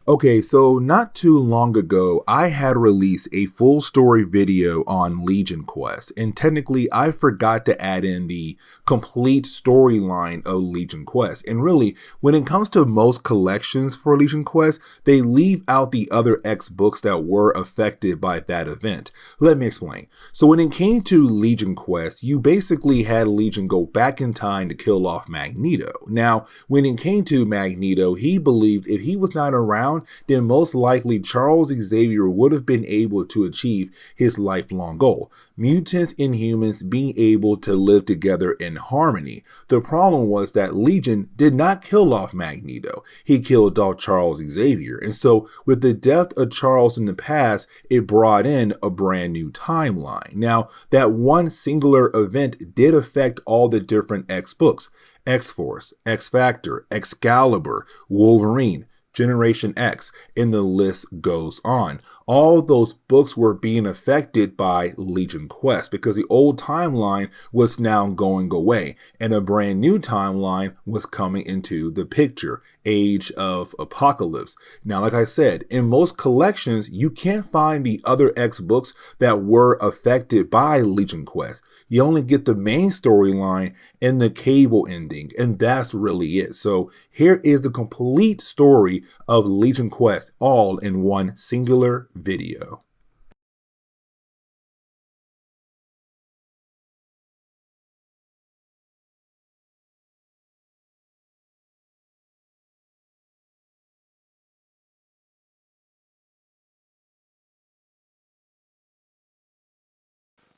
Okay, so not too long ago, I had released a full story video on Legion Quest, and technically, I forgot to add in the complete storyline of Legion Quest. And really, when it comes to most collections for Legion Quest, they leave out the other X books that were affected by that event. Let me explain. So, when it came to Legion Quest, you basically had Legion go back in time to kill off Magneto. Now, when it came to Magneto, he believed if he was not around, then most likely Charles Xavier would have been able to achieve his lifelong goal. Mutants and humans being able to live together in harmony. The problem was that Legion did not kill off Magneto. He killed off Charles Xavier. And so with the death of Charles in the past, it brought in a brand new timeline. Now, that one singular event did affect all the different X books. X-Force, X-Factor, Excalibur, Wolverine, Generation X, and the list goes on. All those books were being affected by Legion Quest because the old timeline was now going away and a brand new timeline was coming into the picture. Age of Apocalypse. Now, like I said, in most collections, you can't find the other X books that were affected by Legion Quest. You only get the main storyline and the cable ending, and that's really it. So here is the complete story of Legion Quest, all in one singular video.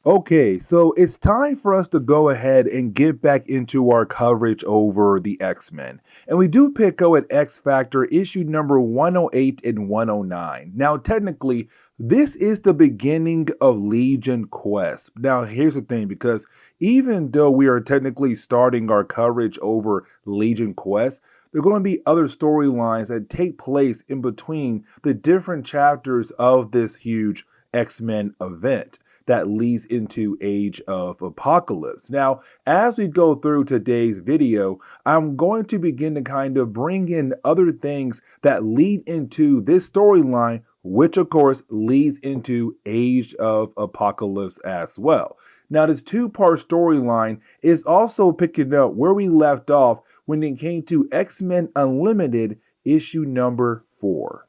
Okay, so it's time for us to go ahead and get back into our coverage over the X-Men. And we do pick up at X Factor issue number 108 and 109. Now, technically, this is the beginning of Legion Quest. Now, here's the thing, because even though we are technically starting our coverage over Legion Quest, there are going to be other storylines that take place in between the different chapters of this huge X-Men event that leads into Age of Apocalypse. Now, as we go through today's video, I'm going to begin to kind of bring in other things that lead into this storyline, which of course leads into Age of Apocalypse as well. Now, this two-part storyline is also picking up where we left off when it came to X-Men Unlimited issue number 4.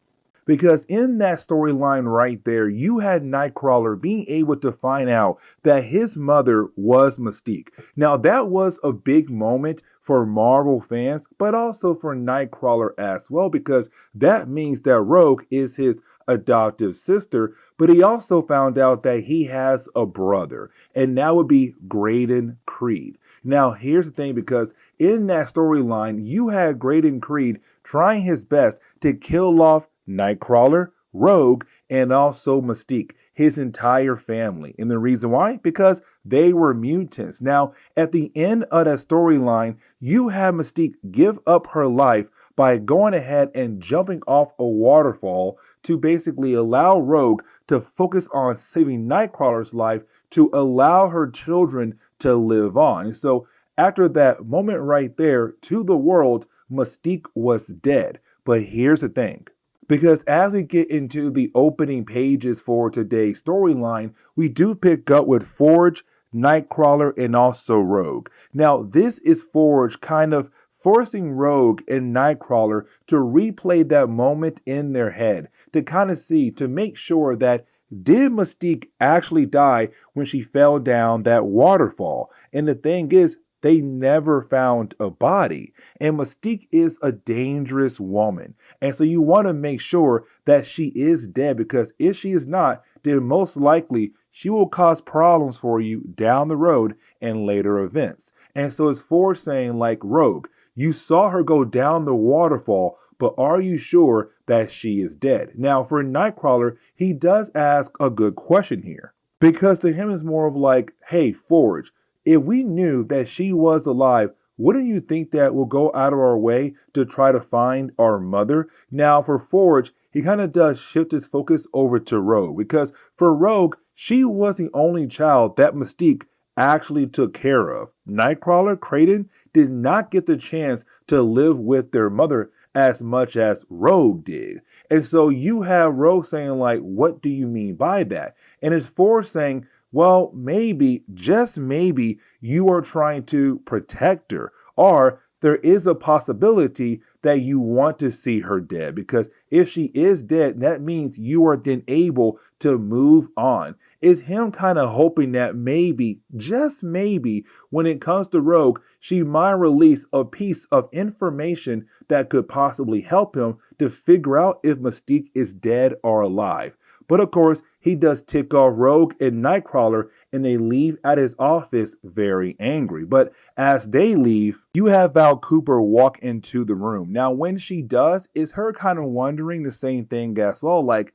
Because in that storyline right there, you had Nightcrawler being able to find out that his mother was Mystique. Now, that was a big moment for Marvel fans, but also for Nightcrawler as well, because that means that Rogue is his adoptive sister, but he also found out that he has a brother, and that would be Graydon Creed. Now, here's the thing, because in that storyline, you had Graydon Creed trying his best to kill off Nightcrawler, Rogue, and also Mystique, his entire family. And the reason why? Because they were mutants. Now, at the end of that storyline, you have Mystique give up her life by going ahead and jumping off a waterfall to basically allow Rogue to focus on saving Nightcrawler's life to allow her children to live on. And so after that moment right there, to the world, Mystique was dead. But here's the thing. Because as we get into the opening pages for today's storyline, we do pick up with Forge, Nightcrawler, and also Rogue. Now, this is Forge kind of forcing Rogue and Nightcrawler to replay that moment in their head, to kind of see, to make sure that did Mystique actually die when she fell down that waterfall? And the thing is, they never found a body. And Mystique is a dangerous woman. And so you want to make sure that she is dead, because if she is not, then most likely she will cause problems for you down the road in later events. And so it's Forge saying, like, Rogue, you saw her go down the waterfall, but are you sure that she is dead? Now, for Nightcrawler, he does ask a good question here, because to him it's more of like, hey, Forge, if we knew that she was alive, wouldn't you think that we'll go out of our way to try to find our mother? Now, for Forge, he kind of does shift his focus over to Rogue, because for Rogue, she was the only child that Mystique actually took care of. Nightcrawler, Kraden, did not get the chance to live with their mother as much as Rogue did. And so you have Rogue saying, like, what do you mean by that? And it's Force saying, well, maybe, just maybe, you are trying to protect her, or there is a possibility that you want to see her dead, because if she is dead, that means you are then able to move on. It's him kind of hoping that maybe, just maybe, when it comes to Rogue, she might release a piece of information that could possibly help him to figure out if Mystique is dead or alive. But of course, he does tick off Rogue and Nightcrawler, and they leave at his office very angry. But as they leave, you have Val Cooper walk into the room. Now, when she does, is her kind of wondering the same thing as well, like,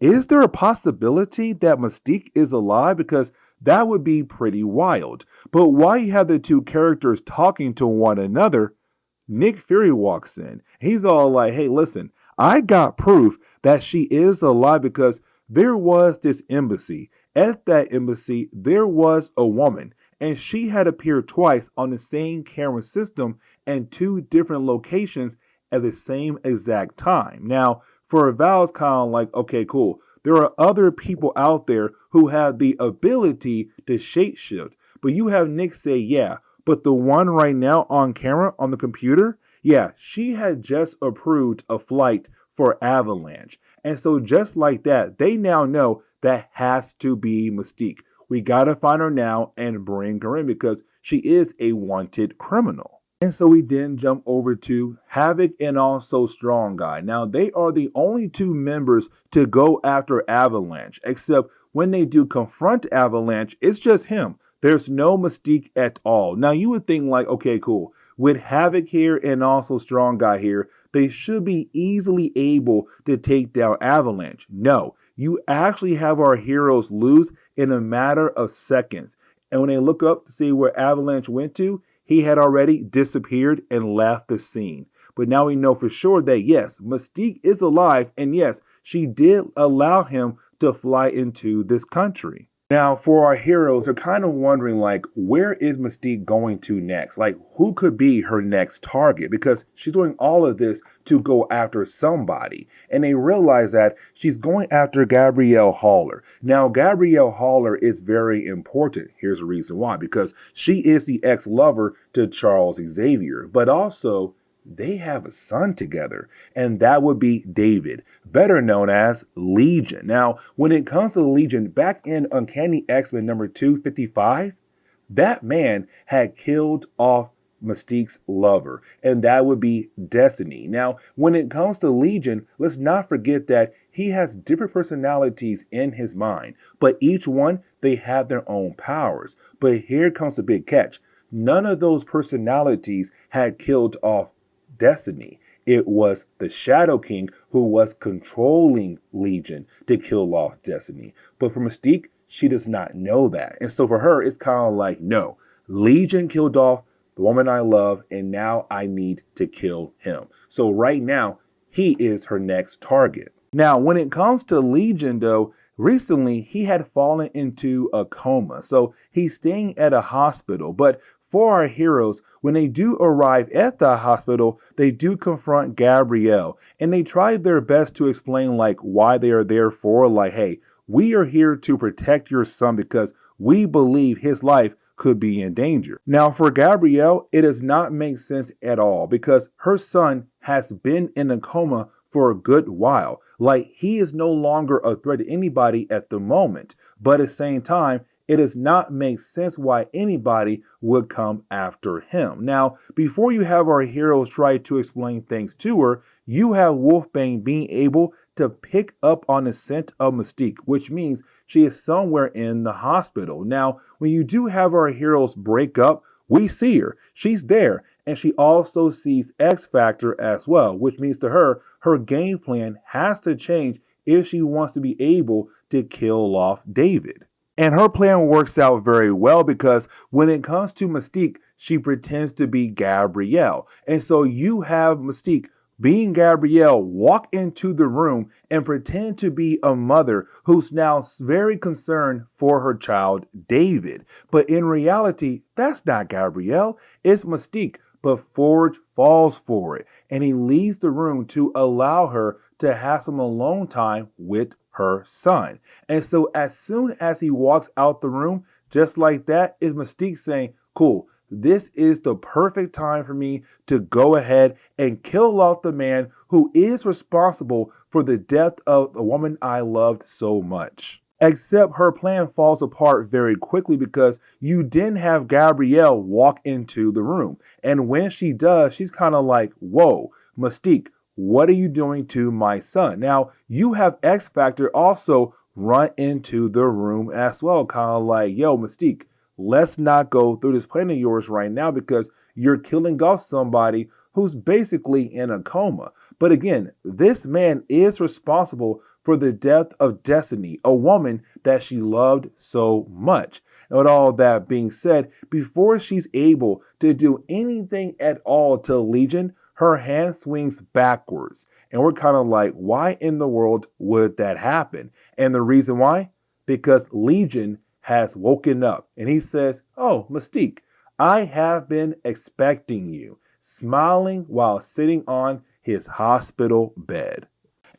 is there a possibility that Mystique is alive? Because that would be pretty wild. But while you have the two characters talking to one another, Nick Fury walks in. He's all like, hey, listen, I got proof that she is alive because there was this embassy. At that embassy, there was a woman, and she had appeared twice on the same camera system and two different locations at the same exact time. Now, for Val, it's kind of like, okay, cool. There are other people out there who have the ability to shapeshift, but you have Nick say, yeah, but the one right now on camera on the computer, yeah, she had just approved a flight for Avalanche. And so just like that, they now know that has to be Mystique. We got to find her now and bring her in because she is a wanted criminal. And so we then jump over to Havoc and also Strong Guy. Now, they are the only two members to go after Avalanche, except when they do confront Avalanche, it's just him. There's no Mystique at all. Now, you would think like, okay, cool. With Havoc here and also Strong Guy here, they should be easily able to take down Avalanche. No, you actually have our heroes lose in a matter of seconds. And when they look up to see where Avalanche went to, he had already disappeared and left the scene. But now we know for sure that yes, Mystique is alive, and yes, she did allow him to fly into this country. Now, for our heroes, they're kind of wondering, like, where is Mystique going to next? Like, who could be her next target? Because she's doing all of this to go after somebody. And they realize that she's going after Gabrielle Haller. Now, Gabrielle Haller is very important. Here's the reason why. Because she is the ex-lover to Charles Xavier. But also, they have a son together, and that would be David, better known as Legion. Now, when it comes to Legion, back in Uncanny X-Men number 255, that man had killed off Mystique's lover, and that would be Destiny. Now, when it comes to Legion, let's not forget that he has different personalities in his mind, but each one, they have their own powers. But here comes the big catch. None of those personalities had killed off Destiny. It was the Shadow King who was controlling Legion to kill off Destiny. But for Mystique, she does not know that. And so for her, it's kind of like, no, Legion killed off the woman I love, and now I need to kill him. So right now, he is her next target. Now, when it comes to Legion, though, recently he had fallen into a coma. So he's staying at a hospital. But for our heroes, when they do arrive at the hospital, they do confront Gabrielle, and they try their best to explain like why they are there for, like, hey, we are here to protect your son because we believe his life could be in danger. Now, for Gabrielle, it does not make sense at all because her son has been in a coma for a good while. Like, he is no longer a threat to anybody at the moment, but at the same time, it does not make sense why anybody would come after him. Now, before you have our heroes try to explain things to her, you have Wolfbane being able to pick up on the scent of Mystique, which means she is somewhere in the hospital. Now, when you do have our heroes break up, we see her. She's there, and she also sees X Factor as well, which means to her, her game plan has to change if she wants to be able to kill off David. And her plan works out very well because when it comes to Mystique, she pretends to be Gabrielle. And so you have Mystique being Gabrielle walk into the room and pretend to be a mother who's now very concerned for her child, David. But in reality, that's not Gabrielle, it's Mystique. but Forge falls for it and he leaves the room to allow her to have some alone time with her son. And so as soon as he walks out the room, just like that, is Mystique saying, cool, this is the perfect time for me to go ahead and kill off the man who is responsible for the death of the woman I loved so much. Except her plan falls apart very quickly because you didn't have Gabrielle walk into the room. And when she does, she's kind of like, whoa, Mystique, what are you doing to my son? Now, you have X Factor also run into the room as well, kind of like, yo, Mystique, let's not go through this plan of yours right now because you're killing off somebody who's basically in a coma. But again, this man is responsible for the death of Destiny, a woman that she loved so much. And with all that being said, before she's able to do anything at all to Legion, her hand swings backwards. And we're kind of like, why in the world would that happen? And the reason why? Because Legion has woken up and he says, oh, Mystique, I have been expecting you, smiling while sitting on his hospital bed.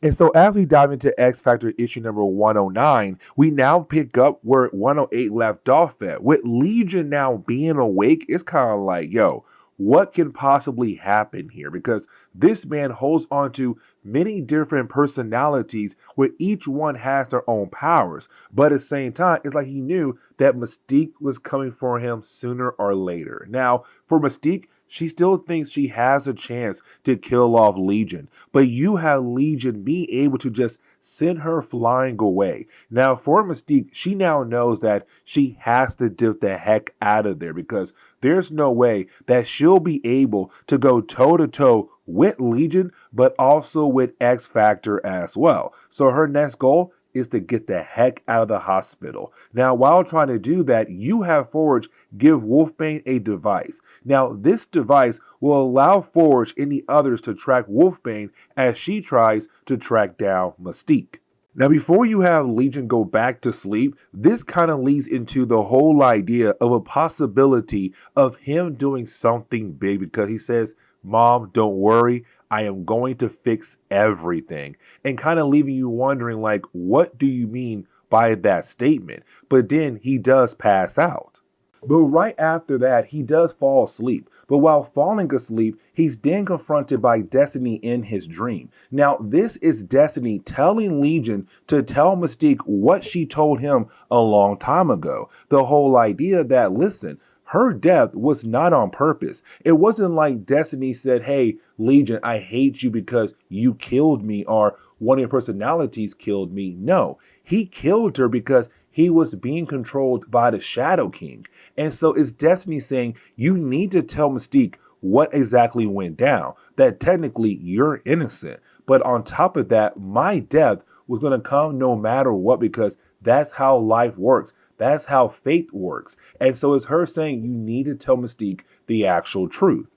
And so as we dive into X Factor issue number 109, we now pick up where 108 left off at. With Legion now being awake, it's kind of like, yo, what can possibly happen here? Because this man holds on to many different personalities where each one has their own powers. But at the same time, it's like he knew that Mystique was coming for him sooner or later. Now, for Mystique, she still thinks she has a chance to kill off Legion, but you have Legion be able to just send her flying away. Now, for Mystique, she now knows that she has to dip the heck out of there because there's no way that she'll be able to go toe-to-toe with Legion, but also with X Factor as well. So her next goal is to get the heck out of the hospital. Now, while trying to do that, you have Forge give Wolfbane a device. Now, this device will allow Forge and the others to track Wolfbane as she tries to track down Mystique. Now, before you have Legion go back to sleep, this kind of leads into the whole idea of a possibility of him doing something big because he says, Mom, don't worry, I am going to fix everything. And kind of leaving you wondering, like, what do you mean by that statement? But then he does pass out. But right after that, he does fall asleep. But while falling asleep, he's then confronted by Destiny in his dream. Now, this is Destiny telling Legion to tell Mystique what she told him a long time ago. The whole idea that, listen, her death was not on purpose. It wasn't like Destiny said, hey, Legion, I hate you because you killed me or one of your personalities killed me. No, he killed her because he was being controlled by the Shadow King. And so it's Destiny saying, you need to tell Mystique what exactly went down, that technically you're innocent. But on top of that, my death was going to come no matter what because that's how life works. That's how fate works. And so it's her saying you need to tell Mystique the actual truth.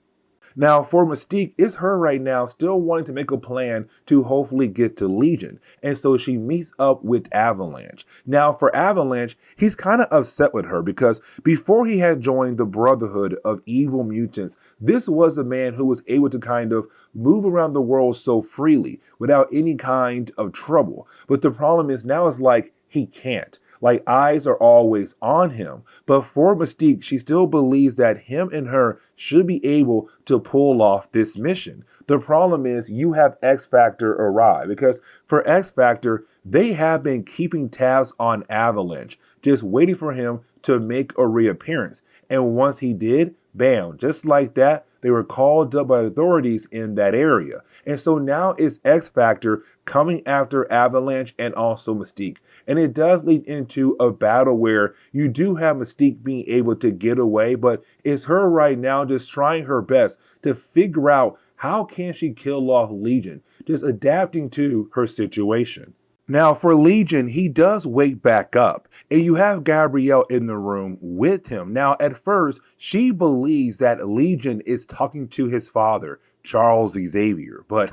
Now, for Mystique, it's her right now still wanting to make a plan to hopefully get to Legion. And so she meets up with Avalanche. Now, for Avalanche, he's kind of upset with her because before he had joined the Brotherhood of Evil Mutants, this was a man who was able to kind of move around the world so freely without any kind of trouble. But the problem is now it's like he can't. Like, eyes are always on him. But for Mystique, she still believes that him and her should be able to pull off this mission. The problem is you have X Factor arrive because for X Factor, they have been keeping tabs on Avalanche, just waiting for him to make a reappearance. And once he did, bam, just like that, they were called up by authorities in that area. And so now it's X Factor coming after Avalanche and also Mystique. And it does lead into a battle where you do have Mystique being able to get away, but it's her right now just trying her best to figure out how can she kill off Legion, just adapting to her situation. Now, for Legion, he does wake back up, and you have Gabrielle in the room with him. Now, at first, she believes that Legion is talking to his father, Charles Xavier, but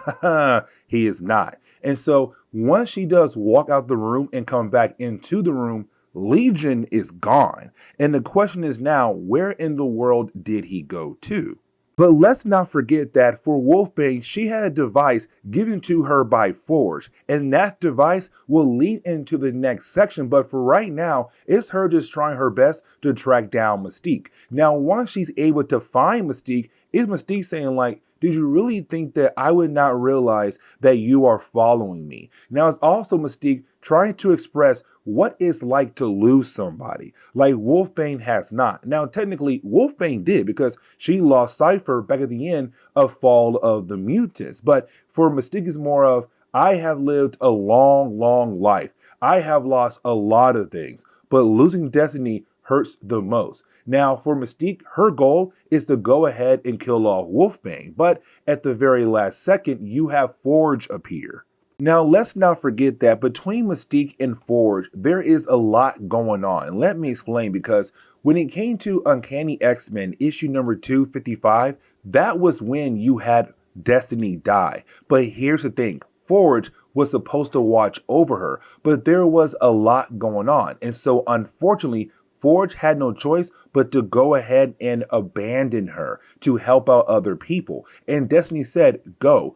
he is not. And so, once she does walk out the room and come back into the room, Legion is gone. And the question is now, where in the world did he go to? But let's not forget that for Wolfbane, she had a device given to her by Forge, and that device will lead into the next section. But for right now, it's her just trying her best to track down Mystique. Now, once she's able to find Mystique, is Mystique saying like, did you really think that I would not realize that you are following me? Now, it's also Mystique trying to express what it's like to lose somebody, like Wolfbane has not. Now, technically, Wolfbane did because she lost Cypher back at the end of Fall of the Mutants. But for Mystique, it's more of, I have lived a long, long life. I have lost a lot of things, but losing Destiny hurts the most. Now, for Mystique, her goal is to go ahead and kill off Wolfbane, but at the very last second, you have Forge appear. Now, let's not forget that between Mystique and Forge, there is a lot going on. And let me explain, because when it came to Uncanny X-Men issue number 255, that was when you had Destiny die. But here's the thing. Forge was supposed to watch over her, but there was a lot going on. And so, unfortunately, Forge had no choice but to go ahead and abandon her to help out other people. And Destiny said, go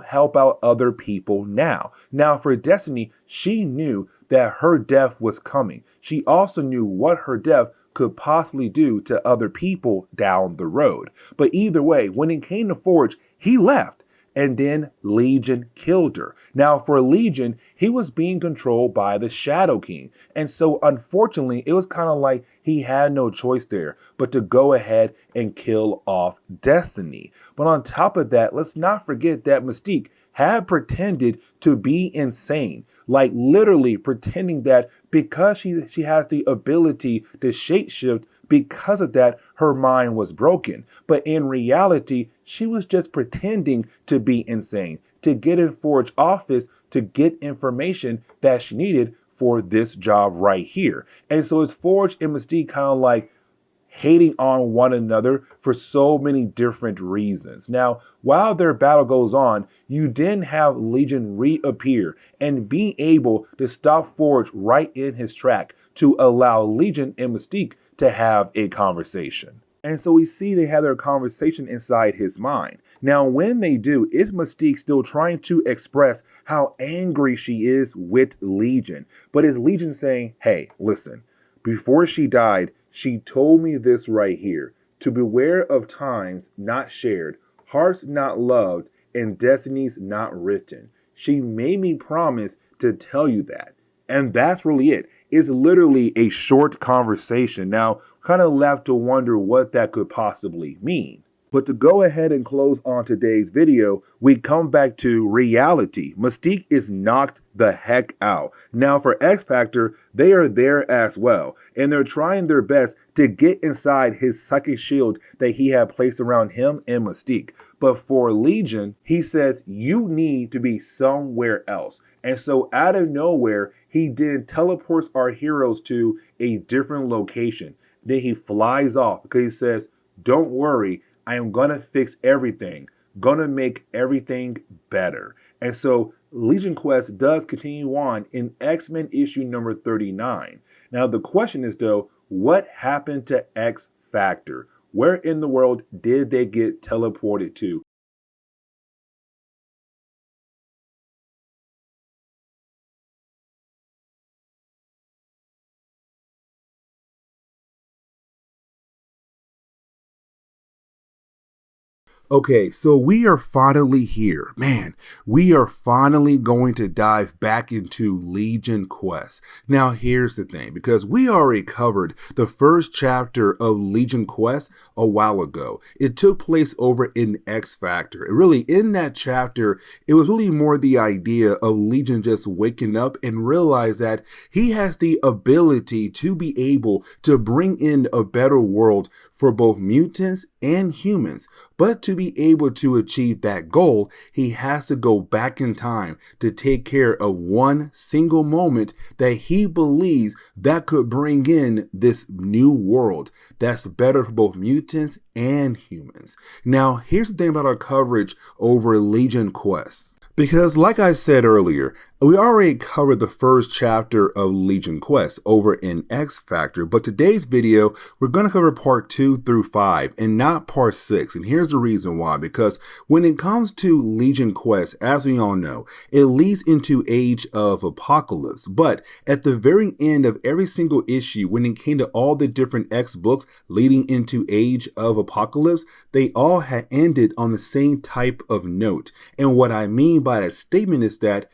help out other people now. Now, for Destiny, she knew that her death was coming. She also knew what her death could possibly do to other people down the road. But either way, when it came to Forge, he left. And then Legion killed her. Now, for Legion, he was being controlled by the Shadow King. And so, unfortunately, it was kind of like he had no choice there but to go ahead and kill off Destiny. But on top of that, let's not forget that Mystique had pretended to be insane. Like literally pretending that because she has the ability to shapeshift, because of that, her mind was broken. But in reality, she was just pretending to be insane, to get in Forge's office, to get information that she needed for this job right here. And so it's Forge and Mystique kind of like hating on one another for so many different reasons. Now, while their battle goes on, you then have Legion reappear and being able to stop Forge right in his track to allow Legion and Mystique to have a conversation. And so we see they have their conversation inside his mind. Now, when they do, is Mystique still trying to express how angry she is with Legion? But is Legion saying, hey, listen, before she died, she told me this right here, to beware of times not shared, hearts not loved, and destinies not written. She made me promise to tell you that. And that's really it. It's literally a short conversation. Now, kind of left to wonder what that could possibly mean. But to go ahead and close on today's video, we come back to reality. Mystique is knocked the heck out. Now for X Factor, they are there as well, and they're trying their best to get inside his psychic shield that he had placed around him and Mystique. But for Legion, he says, you need to be somewhere else. And so out of nowhere, he then teleports our heroes to a different location. Then he flies off because he says, don't worry, I am going to fix everything, going to make everything better. And so Legion Quest does continue on in X-Men issue number 39. Now the question is though, what happened to X Factor? Where in the world did they get teleported to? Okay, so we are finally here. Man, we are finally going to dive back into Legion Quest. Now, here's the thing, because we already covered the first chapter of Legion Quest a while ago. It took place over in X Factor. And really, in that chapter, it was really more the idea of Legion just waking up and realize that he has the ability to be able to bring in a better world for both mutants and humans. But to be able to achieve that goal, he has to go back in time to take care of one single moment that he believes that could bring in this new world that's better for both mutants and humans. Now, here's the thing about our coverage over Legion Quest. Because like I said earlier, We already covered the first chapter of Legion Quest over in X Factor, but today's video, we're going to cover part 2 through 5 and not part 6. And here's the reason why, because when it comes to Legion Quest, as we all know, it leads into Age of Apocalypse. But at the very end of every single issue, when it came to all the different X books leading into Age of Apocalypse, they all had ended on the same type of note. And what I mean by that statement is that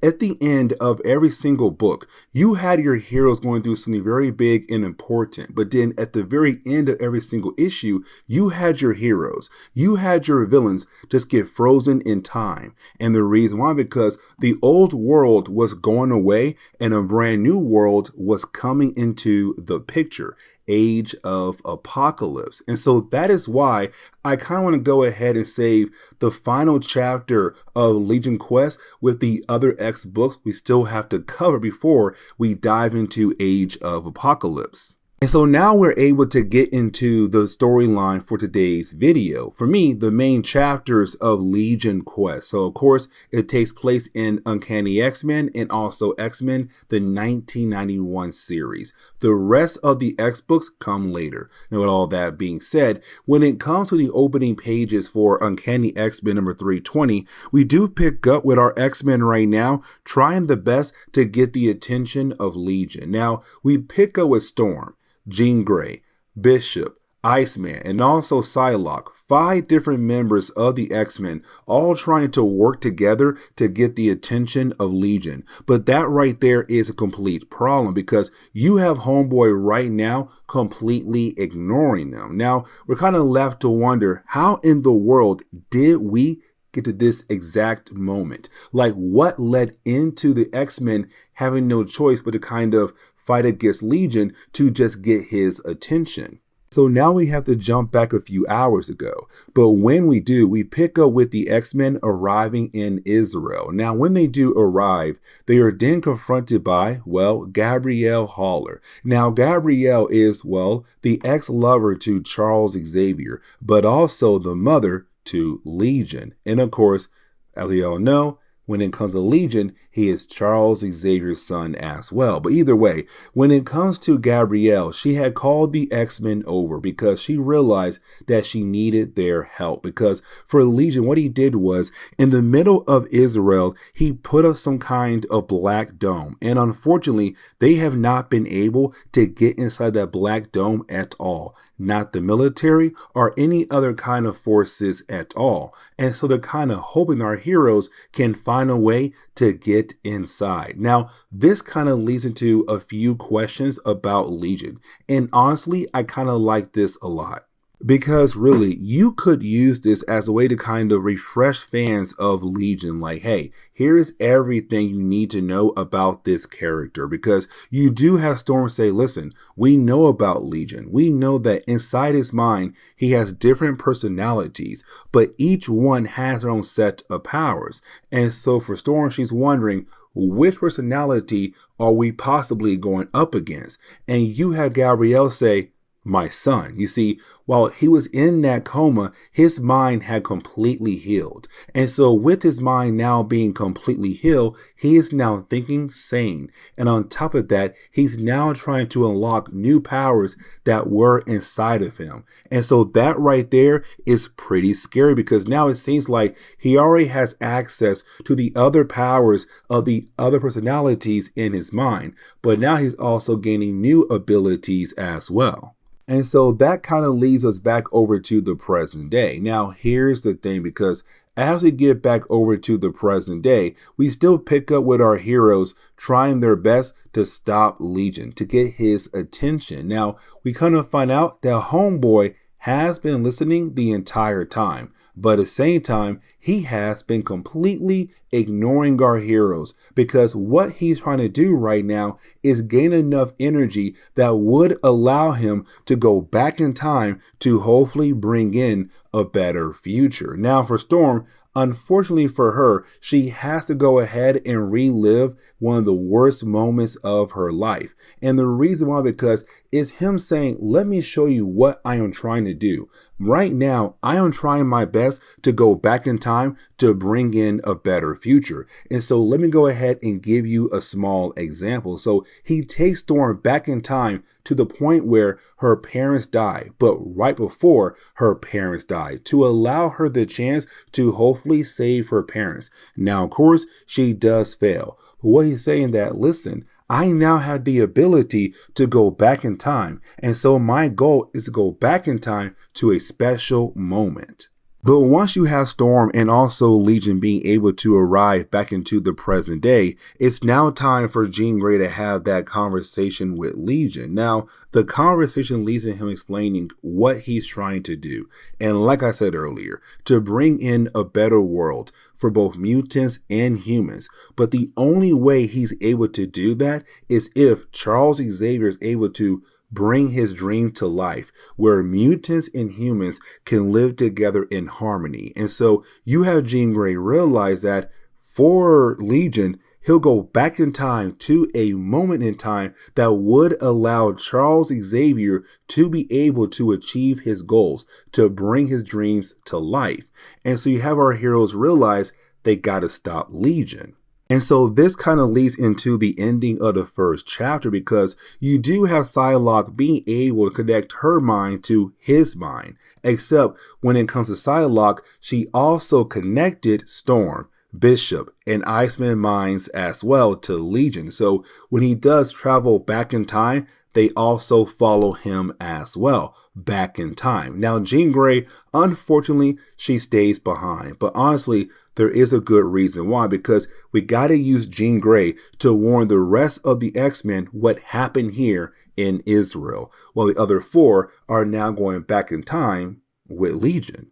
at the end of every single book, you had your heroes going through something very big and important. But then at the very end of every single issue, you had your heroes, you had your villains just get frozen in time. And the reason why, because the old world was going away and a brand new world was coming into the picture. Age of Apocalypse. And so that is why I kind of want to go ahead and save the final chapter of Legion Quest with the other X books we still have to cover before we dive into Age of Apocalypse. And so now we're able to get into the storyline for today's video. For me, the main chapters of Legion Quest. So of course, it takes place in Uncanny X-Men and also X-Men, the 1991 series. The rest of the X books come later. Now with all that being said, when it comes to the opening pages for Uncanny X-Men number 320, we do pick up with our X-Men right now, trying the best to get the attention of Legion. Now, we pick up with Storm, Jean Grey, Bishop, Iceman, and also Psylocke, 5 different members of the X-Men, all trying to work together to get the attention of Legion. But that right there is a complete problem, because you have Homeboy right now completely ignoring them. Now, we're kind of left to wonder, how in the world did we get to this exact moment? Like, what led into the X-Men having no choice but to kind of fight against Legion to just get his attention? So now we have to jump back a few hours ago. But when we do, we pick up with the X-Men arriving in Israel. Now, when they do arrive, they are then confronted by, well, Gabrielle Haller. Now, Gabrielle is, well, the ex-lover to Charles Xavier, but also the mother to Legion. And of course, as we all know, when it comes to Legion, he is Charles Xavier's son as well. But either way, when it comes to Gabrielle, she had called the X-Men over because she realized that she needed their help. Because for Legion, what he did was, in the middle of Israel, he put up some kind of black dome. And unfortunately, they have not been able to get inside that black dome at all. Not the military or any other kind of forces at all. And so they're kind of hoping our heroes can find a way to get inside. Now, this kind of leads into a few questions about Legion. And honestly, I kind of like this a lot. Because really, you could use this as a way to kind of refresh fans of Legion. Like, hey, here's everything you need to know about this character. Because you do have Storm say, listen, we know about Legion. We know that inside his mind, he has different personalities, but each one has their own set of powers. And so for Storm, she's wondering, which personality are we possibly going up against? And you have Gabrielle say, my son. You see, while he was in that coma, his mind had completely healed. And so with his mind now being completely healed, he is now thinking sane. And on top of that, he's now trying to unlock new powers that were inside of him. And so that right there is pretty scary, because now it seems like he already has access to the other powers of the other personalities in his mind. But now he's also gaining new abilities as well. And so that kind of leads us back over to the present day. Now, here's the thing, because as we get back over to the present day, we still pick up with our heroes trying their best to stop Legion, to get his attention. Now, we kind of find out that Homeboy has been listening the entire time. But at the same time, he has been completely ignoring our heroes, because what he's trying to do right now is gain enough energy that would allow him to go back in time to hopefully bring in a better future. Now for Storm, unfortunately for her, she has to go ahead and relive one of the worst moments of her life. And the reason why, because it's him saying, let me show you what I am trying to do. Right now, I am trying my best to go back in time to bring in a better future. And so let me go ahead and give you a small example. So he takes Storm back in time to the point where her parents die, but right before her parents die, to allow her the chance to hopefully save her parents. Now, of course, she does fail. But what he's saying that, listen, I now have the ability to go back in time. And so my goal is to go back in time to a special moment. But once you have Storm and also Legion being able to arrive back into the present day, it's now time for Jean Grey to have that conversation with Legion. Now, the conversation leads to him explaining what he's trying to do. And like I said earlier, to bring in a better world for both mutants and humans. But the only way he's able to do that is if Charles Xavier is able to bring his dream to life, where mutants and humans can live together in harmony. And so you have Jean Grey realize that for Legion, he'll go back in time to a moment in time that would allow Charles Xavier to be able to achieve his goals, to bring his dreams to life. And so you have our heroes realize they got to stop Legion. And so this kind of leads into the ending of the first chapter, because you do have Psylocke being able to connect her mind to his mind. Except when it comes to Psylocke, she also connected Storm, Bishop, and Iceman minds as well to Legion. So when he does travel back in time, they also follow him as well back in time. Now, Jean Grey, unfortunately, she stays behind. But honestly, there is a good reason why, because we got to use Jean Grey to warn the rest of the X-Men what happened here in Israel, while the other four are now going back in time with Legion.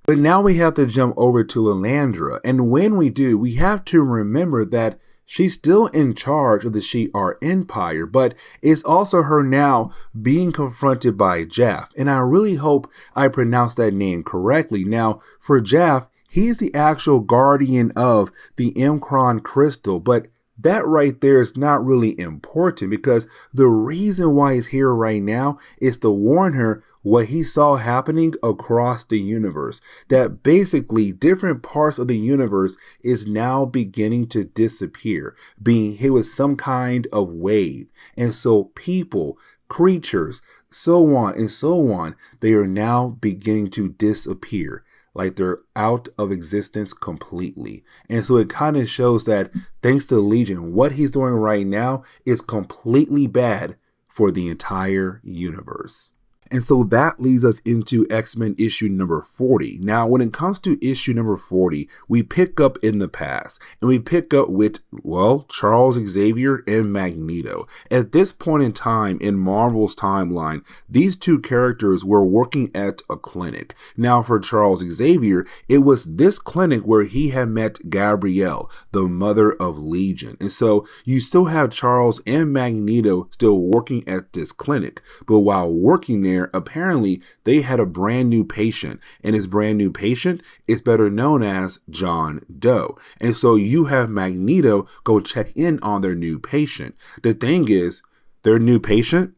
But now we have to jump over to Lilandra, and when we do, we have to remember that she's still in charge of the Shi'ar Empire, but it's also her now being confronted by Jaff, and I really hope I pronounced that name correctly. Now, for Jaff, he's the actual guardian of the M'Kraan crystal, but that right there is not really important, because the reason why he's here right now is to warn her what he saw happening across the universe, that basically different parts of the universe is now beginning to disappear, being hit with some kind of wave. And so people, creatures, so on and so on, they are now beginning to disappear. Like they're out of existence completely. And so it kind of shows that thanks to Legion, what he's doing right now is completely bad for the entire universe. And so that leads us into X-Men issue number 40. Now, when it comes to issue number 40, we pick up in the past, and we pick up with, well, Charles Xavier and Magneto. At this point in time in Marvel's timeline, these two characters were working at a clinic. Now, for Charles Xavier, it was this clinic where he had met Gabrielle, the mother of Legion. And so you still have Charles and Magneto still working at this clinic. But while working there, apparently they had a brand new patient, and his brand new patient is better known as John Doe. And so you have Magneto go check in on their new patient. The thing is, their new patient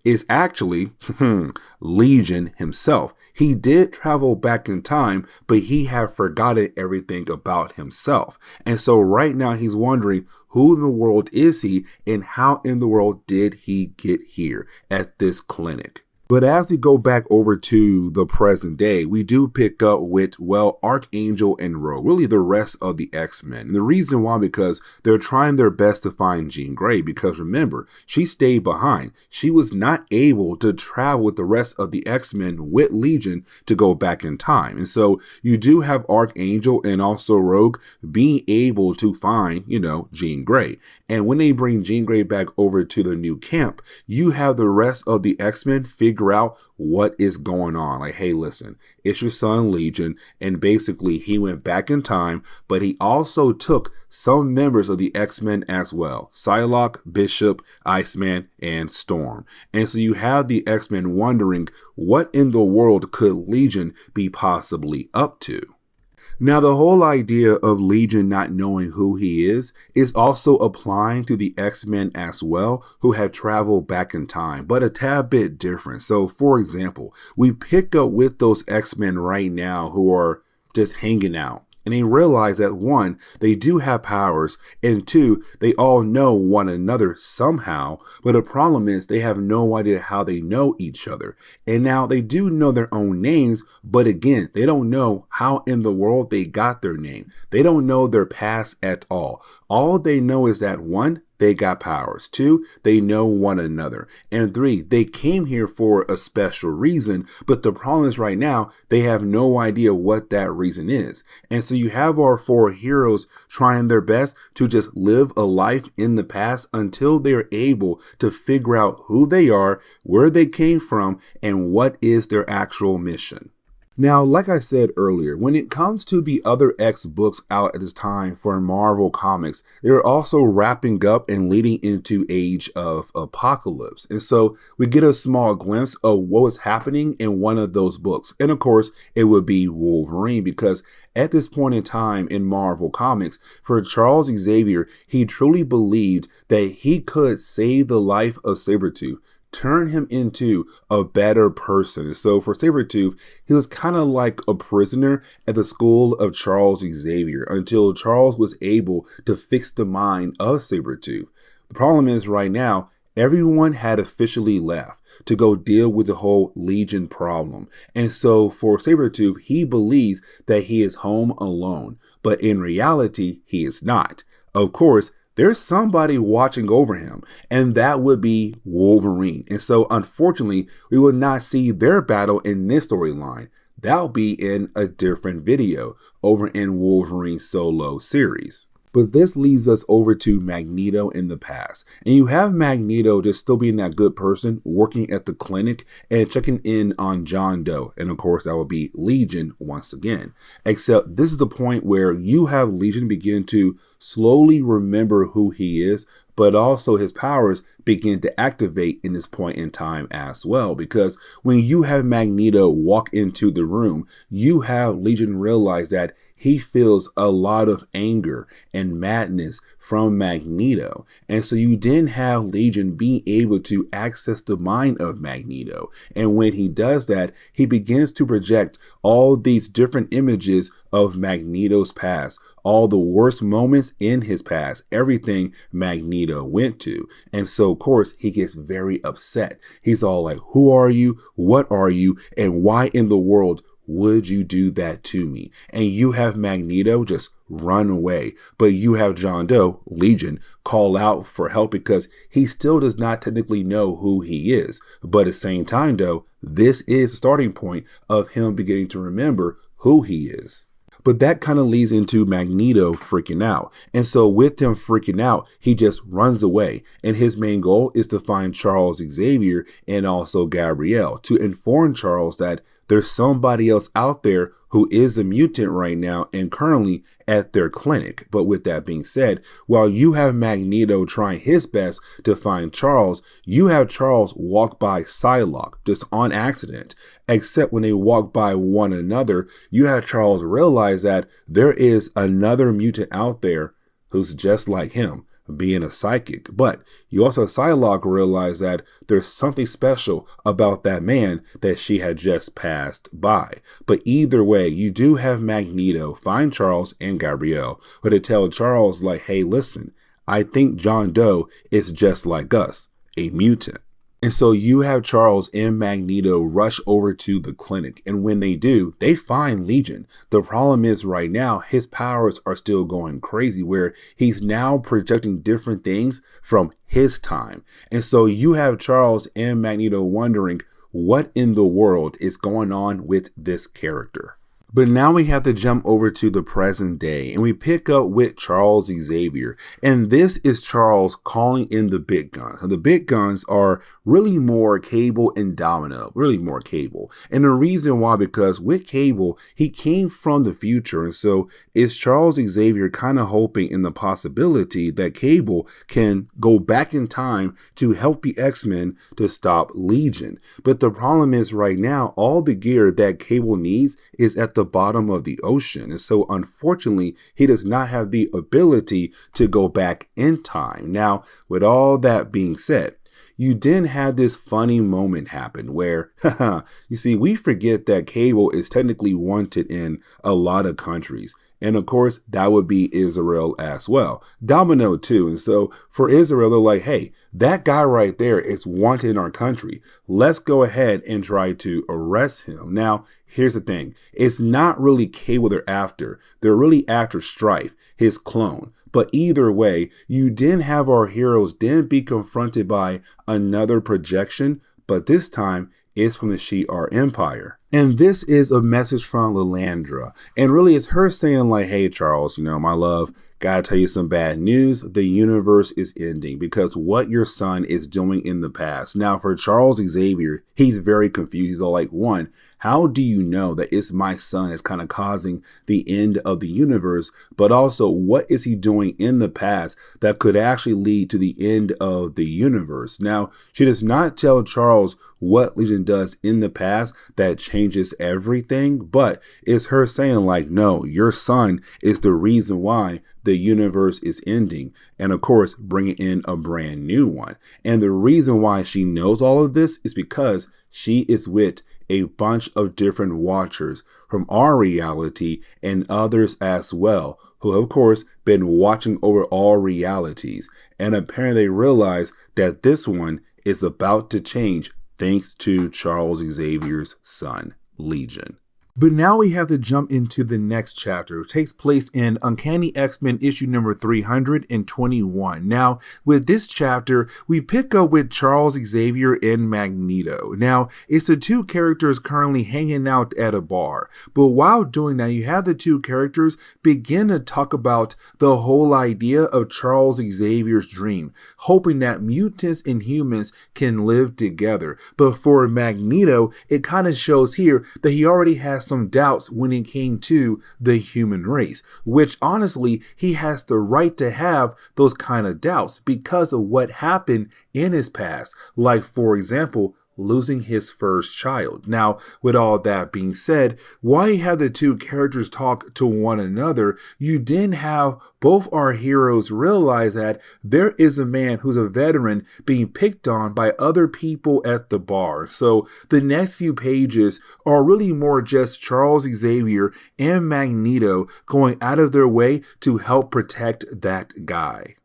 is actually Legion himself. He did travel back in time, but he had forgotten everything about himself. And so right now he's wondering, who in the world is he, and how in the world did he get here at this clinic? But as we go back over to the present day, we do pick up with, well, Archangel and Rogue, really the rest of the X-Men. And the reason why, because they're trying their best to find Jean Grey, because remember, she stayed behind. She was not able to travel with the rest of the X-Men with Legion to go back in time. And so you do have Archangel and also Rogue being able to find, Jean Grey. And when they bring Jean Grey back over to the new camp, you have the rest of the X-Men figure out what is going on. Like, hey, listen, it's your son Legion, and basically he went back in time, but he also took some members of the X-Men as well: Psylocke, Bishop, Iceman, and Storm. And so you have the X-Men wondering, what in the world could Legion be possibly up to? Now, the whole idea of Legion not knowing who he is also applying to the X-Men as well, who have traveled back in time, but a tad bit different. So, for example, we pick up with those X-Men right now who are just hanging out. And they realize that one, they do have powers, and two, they all know one another somehow. But the problem is they have no idea how they know each other. And now they do know their own names, but again, they don't know how in the world they got their name. They don't know their past at all. All they know is that one, they got powers. Two, they know one another. And three, they came here for a special reason. But the problem is right now, they have no idea what that reason is. And so you have our four heroes trying their best to just live a life in the past until they're able to figure out who they are, where they came from, and what is their actual mission. Now, like I said earlier, when it comes to the other X books out at this time for Marvel Comics, they're also wrapping up and leading into Age of Apocalypse. And so we get a small glimpse of what was happening in one of those books. And of course, it would be Wolverine, because at this point in time in Marvel Comics, for Charles Xavier, he truly believed that he could save the life of Sabretooth, turn him into a better person. And so for Sabretooth, he was kind of like a prisoner at the school of Charles Xavier until Charles was able to fix the mind of Sabretooth. The problem is right now, everyone had officially left to go deal with the whole Legion problem. And so for Sabretooth, he believes that he is home alone, but in reality, he is not. Of course, there's somebody watching over him, and that would be Wolverine. And so, unfortunately, we will not see their battle in this storyline. That'll be in a different video over in Wolverine Solo series. But this leads us over to Magneto in the past. And you have Magneto just still being that good person, working at the clinic and checking in on John Doe. And of course, that would be Legion once again. Except this is the point where you have Legion begin to slowly remember who he is, but also his powers begin to activate in this point in time as well. Because when you have Magneto walk into the room, you have Legion realize that he feels a lot of anger and madness from Magneto. And so you then have Legion being able to access the mind of Magneto. And when he does that, he begins to project all these different images of Magneto's past, all the worst moments in his past, everything Magneto went to. And so, of course, he gets very upset. He's all like, who are you? What are you? And why in the world would you do that to me? And you have Magneto just run away. But you have John Doe, Legion, call out for help because he still does not technically know who he is. But at the same time, though, this is the starting point of him beginning to remember who he is. But that kind of leads into Magneto freaking out. And so with him freaking out, he just runs away. And his main goal is to find Charles Xavier and also Gabrielle to inform Charles that there's somebody else out there who is a mutant right now and currently at their clinic. But with that being said, while you have Magneto trying his best to find Charles, you have Charles walk by Psylocke just on accident. Except when they walk by one another, you have Charles realize that there is another mutant out there who's just like him, being a psychic. But you also Psylocke realize that there's something special about that man that she had just passed by. But either way, you do have Magneto find Charles and Gabrielle, but to tell Charles like, hey, listen, I think John Doe is just like us, a mutant. And so you have Charles and Magneto rush over to the clinic. And when they do, they find Legion. The problem is right now, his powers are still going crazy where he's now projecting different things from his time. And so you have Charles and Magneto wondering what in the world is going on with this character. But now we have to jump over to the present day and we pick up with Charles Xavier. And this is Charles calling in the big guns. And the big guns are really more Cable and Domino, really more Cable. And the reason why, because with Cable, he came from the future. And so is Charles Xavier kind of hoping in the possibility that Cable can go back in time to help the X-Men to stop Legion. But the problem is right now, all the gear that Cable needs is at the bottom of the ocean. And so unfortunately, he does not have the ability to go back in time. Now, with all that being said, you then had this funny moment happen where, you see, we forget that Cable is technically wanted in a lot of countries. And of course, that would be Israel as well. Domino too. And so for Israel, they're like, hey, that guy right there is wanted in our country. Let's go ahead and try to arrest him. Now, here's the thing. It's not really Cable they're after. They're really after Strife, his clone. But either way, you didn't have our heroes then be confronted by another projection, but this time it's from the Shi'ar Empire. And this is a message from Lilandra. And really it's her saying like, hey, Charles, my love, gotta tell you some bad news. The universe is ending because what your son is doing in the past. Now for Charles Xavier, he's very confused. He's all like, one, how do you know that it's my son is kind of causing the end of the universe? But also, what is he doing in the past that could actually lead to the end of the universe? Now, she does not tell Charles what Legion does in the past that changes everything, but it's her saying like, no, your son is the reason why the universe is ending. And of course, bringing in a brand new one. And the reason why she knows all of this is because she is with a bunch of different watchers from our reality and others as well, who have, of course, been watching over all realities. And apparently they realize that this one is about to change thanks to Charles Xavier's son, Legion. But now we have to jump into the next chapter, which takes place in Uncanny X-Men issue number 321. Now, with this chapter, we pick up with Charles Xavier and Magneto. Now, it's the two characters currently hanging out at a bar. But while doing that, you have the two characters begin to talk about the whole idea of Charles Xavier's dream, hoping that mutants and humans can live together. But for Magneto, it kind of shows here that he already has some doubts when it came to the human race, which honestly, he has the right to have those kind of doubts because of what happened in his past. Like, for example, losing his first child. Now, with all that being said, while you have the two characters talk to one another, you then have both our heroes realize that there is a man who's a veteran being picked on by other people at the bar. So the next few pages are really more just Charles Xavier and Magneto going out of their way to help protect that guy.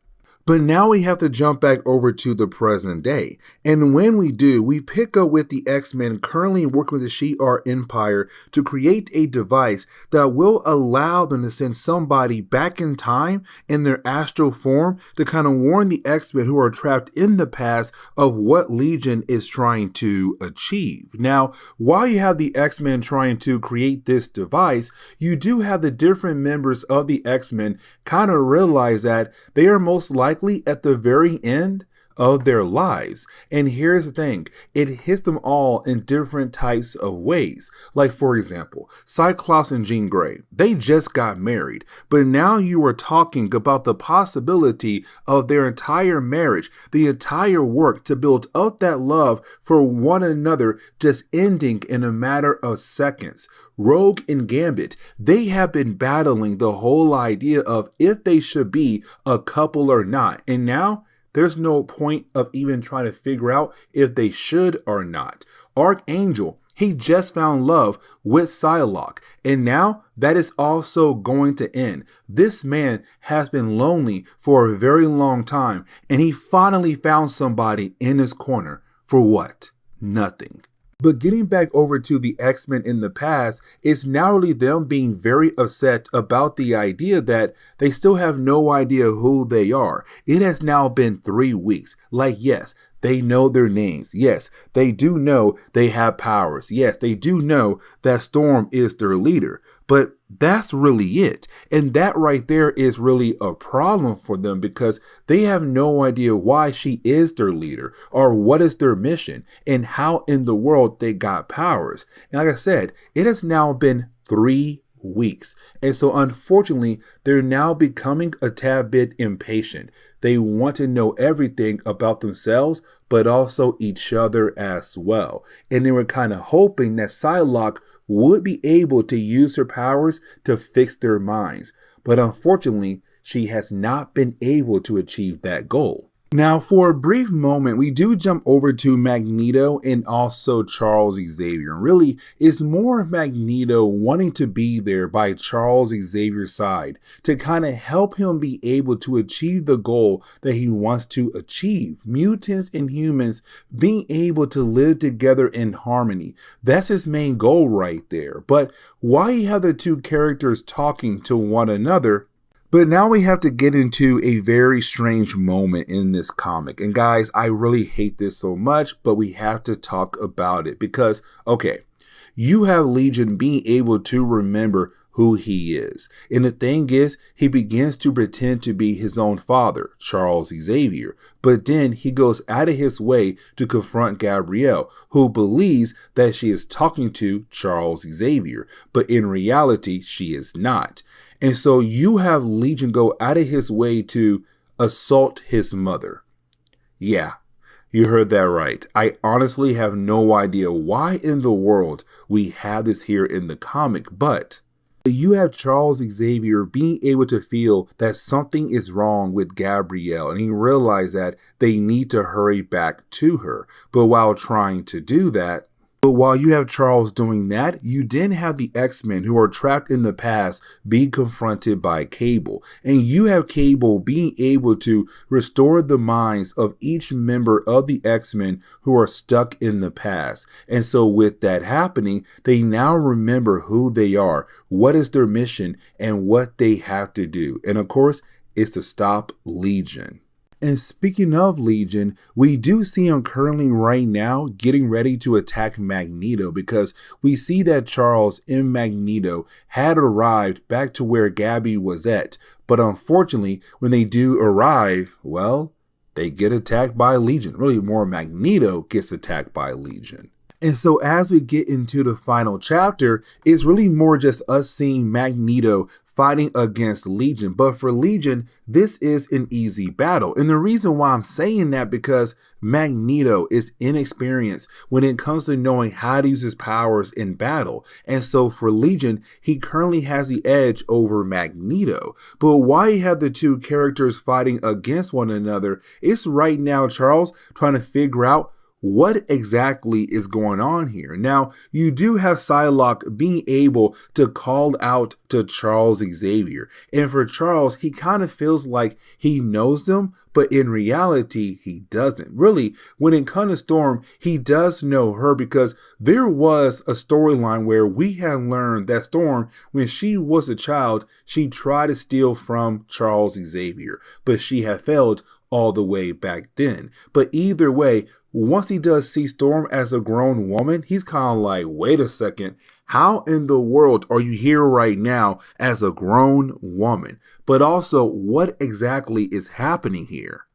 But now we have to jump back over to the present day. And when we do, we pick up with the X-Men currently working with the Shi'ar Empire to create a device that will allow them to send somebody back in time in their astral form to kind of warn the X-Men who are trapped in the past of what Legion is trying to achieve. Now, while you have the X-Men trying to create this device, you do have the different members of the X-Men kind of realize that they are most likely at the very end of their lives. And here's the thing, it hits them all in different types of ways. Like, for example, Cyclops and Jean Grey, they just got married, but now you are talking about the possibility of their entire marriage, the entire work to build up that love for one another just ending in a matter of seconds. Rogue and Gambit, they have been battling the whole idea of if they should be a couple or not. And now there's no point of even trying to figure out if they should or not. Archangel, he just found love with Psylocke, and now that is also going to end. This man has been lonely for a very long time, and he finally found somebody in his corner. For what? Nothing. But getting back over to the X-Men in the past, it's now really them being very upset about the idea that they still have no idea who they are. It has now been 3 weeks. Like, yes, they know their names. Yes, they do know they have powers. Yes, they do know that Storm is their leader. But that's really it. And that right there is really a problem for them because they have no idea why she is their leader or what is their mission and how in the world they got powers. And like I said, it has now been 3 weeks. And so unfortunately, they're now becoming a tad bit impatient. They want to know everything about themselves, but also each other as well. And they were kind of hoping that Psylocke would be able to use her powers to fix their minds. But unfortunately, she has not been able to achieve that goal. Now, for a brief moment, we do jump over to Magneto and also Charles Xavier. Really, it's more of Magneto wanting to be there by Charles Xavier's side to kind of help him be able to achieve the goal that he wants to achieve. Mutants and humans being able to live together in harmony. That's his main goal right there. But why you have the two characters talking to one another? But now we have to get into a very strange moment in this comic. And guys, I really hate this so much, but we have to talk about it because, okay, you have Legion being able to remember who he is. And the thing is, he begins to pretend to be his own father, Charles Xavier. But then he goes out of his way to confront Gabrielle, who believes that she is talking to Charles Xavier. But in reality, she is not. And so you have Legion go out of his way to assault his mother. Yeah, you heard that right. I honestly have no idea why in the world we have this here in the comic, but you have Charles Xavier being able to feel that something is wrong with Gabrielle, and he realized that they need to hurry back to her. But while trying to do that, while you have Charles doing that, you then have the X-Men who are trapped in the past being confronted by Cable. And you have Cable being able to restore the minds of each member of the X-Men who are stuck in the past. And so with that happening, they now remember who they are, what is their mission, and what they have to do. And of course, it's to stop Legion. And speaking of Legion, we do see him currently right now getting ready to attack Magneto because we see that Charles and Magneto had arrived back to where Gabby was at. But unfortunately, when they do arrive, well, they get attacked by Legion. Really, more Magneto gets attacked by Legion. And so as we get into the final chapter, it's really more just us seeing Magneto fighting against Legion. But for Legion, this is an easy battle. And the reason why I'm saying that because Magneto is inexperienced when it comes to knowing how to use his powers in battle. And so for Legion, he currently has the edge over Magneto. But why you have the two characters fighting against one another, it's right now Charles trying to figure out what exactly is going on here. Now, you do have Psylocke being able to call out to Charles Xavier. And for Charles, he kind of feels like he knows them, but in reality, he doesn't. Really, when it comes to Storm, he does know her because there was a storyline where we have learned that Storm, when she was a child, she tried to steal from Charles Xavier, but she had failed all the way back then. But either way, once he does see Storm as a grown woman, he's kind of like, wait a second, how in the world are you here right now as a grown woman? But also, what exactly is happening here?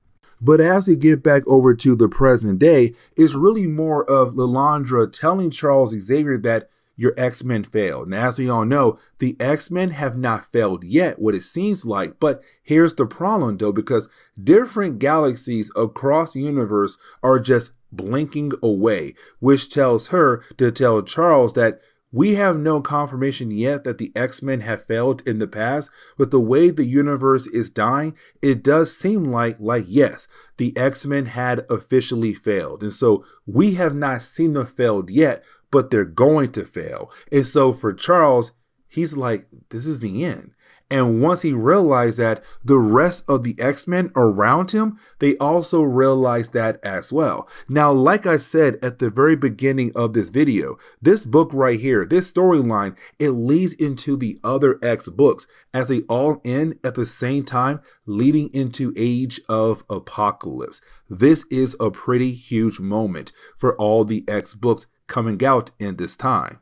But as we get back over to the present day, it's really more of Lilandra telling Charles Xavier that your X-Men failed. And as we all know, the X-Men have not failed yet, what it seems like. But here's the problem though, because different galaxies across the universe are just blinking away, which tells her to tell Charles that we have no confirmation yet that the X-Men have failed in the past, but the way the universe is dying, it does seem like yes, the X-Men had officially failed. And so we have not seen them failed yet, but they're going to fail. And so for Charles, he's like, this is the end. And once he realized that, the rest of the X-Men around him, they also realized that as well. Now, like I said at the very beginning of this video, this book right here, this storyline, it leads into the other X books as they all end at the same time, leading into Age of Apocalypse. This is a pretty huge moment for all the X books coming out in this time.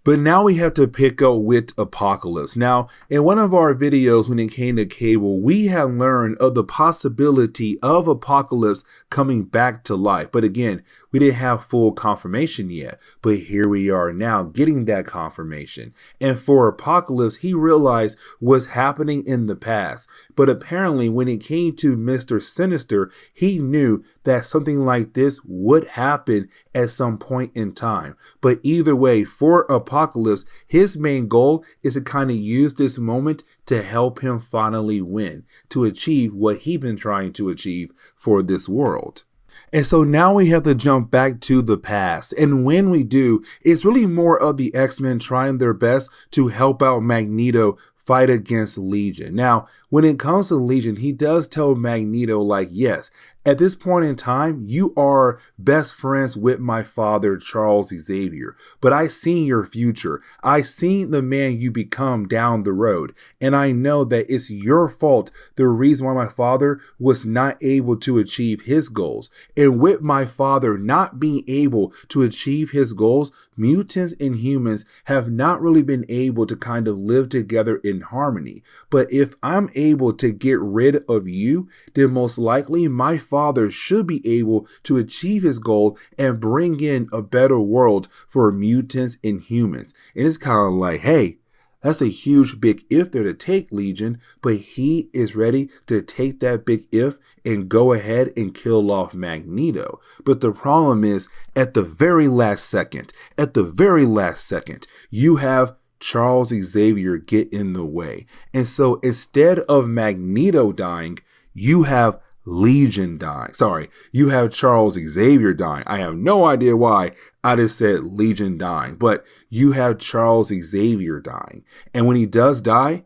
But now we have to pick up with Apocalypse. Now, in one of our videos when it came to Cable, we have learned of the possibility of Apocalypse coming back to life. But again, we didn't have full confirmation yet. But here we are now getting that confirmation. And for Apocalypse, he realized what's happening in the past. But apparently when it came to Mr. Sinister, he knew that something like this would happen at some point in time. But either way, for Apocalypse, Apocalypse, his main goal is to kind of use this moment to help him finally win, to achieve what he's been trying to achieve for this world. And so now we have to jump back to the past. And when we do, it's really more of the X-Men trying their best to help out Magneto fight against Legion. Now, when it comes to Legion, he does tell Magneto, like, yes, at this point in time, you are best friends with my father, Charles Xavier, but I seen your future. I seen the man you become down the road, and I know that it's your fault, the reason why my father was not able to achieve his goals. And with my father not being able to achieve his goals, mutants and humans have not really been able to kind of live together in harmony. But if I'm able to get rid of you, then most likely my father should be able to achieve his goal and bring in a better world for mutants and humans. And it's kind of like, hey, that's a huge big if there to take, Legion, but he is ready to take that big if and go ahead and kill off Magneto. But the problem is, at the very last second, you have Charles Xavier get in the way. And so instead of Magneto dying, you have Legion dying. Sorry, you have Charles Xavier dying. I have no idea why I just said Legion dying, but you have Charles Xavier dying. And when he does die,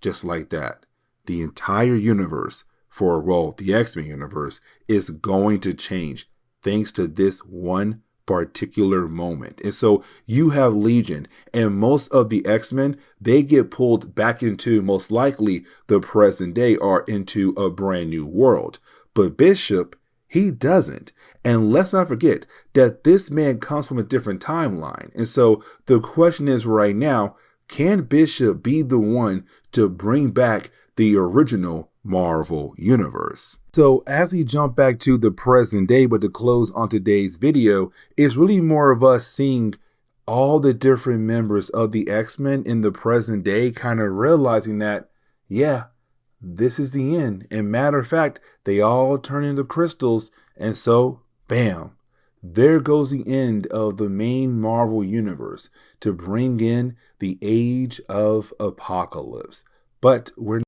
just like that, the entire universe the X-Men universe is going to change thanks to this one particular moment. And so you have Legion, and most of the X-Men, they get pulled back into most likely the present day or into a brand new world. But Bishop, he doesn't. And let's not forget that this man comes from a different timeline. And so the question is right now, can Bishop be the one to bring back the original Marvel Universe? So as we jump back to the present day, but to close on today's video, it's really more of us seeing all the different members of the X-Men in the present day, kind of realizing that, yeah, this is the end. And matter of fact, they all turn into crystals. And so, bam, there goes the end of the main Marvel Universe to bring in the Age of Apocalypse. But we're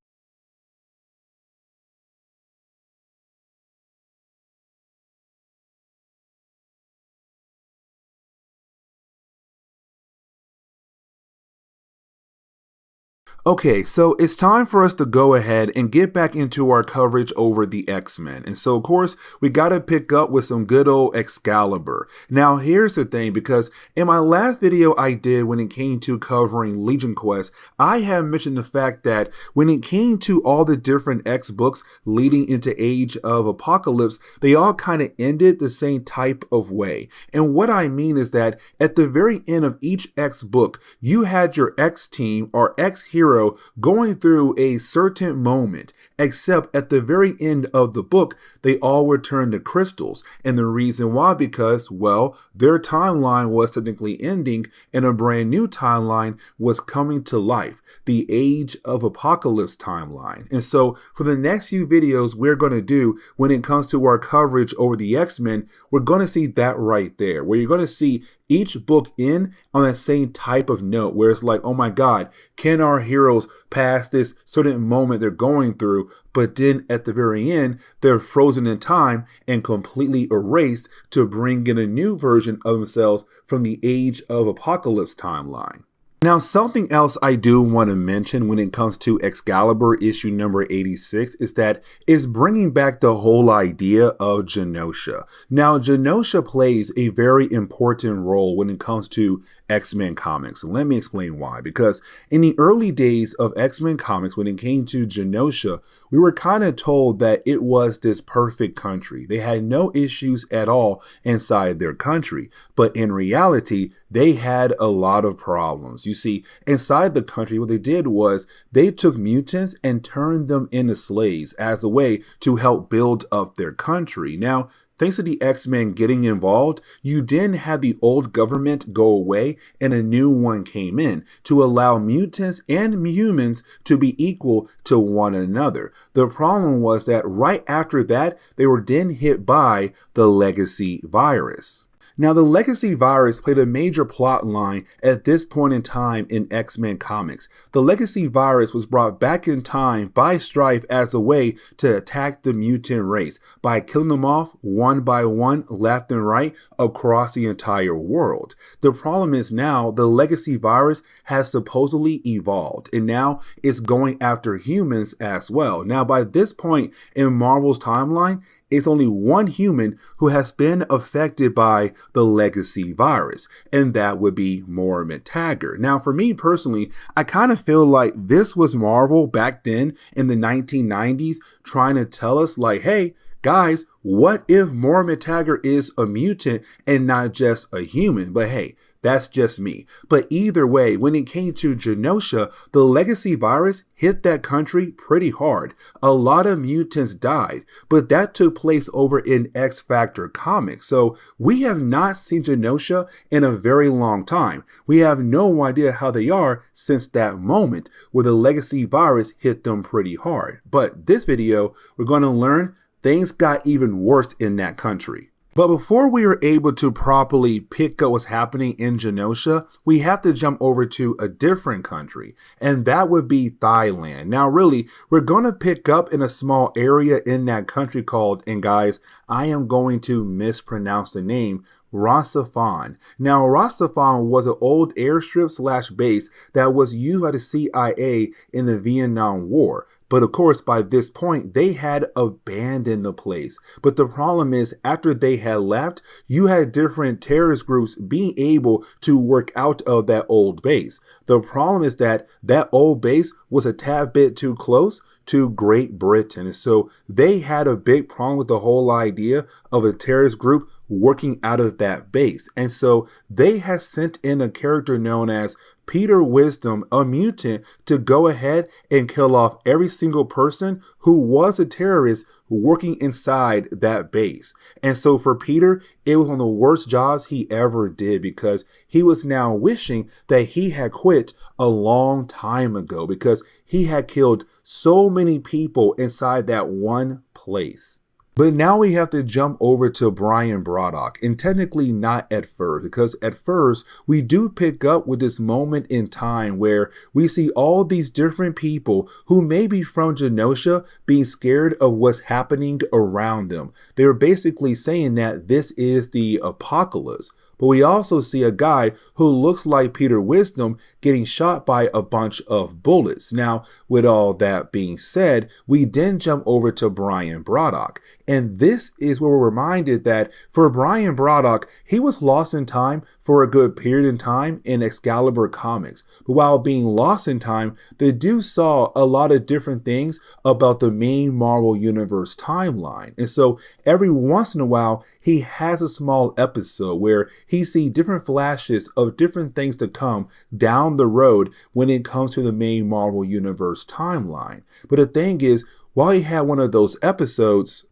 Okay, so it's time for us to go ahead and get back into our coverage over the X-Men. And so, of course, we got to pick up with some good old Excalibur. Now, here's the thing, because in my last video I did when it came to covering Legion Quest, I have mentioned the fact that when it came to all the different X books leading into Age of Apocalypse, they all kind of ended the same type of way. And what I mean is that at the very end of each X book, you had your X team or X hero going through a certain moment, except at the very end of the book, they all were turned to crystals. And the reason why, because, well, their timeline was technically ending and a brand new timeline was coming to life, the Age of Apocalypse timeline. And so for the next few videos we're going to do when it comes to our coverage over the X-Men, we're going to see that right there, where you're going to see each book in on that same type of note where it's like, oh my God, can our heroes pass this certain moment they're going through? But then at the very end, they're frozen in time and completely erased to bring in a new version of themselves from the Age of Apocalypse timeline. Now, something else I do want to mention when it comes to Excalibur issue number 86 is that it's bringing back the whole idea of Genosha. Now, Genosha plays a very important role when it comes to X-Men comics. And let me explain why. Because in the early days of X-Men comics, when it came to Genosha, we were kind of told that it was this perfect country. They had no issues at all inside their country. But in reality, they had a lot of problems. You see, inside the country, what they did was they took mutants and turned them into slaves as a way to help build up their country. Now, thanks to the X-Men getting involved, you then had the old government go away and a new one came in to allow mutants and humans to be equal to one another. The problem was that right after that, they were then hit by the legacy virus. Now, the legacy virus played a major plot line at this point in time in X-Men comics. The legacy virus was brought back in time by Strife as a way to attack the mutant race by killing them off one by one, left and right, across the entire world. The problem is now the legacy virus has supposedly evolved, and now it's going after humans as well. Now, by this point in Marvel's timeline, it's only one human who has been affected by the legacy virus, and that would be Moira Taggart. Now, for me personally, I kind of feel like this was Marvel back then in the 1990s trying to tell us like, hey, guys, what if Moira Taggart is a mutant and not just a human? But hey, that's just me. But either way, when it came to Genosha, the legacy virus hit that country pretty hard. A lot of mutants died, but that took place over in X Factor Comics. So we have not seen Genosha in a very long time. We have no idea how they are since that moment where the legacy virus hit them pretty hard. But this video, we're going to learn things got even worse in that country. But before we are able to properly pick up what's happening in Genosha, we have to jump over to a different country, and that would be Thailand. Now, really, we're going to pick up in a small area in that country called, and guys, I am going to mispronounce the name, Rastafan. Now, Rastafan was an old airstrip slash base that was used by the CIA in the Vietnam War. But of course, by this point, they had abandoned the place. But the problem is, after they had left, you had different terrorist groups being able to work out of that old base. The problem is that that old base was a tad bit too close to Great Britain. So they had a big problem with the whole idea of a terrorist group working out of that base. And so they had sent in a character known as Peter Wisdom, a mutant, to go ahead and kill off every single person who was a terrorist working inside that base. And so for Peter, it was one of the worst jobs he ever did because he was now wishing that he had quit a long time ago because he had killed so many people inside that one place. But now we have to jump over to Brian Braddock, and technically not at first, because at first we do pick up with this moment in time where we see all these different people who may be from Genosha being scared of what's happening around them. They're basically saying that this is the apocalypse. But we also see a guy who looks like Peter Wisdom getting shot by a bunch of bullets. Now, with all that being said, we then jump over to Brian Braddock. And this is where we're reminded that for Brian Braddock, he was lost in time for a good period in time in Excalibur comics. But while being lost in time, the dude saw a lot of different things about the main Marvel Universe timeline. And so every once in a while, he has a small episode where he sees different flashes of different things to come down the road when it comes to the main Marvel Universe timeline. But the thing is, while he had one of those episodes,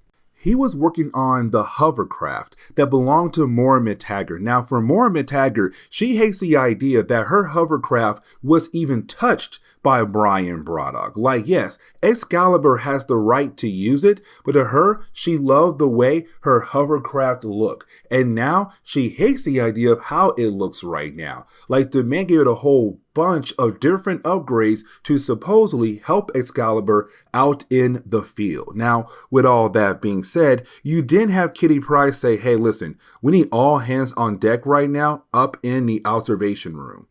he was working on the hovercraft that belonged to Moira Taggart. Now, for Moira Taggart, she hates the idea that her hovercraft was even touched by Brian Braddock. Like, yes, Excalibur has the right to use it, but to her, she loved the way her hovercraft looked. And now she hates the idea of how it looks right now. Like, the man gave it a whole bunch of different upgrades to supposedly help Excalibur out in the field. Now, with all that being said, you did have Kitty Pryde say, hey, listen, we need all hands on deck right now up in the observation room.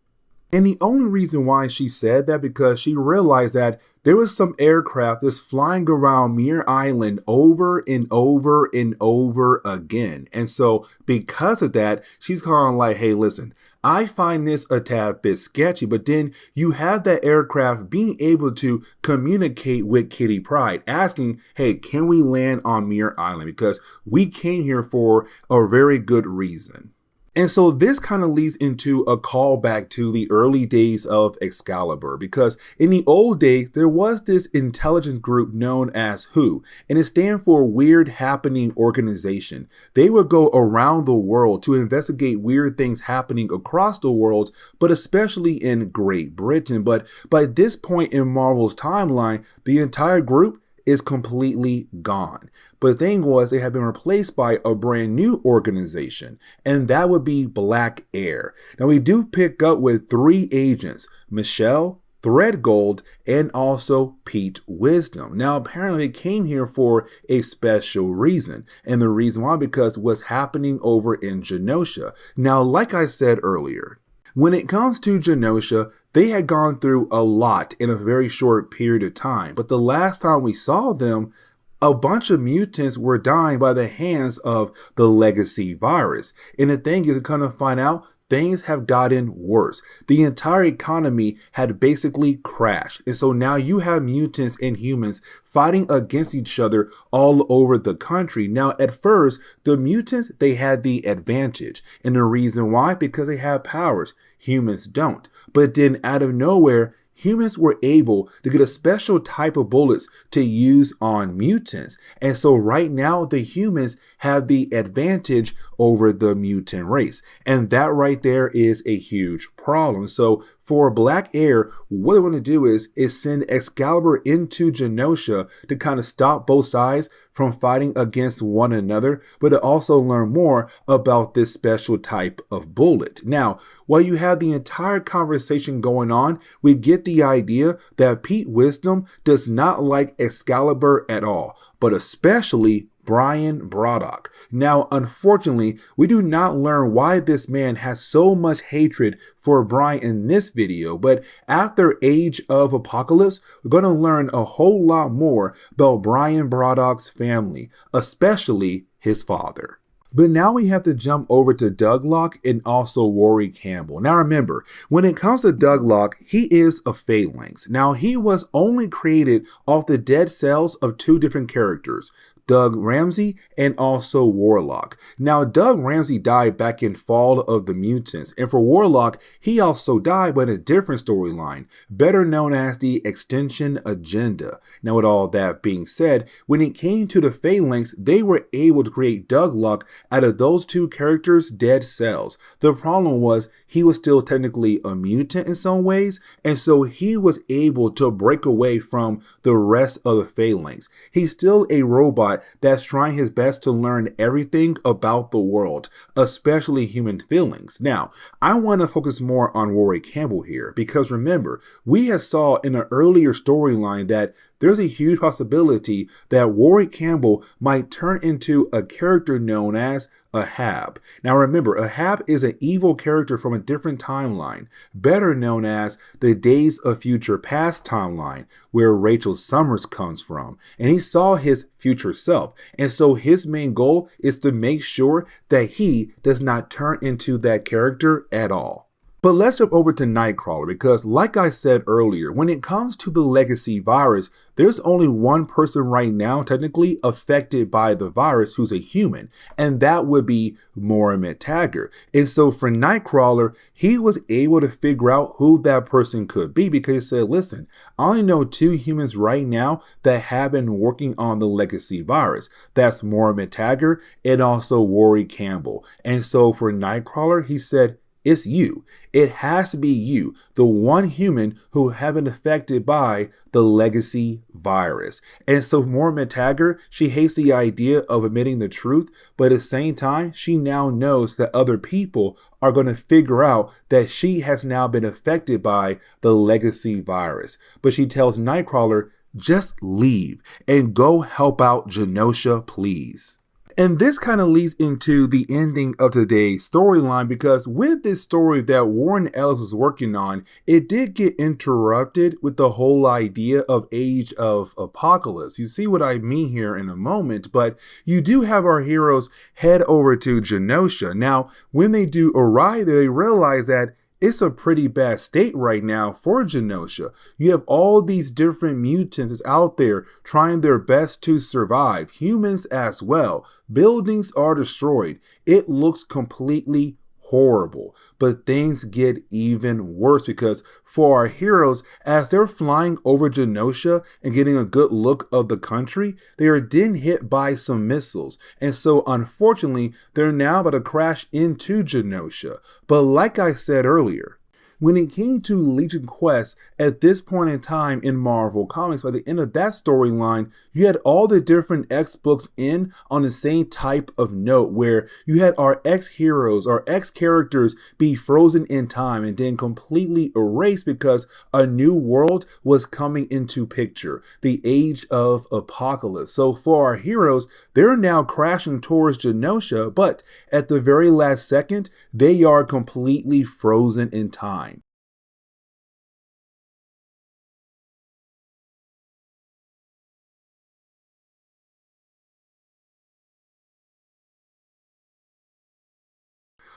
And the only reason why she said that because she realized that there was some aircraft that's flying around Muir Island over and over and over again. And so because of that, she's kind of like, hey, listen, I find this a tad bit sketchy, but then you have that aircraft being able to communicate with Kitty Pryde, asking, hey, can we land on Muir Island? Because we came here for a very good reason. And so this kind of leads into a callback to the early days of Excalibur, because in the old days, there was this intelligence group known as WHO, and it stands for Weird Happening Organization. They would go around the world to investigate weird things happening across the world, but especially in Great Britain. But by this point in Marvel's timeline, the entire group is completely gone. But the thing was, they had been replaced by a brand new organization, and that would be Black Air. Now, we do pick up with 3 agents, Michelle, Threadgold, and also Pete Wisdom. Now, apparently, they came here for a special reason. And the reason why, because what's happening over in Genosha. Now, like I said earlier, when it comes to Genosha, they had gone through a lot in a very short period of time. But the last time we saw them, a bunch of mutants were dying by the hands of the legacy virus. And the thing is, to kind of find out, things have gotten worse. The entire economy had basically crashed. And so now you have mutants and humans fighting against each other all over the country. Now, at first, the mutants, they had the advantage. And the reason why? Because they have powers. Humans don't. But then out of nowhere, humans were able to get a special type of bullets to use on mutants. And so right now, the humans have the advantage over the mutant race. And that right there is a huge problem. So for Black Air, what they want to do is send Excalibur into Genosha to kind of stop both sides from fighting against one another, but to also learn more about this special type of bullet. Now, while you have the entire conversation going on, we get the idea that Pete Wisdom does not like Excalibur at all, but especially Brian Braddock. Now, unfortunately, we do not learn why this man has so much hatred for Brian in this video, but after Age of Apocalypse, we're going to learn a whole lot more about Brian Braddock's family, especially his father. But now we have to jump over to Douglock and also Rory Campbell. Now remember, when it comes to Douglock, he is a phalanx. Now he was only created off the dead cells of 2 different characters, Doug Ramsey and also Warlock. Now, Doug Ramsey died back in Fall of the Mutants, and for Warlock, he also died but in a different storyline, better known as the Extinction Agenda. Now, with all that being said, when it came to the Phalanx, they were able to create Douglock out of those 2 characters' dead cells. The problem was he was still technically a mutant in some ways, and so he was able to break away from the rest of the Phalanx. He's still a robot that's trying his best to learn everything about the world, especially human feelings. Now, I want to focus more on Rory Campbell here, because remember, we had saw in an earlier storyline that there's a huge possibility that Rory Campbell might turn into a character known as Ahab. Now remember, Ahab is an evil character from a different timeline, better known as the Days of Future Past timeline, where Rachel Summers comes from, and he saw his future self. And so his main goal is to make sure that he does not turn into that character at all. But let's jump over to Nightcrawler, because like I said earlier, when it comes to the legacy virus, there's only one person right now technically affected by the virus who's a human, and that would be Mortimer Taggart. And so for Nightcrawler, he was able to figure out who that person could be, because he said, listen, I only know 2 humans right now that have been working on the legacy virus. That's Mortimer Taggart and also Rory Campbell. And so for Nightcrawler, he said, it's you. It has to be you, the one human who have been affected by the legacy virus. And so Mortimer Taggart, she hates the idea of admitting the truth, but at the same time, she now knows that other people are going to figure out that she has now been affected by the legacy virus. But she tells Nightcrawler, just leave and go help out Genosha, please. And this kind of leads into the ending of today's storyline, because with this story that Warren Ellis was working on, it did get interrupted with the whole idea of Age of Apocalypse. You see what I mean here in a moment, but you do have our heroes head over to Genosha. Now, when they do arrive there, they realize that it's a pretty bad state right now for Genosha. You have all these different mutants out there trying their best to survive, humans as well. Buildings are destroyed. It looks completely horrible. But things get even worse, because for our heroes, as they're flying over Genosha and getting a good look of the country, they are then hit by some missiles. And so unfortunately, they're now about to crash into Genosha. But like I said earlier, when it came to Legion Quest, at this point in time in Marvel Comics, by the end of that storyline, you had all the different X books in on the same type of note, where you had our X heroes, our X characters be frozen in time and then completely erased because a new world was coming into picture, the Age of Apocalypse. So for our heroes, they're now crashing towards Genosha, but at the very last second, they are completely frozen in time.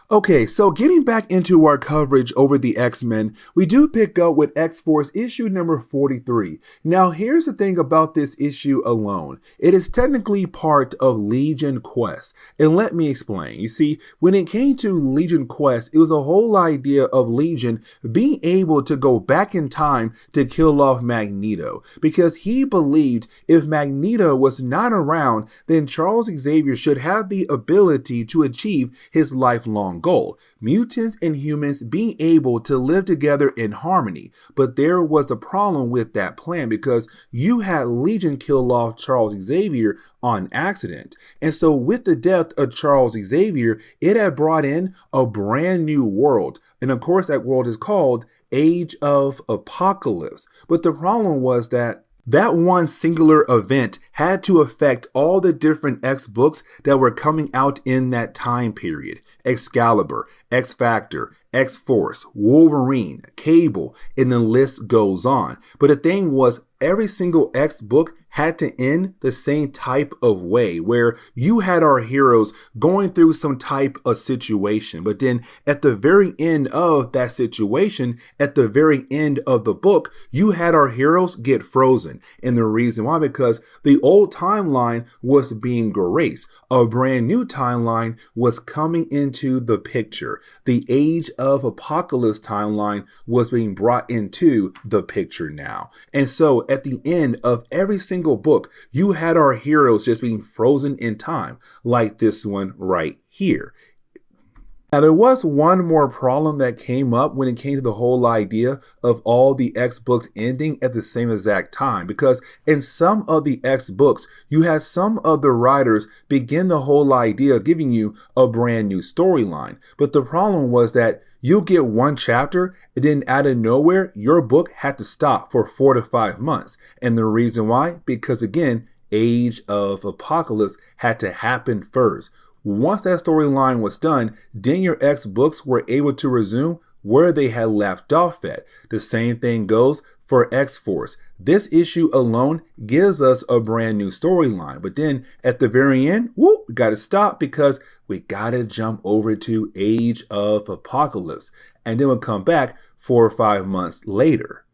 Okay, so getting back into our coverage over the X-Men, we do pick up with X-Force issue number 43. Now, here's the thing about this issue alone. It is technically part of Legion Quest, and let me explain. You see, when it came to Legion Quest, it was a whole idea of Legion being able to go back in time to kill off Magneto, because he believed if Magneto was not around, then Charles Xavier should have the ability to achieve his lifelong goal: mutants and humans being able to live together in harmony. But there was a problem with that plan, because you had Legion kill off Charles Xavier on accident. And so with the death of Charles Xavier, it had brought in a brand new world. And of course, that world is called Age of Apocalypse. But the problem was that one singular event had to affect all the different X books that were coming out in that time period. Excalibur, X-Factor, X-Force, Wolverine, Cable, and the list goes on. But the thing was, every single X book had to end the same type of way, where you had our heroes going through some type of situation, but then at the very end of that situation, at the very end of the book, you had our heroes get frozen. And the reason why, because the old timeline was being erased. A brand new timeline was coming into the picture. The Age of Apocalypse timeline was being brought into the picture now. And so at the end of every single book, you had our heroes just being frozen in time, like this one right here. Now, there was one more problem that came up when it came to the whole idea of all the X books ending at the same exact time, because in some of the X books, you had some of the writers begin the whole idea of giving you a brand new storyline. But the problem was that you'll get one chapter, and then out of nowhere, your book had to stop for 4 to 5 months. And the reason why? Because again, Age of Apocalypse had to happen first. Once that storyline was done, then your X books were able to resume where they had left off at. The same thing goes for X-Force. This issue alone gives us a brand new storyline, but then at the very end, whoop, we gotta stop because we gotta jump over to Age of Apocalypse, and then we'll come back 4 or 5 months later.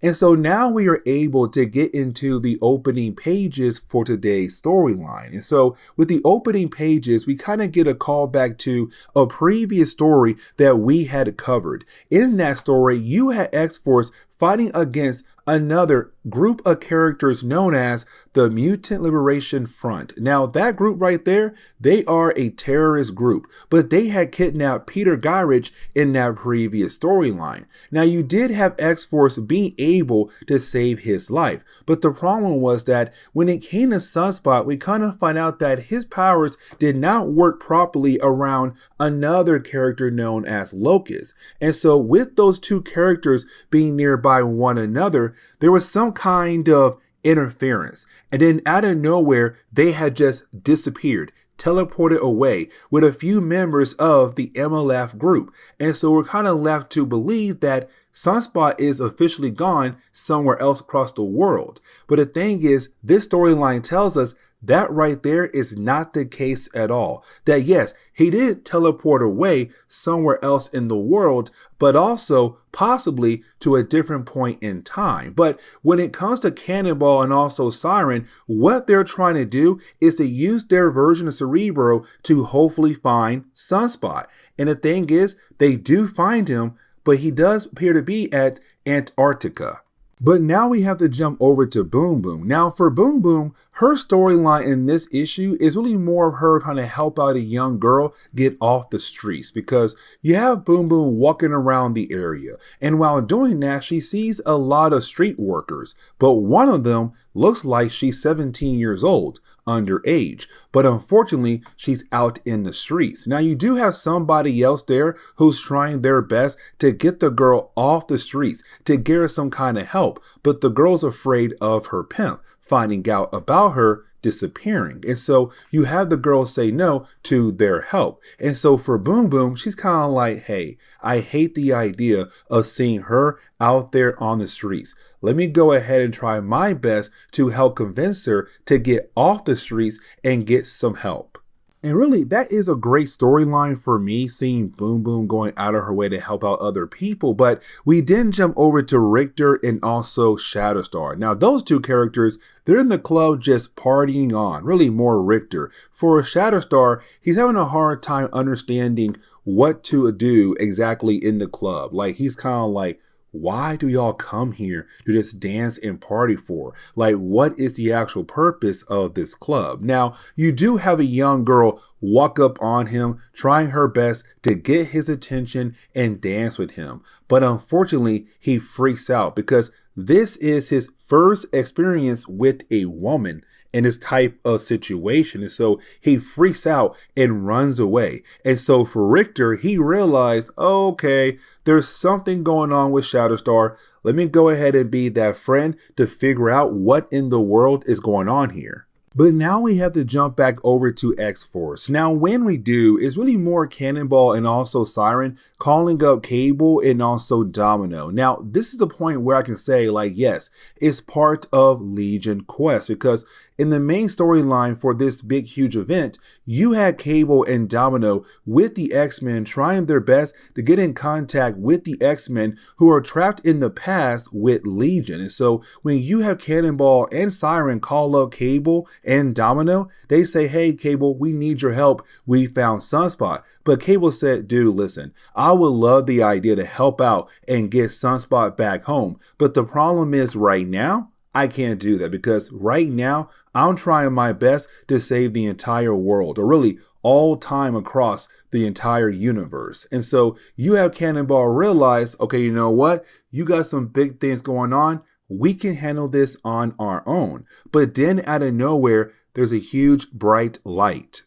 And so now we are able to get into the opening pages for today's storyline. And so with the opening pages, we kind of get a call back to a previous story that we had covered. In that story, you had X-Force fighting against another group of characters known as the Mutant Liberation Front. Now, that group right there, they are a terrorist group, but they had kidnapped Peter Gyrich in that previous storyline. Now, you did have X-Force being able to save his life, but the problem was that when it came to Sunspot, we kind of find out that his powers did not work properly around another character known as Locust. And so with those two characters being nearby one another, there was some kind of interference. And then out of nowhere, they had just disappeared, teleported away with a few members of the MLF group. And so we're kind of left to believe that Sunspot is officially gone somewhere else across the world. But the thing is, this storyline tells us that right there is not the case at all. That yes, he did teleport away somewhere else in the world, but also possibly to a different point in time. But when it comes to Cannonball and also Siren, what they're trying to do is to use their version of Cerebro to hopefully find Sunspot. And the thing is, they do find him, but he does appear to be at Antarctica. But now we have to jump over to Boom Boom. Now for Boom Boom, her storyline in this issue is really more of her trying to help out a young girl get off the streets, because you have Boom Boom walking around the area, and while doing that, she sees a lot of street workers, but one of them looks like she's 17 years old, underage, but unfortunately she's out in the streets. Now you do have somebody else there who's trying their best to get the girl off the streets, to get her some kind of help, but the girl's afraid of her pimp finding out about her disappearing. And so you have the girl say no to their help. And so for Boom Boom, she's kind of like, hey, I hate the idea of seeing her out there on the streets. Let me go ahead and try my best to help convince her to get off the streets and get some help. And really, that is a great storyline for me, seeing Boom Boom going out of her way to help out other people. But we then jump over to Richter and also Shatterstar. Now, those two characters, they're in the club just partying on, really more Richter. For Shatterstar, he's having a hard time understanding what to do exactly in the club. Like, he's kind of like, why do y'all come here to just dance and party for? Like, what is the actual purpose of this club? Now, you do have a young girl walk up on him, trying her best to get his attention and dance with him. But unfortunately, he freaks out because this is his first experience with a woman in this type of situation. And so he freaks out and runs away. And so for Richter, he realized, oh, okay, there's something going on with Shatterstar. Let me go ahead and be that friend to figure out what in the world is going on here. But now we have to jump back over to X-Force. Now, when we do, it's really more Cannonball and also Siren calling up Cable and also Domino. Now, this is the point where I can say, like, yes, it's part of Legion Quest, because in the main storyline for this big, huge event, you had Cable and Domino with the X-Men trying their best to get in contact with the X-Men who are trapped in the past with Legion. And so when you have Cannonball and Siren call up Cable and Domino, they say, hey, Cable, we need your help. We found Sunspot. But Cable said, dude, listen, I would love the idea to help out and get Sunspot back home. But the problem is right now, I can't do that, because right now I'm trying my best to save the entire world, or really all time across the entire universe. And so you have Cannonball realize, okay, you know what? You got some big things going on. We can handle this on our own. But then out of nowhere, there's a huge bright light.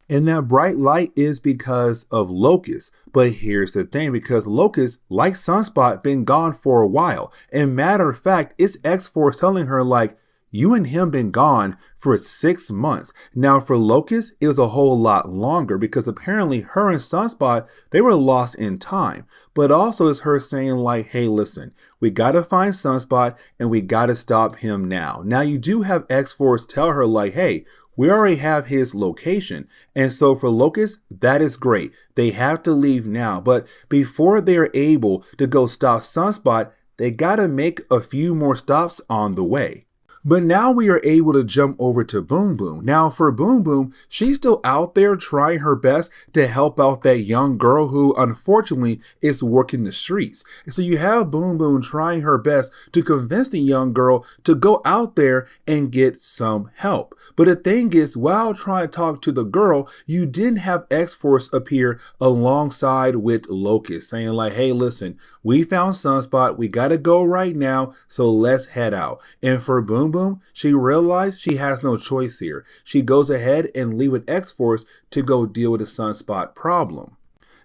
And that bright light is because of Locust. But here's the thing, because Locust, like Sunspot, been gone for a while. And matter of fact, it's X-Force telling her, like, you and him been gone for 6 months. Now for Locust, it was a whole lot longer, because apparently her and Sunspot, they were lost in time. But also it's her saying, like, hey, listen, we gotta find Sunspot and we gotta stop him now. Now you do have X-Force tell her, like, hey, we already have his location. And so for Locust, that is great. They have to leave now. But before they're able to go stop Sunspot, they gotta make a few more stops on the way. But now we are able to jump over to Boom Boom. Now for Boom Boom, she's still out there trying her best to help out that young girl who unfortunately is working the streets. And so you have Boom Boom trying her best to convince the young girl to go out there and get some help. But the thing is, while trying to talk to the girl, you didn't have X-Force appear alongside with Locust, saying like, hey, listen, we found Sunspot, we gotta go right now, so let's head out. And for Boom Boom, she realized she has no choice here. She goes ahead and leave with X-Force to go deal with the Sunspot problem.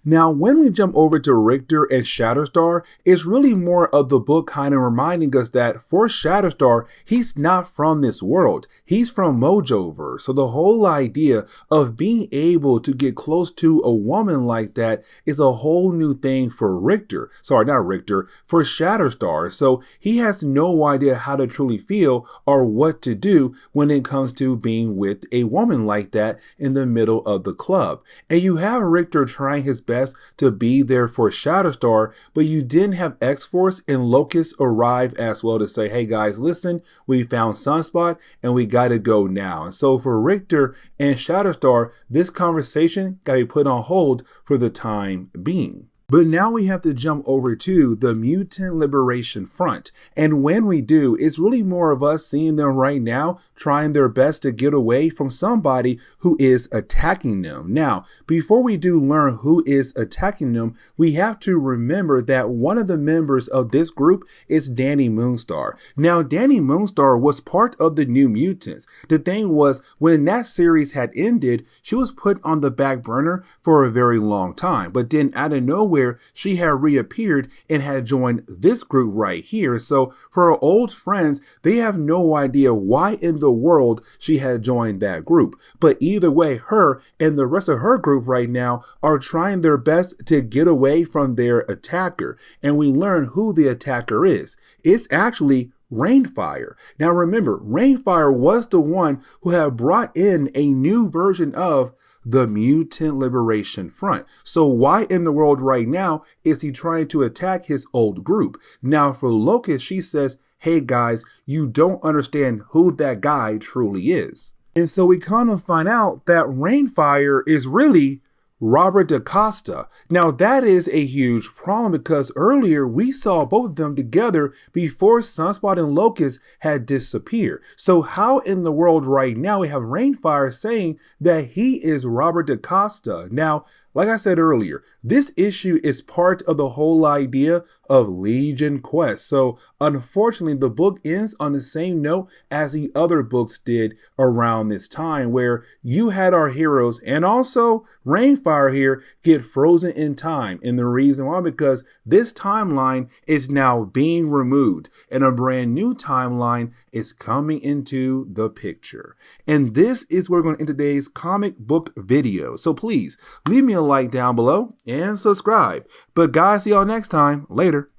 Now, when we jump over to Richter and Shatterstar, it's really more of the book kind of reminding us that for Shatterstar, he's not from this world. He's from Mojoverse. So the whole idea of being able to get close to a woman like that is a whole new thing for Richter. Sorry, not Richter, for Shatterstar. So he has no idea how to truly feel or what to do when it comes to being with a woman like that in the middle of the club. And you have Richter trying his best to be there for Shatterstar, but you didn't have X-Force and Locust arrive as well to say, hey guys, listen, we found Sunspot and we gotta go now. And so for Richter and Shatterstar, this conversation gotta be put on hold for the time being. But now we have to jump over to the Mutant Liberation Front. And when we do, it's really more of us seeing them right now trying their best to get away from somebody who is attacking them. Now, before we do learn who is attacking them, we have to remember that one of the members of this group is Dani Moonstar. Now, Dani Moonstar was part of the New Mutants. The thing was, when that series had ended, she was put on the back burner for a very long time. But then out of nowhere, she had reappeared and had joined this group right here. So for her old friends, they have no idea why in the world she had joined that group. But either way, her and the rest of her group right now are trying their best to get away from their attacker. And we learn who the attacker is. It's actually Rainfire. Now remember, Rainfire was the one who had brought in a new version of the Mutant Liberation Front. So why in the world right now is he trying to attack his old group? Now for Locust, she says, hey guys, you don't understand who that guy truly is. And so we kind of find out that Rainfire is really Robert DaCosta. Now that is a huge problem because earlier we saw both of them together before Sunspot and Locust had disappeared. So how in the world right now we have Rainfire saying that he is Robert DaCosta? Now, like I said earlier, this issue is part of the whole idea of Legion Quest. So unfortunately, the book ends on the same note as the other books did around this time, where you had our heroes and also Rainfire here get frozen in time. And the reason why, because this timeline is now being removed and a brand new timeline is coming into the picture. And this is where we're going to end today's comic book video. So please leave me a like down below and subscribe. But guys, see y'all next time. Later.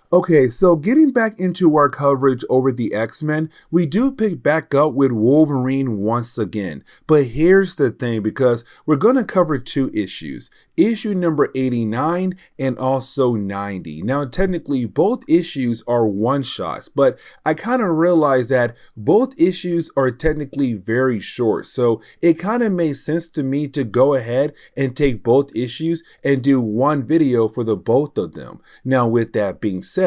Okay, so getting back into our coverage over the X-Men, we do pick back up with Wolverine once again. But here's the thing, because we're going to cover two issues. Issue number 89 and also 90. Now, technically, both issues are one-shots, but I kind of realized that both issues are technically very short. So it kind of made sense to me to go ahead and take both issues and do one video for the both of them. Now, with that being said,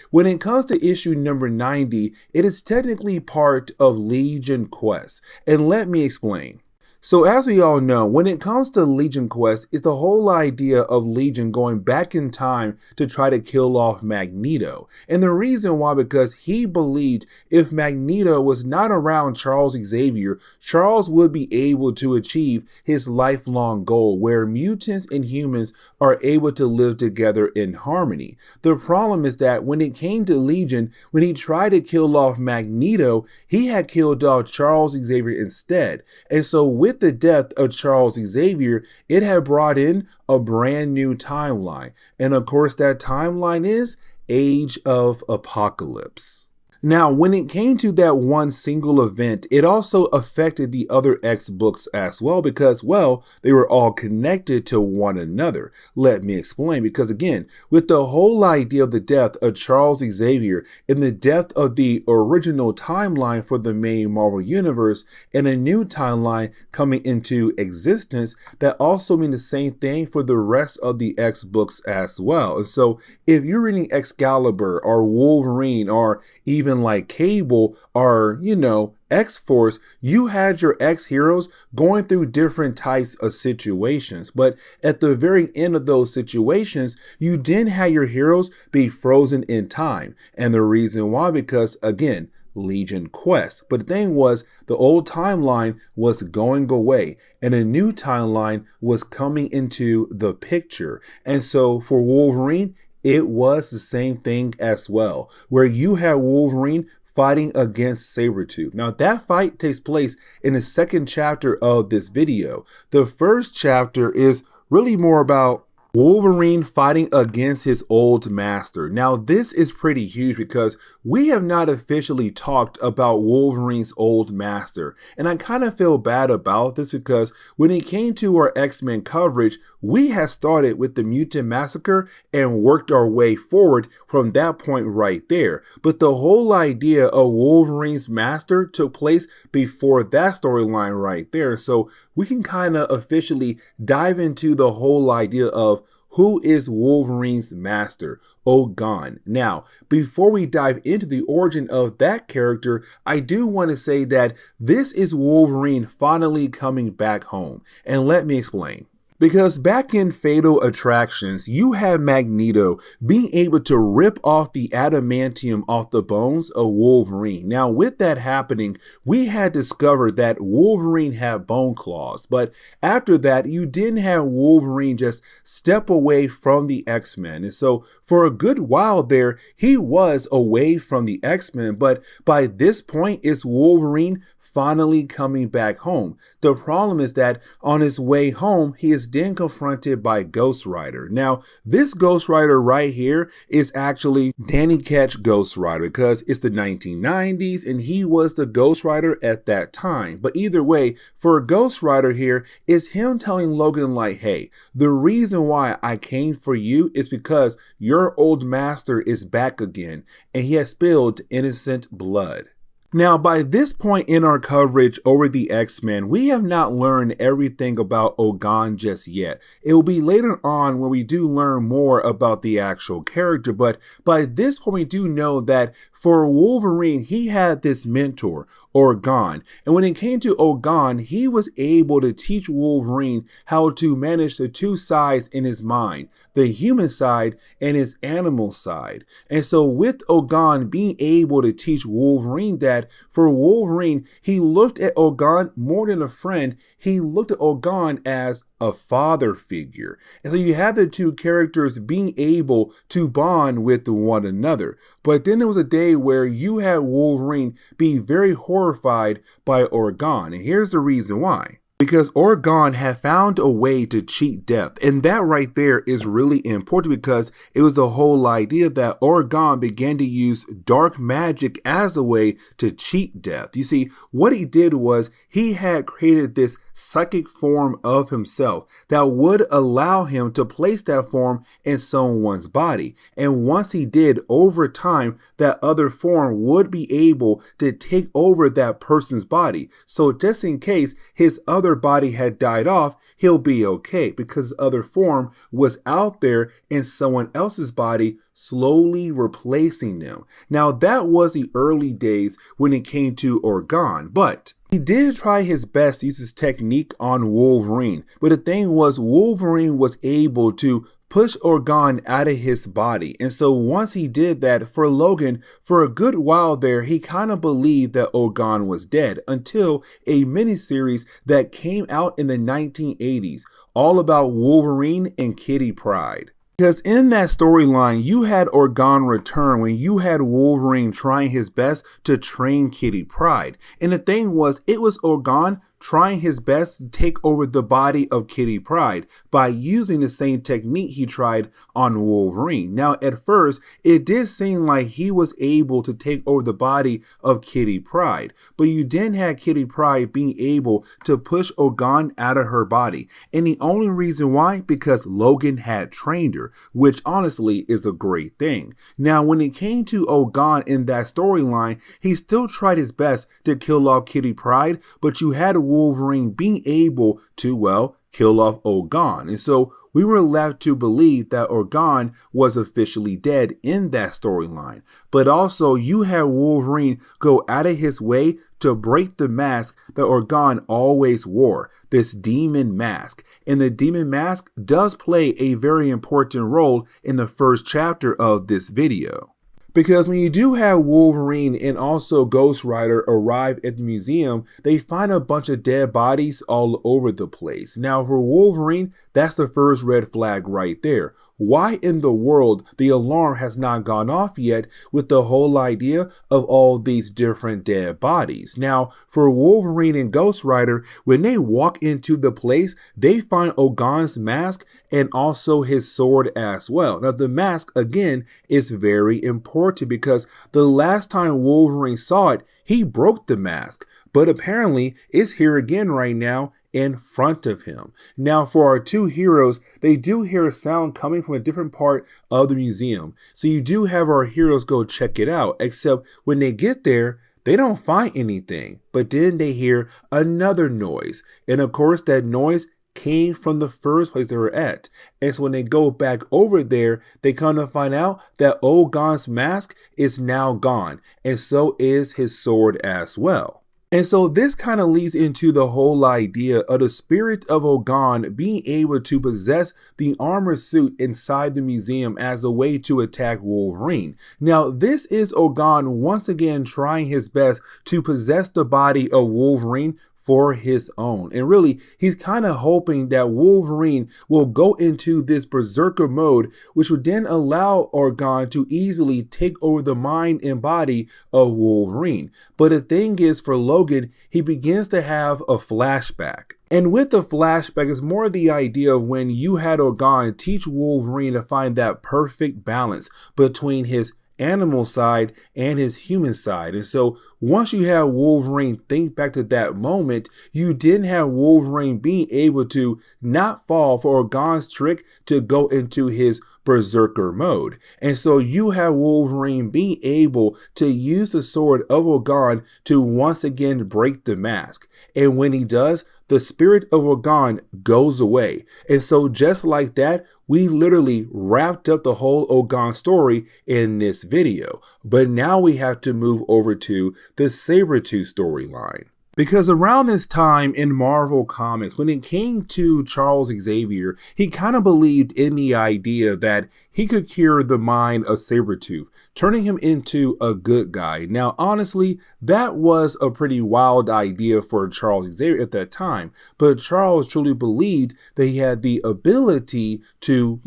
when it comes to issue number 90, it is technically part of Legion Quest. And let me explain. So as we all know, when it comes to Legion Quest, it's the whole idea of Legion going back in time to try to kill off Magneto. And the reason why, because he believed if Magneto was not around Charles Xavier, Charles would be able to achieve his lifelong goal where mutants and humans are able to live together in harmony. The problem is that when it came to Legion, when he tried to kill off Magneto, he had killed off Charles Xavier instead. And so with the death of Charles Xavier, it had brought in a brand new timeline. And of course, that timeline is Age of Apocalypse. Now, when it came to that one single event, it also affected the other X books as well because, well, they were all connected to one another. Let me explain, because again, with the whole idea of the death of Charles Xavier and the death of the original timeline for the main Marvel Universe and a new timeline coming into existence, that also means the same thing for the rest of the X books as well. And so if you're reading Excalibur or Wolverine or even like Cable or, you know, X-Force, you had your X-heroes going through different types of situations. But at the very end of those situations, you didn't have your heroes be frozen in time. And the reason why, because again, Legion Quest. But the thing was, the old timeline was going away and a new timeline was coming into the picture. And so for Wolverine, it was the same thing as well, where you had Wolverine fighting against Sabretooth. Now that fight takes place in the second chapter of this video. The first chapter is really more about Wolverine fighting against his old master. Now this is pretty huge because we have not officially talked about Wolverine's old master. And I kind of feel bad about this because when it came to our X-Men coverage, we had started with the Mutant Massacre and worked our way forward from that point right there. But the whole idea of Wolverine's master took place before that storyline right there. So we can kind of officially dive into the whole idea of who is Wolverine's master, Ogon. Now, before we dive into the origin of that character, I do want to say that this is Wolverine finally coming back home. And let me explain. Because back in Fatal Attractions, you had Magneto being able to rip off the adamantium off the bones of Wolverine. Now, with that happening, we had discovered that Wolverine had bone claws. But after that, you didn't have Wolverine just step away from the X-Men. And so for a good while there, he was away from the X-Men. But by this point, it's Wolverine finally coming back home. The problem is that on his way home, he is then confronted by Ghost Rider. Now, this Ghost Rider right here is actually Danny Ketch Ghost Rider because it's the 1990s and he was the Ghost Rider at that time. But either way, for Ghost Rider here, is him telling Logan like, hey, the reason why I came for you is because your old master is back again and he has spilled innocent blood. Now, by this point in our coverage over the X-Men, we have not learned everything about Ogon just yet. It will be later on when we do learn more about the actual character, but by this point we do know that for Wolverine, he had this mentor, Ogon. And when it came to Ogon, he was able to teach Wolverine how to manage the two sides in his mind, the human side and his animal side. And so with Ogon being able to teach Wolverine that, for Wolverine, he looked at Ogon more than a friend. He looked at Ogon as a father figure. And so you have the two characters being able to bond with one another. But then there was a day where you had Wolverine be very horrified by Ogon. And here's the reason why. Because Ogon had found a way to cheat death. And that right there is really important because it was the whole idea that Ogon began to use dark magic as a way to cheat death. You see, what he did was he had created this psychic form of himself that would allow him to place that form in someone's body. And once he did, over time, that other form would be able to take over that person's body. So just in case his other body had died off, he'll be okay because the other form was out there in someone else's body, slowly replacing them. Now that was the early days when it came to Ogon, but he did try his best to use his technique on Wolverine. But the thing was, Wolverine was able to push Ogon out of his body. And so once he did that, for Logan, for a good while there, he kind of believed that Ogon was dead until a miniseries that came out in the 1980s, all about Wolverine and Kitty Pryde. Because in that storyline, you had Ogon return when you had Wolverine trying his best to train Kitty Pryde. And the thing was, it was Ogon trying his best to take over the body of Kitty Pryde by using the same technique he tried on Wolverine. Now, at first, it did seem like he was able to take over the body of Kitty Pryde, but you didn't have Kitty Pryde being able to push Ogon out of her body. And the only reason why, because Logan had trained her, which honestly is a great thing. Now, when it came to Ogon in that storyline, he still tried his best to kill off Kitty Pryde, but you had Wolverine being able to, well, kill off Ogon. And so we were left to believe that Ogon was officially dead in that storyline. But also you had Wolverine go out of his way to break the mask that Ogon always wore, this demon mask. And the demon mask does play a very important role in the first chapter of this video. Because when you do have Wolverine and also Ghost Rider arrive at the museum, they find a bunch of dead bodies all over the place. Now for Wolverine, that's the first red flag right there. why in the world the alarm has not gone off yet with the whole idea of all these different dead bodies. Now, for Wolverine and Ghost Rider, when they walk into the place, they find Ogon's mask and also his sword as well. Now, the mask, again, is very important because the last time Wolverine saw it, he broke the mask, but apparently it's here again right now in front of him. Now, for our two heroes, they do hear a sound coming from a different part of the museum. So you do have our heroes go check it out, except when they get there, they don't find anything. But then they hear another noise. And of course, that noise came from the first place they were at. And so when they go back over there, they come to find out that Ogon's mask is now gone. And so is his sword as well. And so this kind of leads into the whole idea of the spirit of Ogon being able to possess the armor suit inside the museum as a way to attack Wolverine. Now, this is Ogon once again trying his best to possess the body of Wolverine for his own. And really, he's kind of hoping that Wolverine will go into this berserker mode, which would then allow Ogon to easily take over the mind and body of Wolverine. But the thing is, for Logan, he begins to have a flashback. And with the flashback, it's more the idea of when you had Ogon teach Wolverine to find that perfect balance between his animal side and his human side. And so once you have Wolverine think back to that moment, you didn't have Wolverine being able to not fall for Ogon's trick to go into his berserker mode. And so you have Wolverine being able to use the sword of Ogon to once again break the mask. And when he does, the spirit of Ogon goes away. And so just like that, we literally wrapped up the whole Ogon story in this video. But now we have to move over to the Sabretooth storyline. Because around this time in Marvel Comics, when it came to Charles Xavier, he kind of believed in the idea that he could cure the mind of Sabretooth, turning him into a good guy. Now, honestly, that was a pretty wild idea for Charles Xavier at that time, but Charles truly believed that he had the ability to,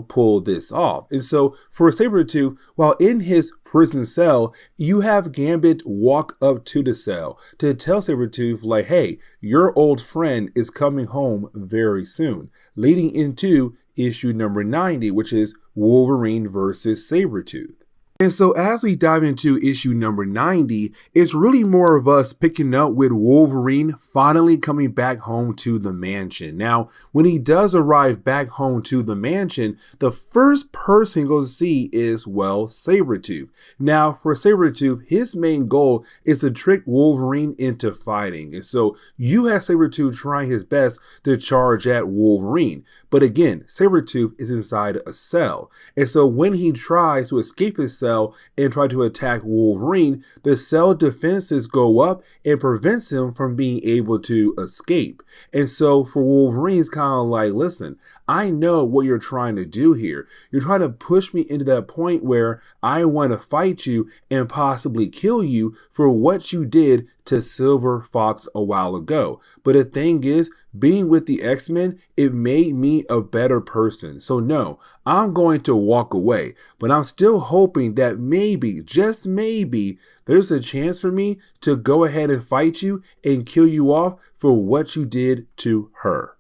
pull this off. And so for Sabretooth, while in his prison cell, you have Gambit walk up to the cell to tell Sabretooth, like, hey, your old friend is coming home very soon, leading into issue number 90, which is Wolverine versus Sabretooth. And so as we dive into issue number 90, it's really more of us picking up with Wolverine finally coming back home to the mansion. Now, when he does arrive back home to the mansion, the first person he goes to see is, Sabretooth. Now, for Sabretooth, his main goal is to trick Wolverine into fighting. And so you have Sabretooth trying his best to charge at Wolverine. But again, Sabretooth is inside a cell. And so when he tries to escape his cell and try to attack Wolverine, the cell defenses go up and prevents him from being able to escape. And so for Wolverine, it's kind of like, listen, I know what you're trying to do here. You're trying to push me into that point where I want to fight you and possibly kill you for what you did to Silver Fox a while ago. But the thing is, being with the X-Men, it made me a better person. So no, I'm going to walk away, but I'm still hoping that maybe, just maybe, there's a chance for me to go ahead and fight you and kill you off for what you did to her.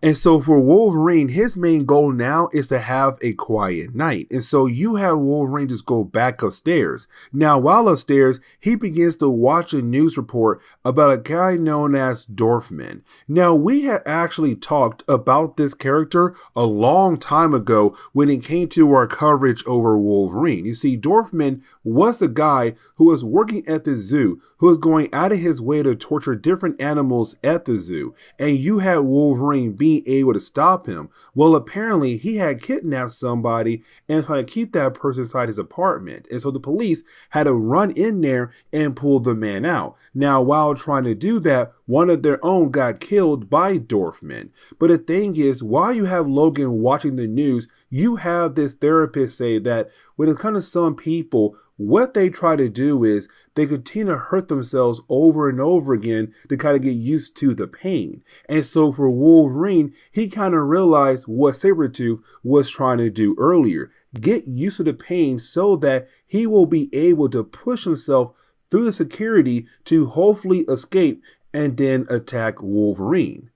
And so for Wolverine, his main goal now is to have a quiet night. And so you have Wolverine just go back upstairs. Now, while upstairs, he begins to watch a news report about a guy known as Dorfman. Now, we had actually talked about this character a long time ago when it came to our coverage over Wolverine. You see, Dorfman was the guy who was working at the zoo, who was going out of his way to torture different animals at the zoo. And you had Wolverine being able to stop him. Well, apparently he had kidnapped somebody and tried to keep that person inside his apartment. And so the police had to run in there and pull the man out. Now, while trying to do that, one of their own got killed by Dorfman. But the thing is, while you have Logan watching the news, you have this therapist say that when it comes to some people, what they try to do is they continue to hurt themselves over and over again to kind of get used to the pain. And so for Wolverine, he kind of realized what Sabretooth was trying to do earlier. Get used to the pain so that he will be able to push himself through the security to hopefully escape and then attack Wolverine.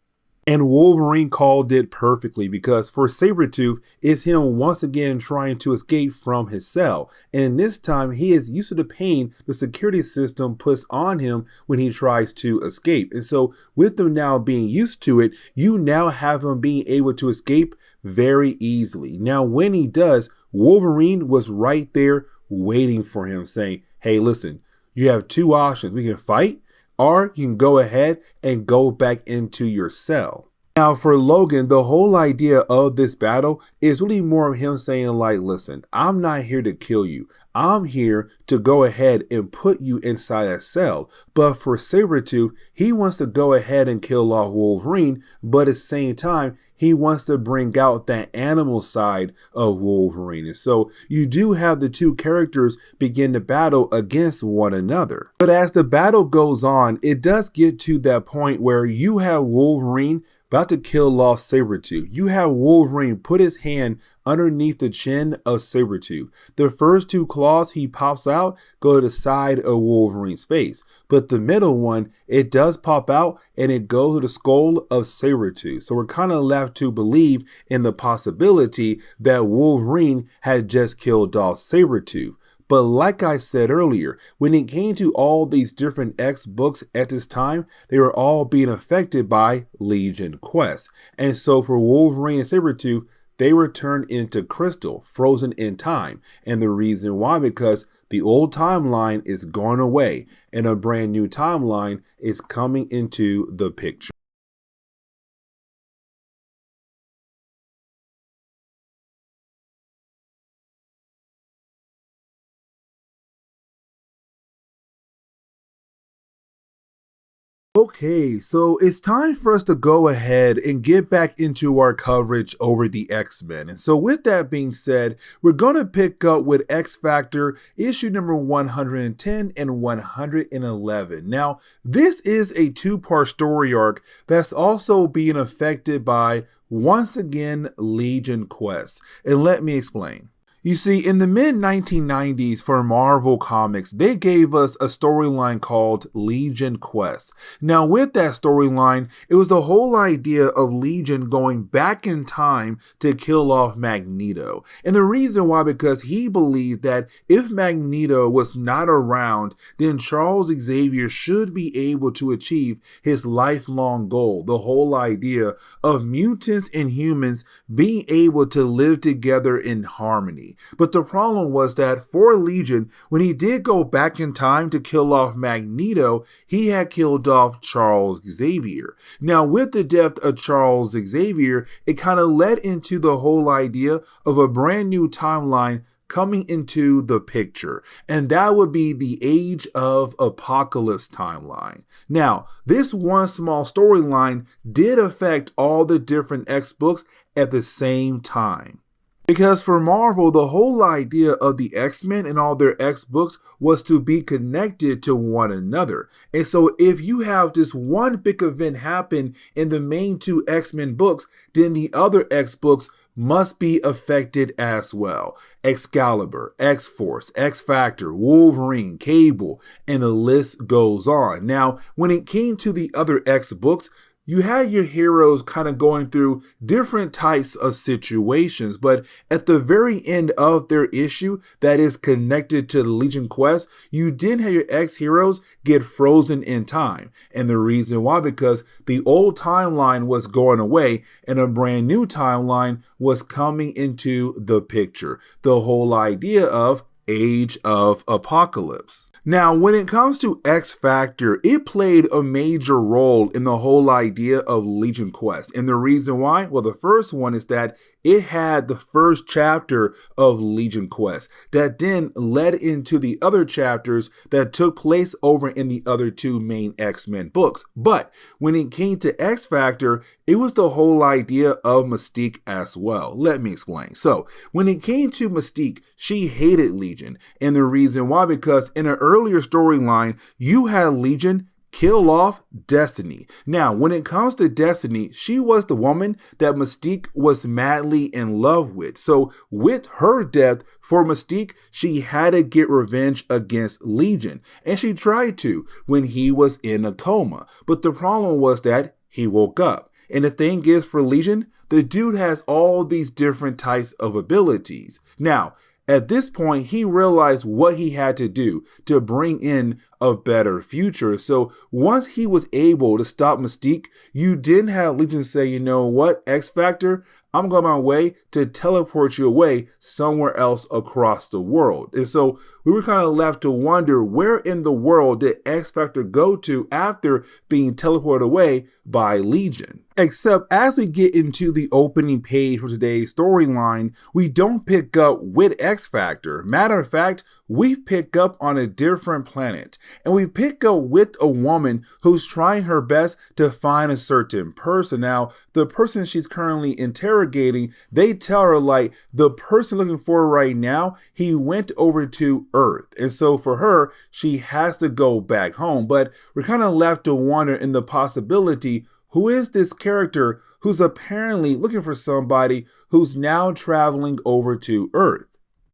And Wolverine called it perfectly because for Sabretooth, it's him once again trying to escape from his cell. And this time he is used to the pain the security system puts on him when he tries to escape. And so with him now being used to it, you now have him being able to escape very easily. Now when he does, Wolverine was right there waiting for him saying, hey, listen, you have two options. We can fight, or you can go ahead and go back into your cell. Now for Logan, the whole idea of this battle is really more of him saying like, listen, I'm not here to kill you. I'm here to go ahead and put you inside a cell. But for Sabretooth, he wants to go ahead and kill off Wolverine, but at the same time, he wants to bring out that animal side of Wolverine. And so you do have the two characters begin to battle against one another. But as the battle goes on, it does get to that point where you have Wolverine about to kill off Sabretooth. You have Wolverine put his hand underneath the chin of Sabretooth. The first two claws he pops out go to the side of Wolverine's face. But the middle one, it does pop out and it goes to the skull of Sabretooth. So we're kind of left to believe in the possibility that Wolverine had just killed off Sabretooth. But like I said earlier, when it came to all these different X books at this time, they were all being affected by Legion quests. And so for Wolverine and Sabretooth, they were turned into crystal, frozen in time. And the reason why, because the old timeline is going away and a brand new timeline is coming into the picture. Okay, so it's time for us to go ahead and get back into our coverage over the X-Men. And so with that being said, we're going to pick up with X Factor issue number 110 and 111. Now, this is a two-part story arc that's also being affected by, once again, Legion quests. And let me explain. You see, in the mid-1990s for Marvel Comics, they gave us a storyline called Legion Quest. Now, with that storyline, it was the whole idea of Legion going back in time to kill off Magneto. And the reason why, because he believed that if Magneto was not around, then Charles Xavier should be able to achieve his lifelong goal, the whole idea of mutants and humans being able to live together in harmony. But the problem was that for Legion, when he did go back in time to kill off Magneto, he had killed off Charles Xavier. Now, with the death of Charles Xavier, it kind of led into the whole idea of a brand new timeline coming into the picture, and that would be the Age of Apocalypse timeline. Now, this one small storyline did affect all the different X books at the same time. Because for Marvel, the whole idea of the X-Men and all their X books was to be connected to one another. And so if you have this one big event happen in the main two X-Men books, then the other X books must be affected as well. Excalibur, X-Force, X-Factor, Wolverine, Cable, and the list goes on. Now, when it came to the other X books, you had your heroes kind of going through different types of situations, but at the very end of their issue that is connected to the Legion quest, you did have your X-heroes get frozen in time. And the reason why, because the old timeline was going away and a brand new timeline was coming into the picture. The whole idea of Age of Apocalypse. Now, when it comes to X Factor, it played a major role in the whole idea of Legion Quest. And the reason why? Well, the first one is that it had the first chapter of Legion Quest that then led into the other chapters that took place over in the other two main X-Men books. But when it came to X Factor, it was the whole idea of Mystique as well. Let me explain. So when it came to Mystique, she hated Legion. And the reason why, because in an earlier storyline, you had Legion kill off Destiny. Now, when it comes to Destiny, she was the woman that Mystique was madly in love with. So with her death for Mystique, she had to get revenge against Legion. And she tried to when he was in a coma. But the problem was that he woke up. And the thing is, for Legion, the dude has all these different types of abilities. Now, at this point, he realized what he had to do to bring in a better future. So once he was able to stop Mystique, you didn't have Legion say, you know what, X Factor, I'm going my way to teleport you away somewhere else across the world. And so we were kind of left to wonder, where in the world did X Factor go to after being teleported away by Legion? Except as we get into the opening page for today's storyline, we don't pick up with X Factor. Matter of fact, we pick up on a different planet. And we pick up with a woman who's trying her best to find a certain person. Now, the person she's currently interrogating, they tell her, like, the person looking for her right now, he went over to Earth. And so for her, she has to go back home. But we're kind of left to wonder in the possibility, who is this character who's apparently looking for somebody who's now traveling over to Earth?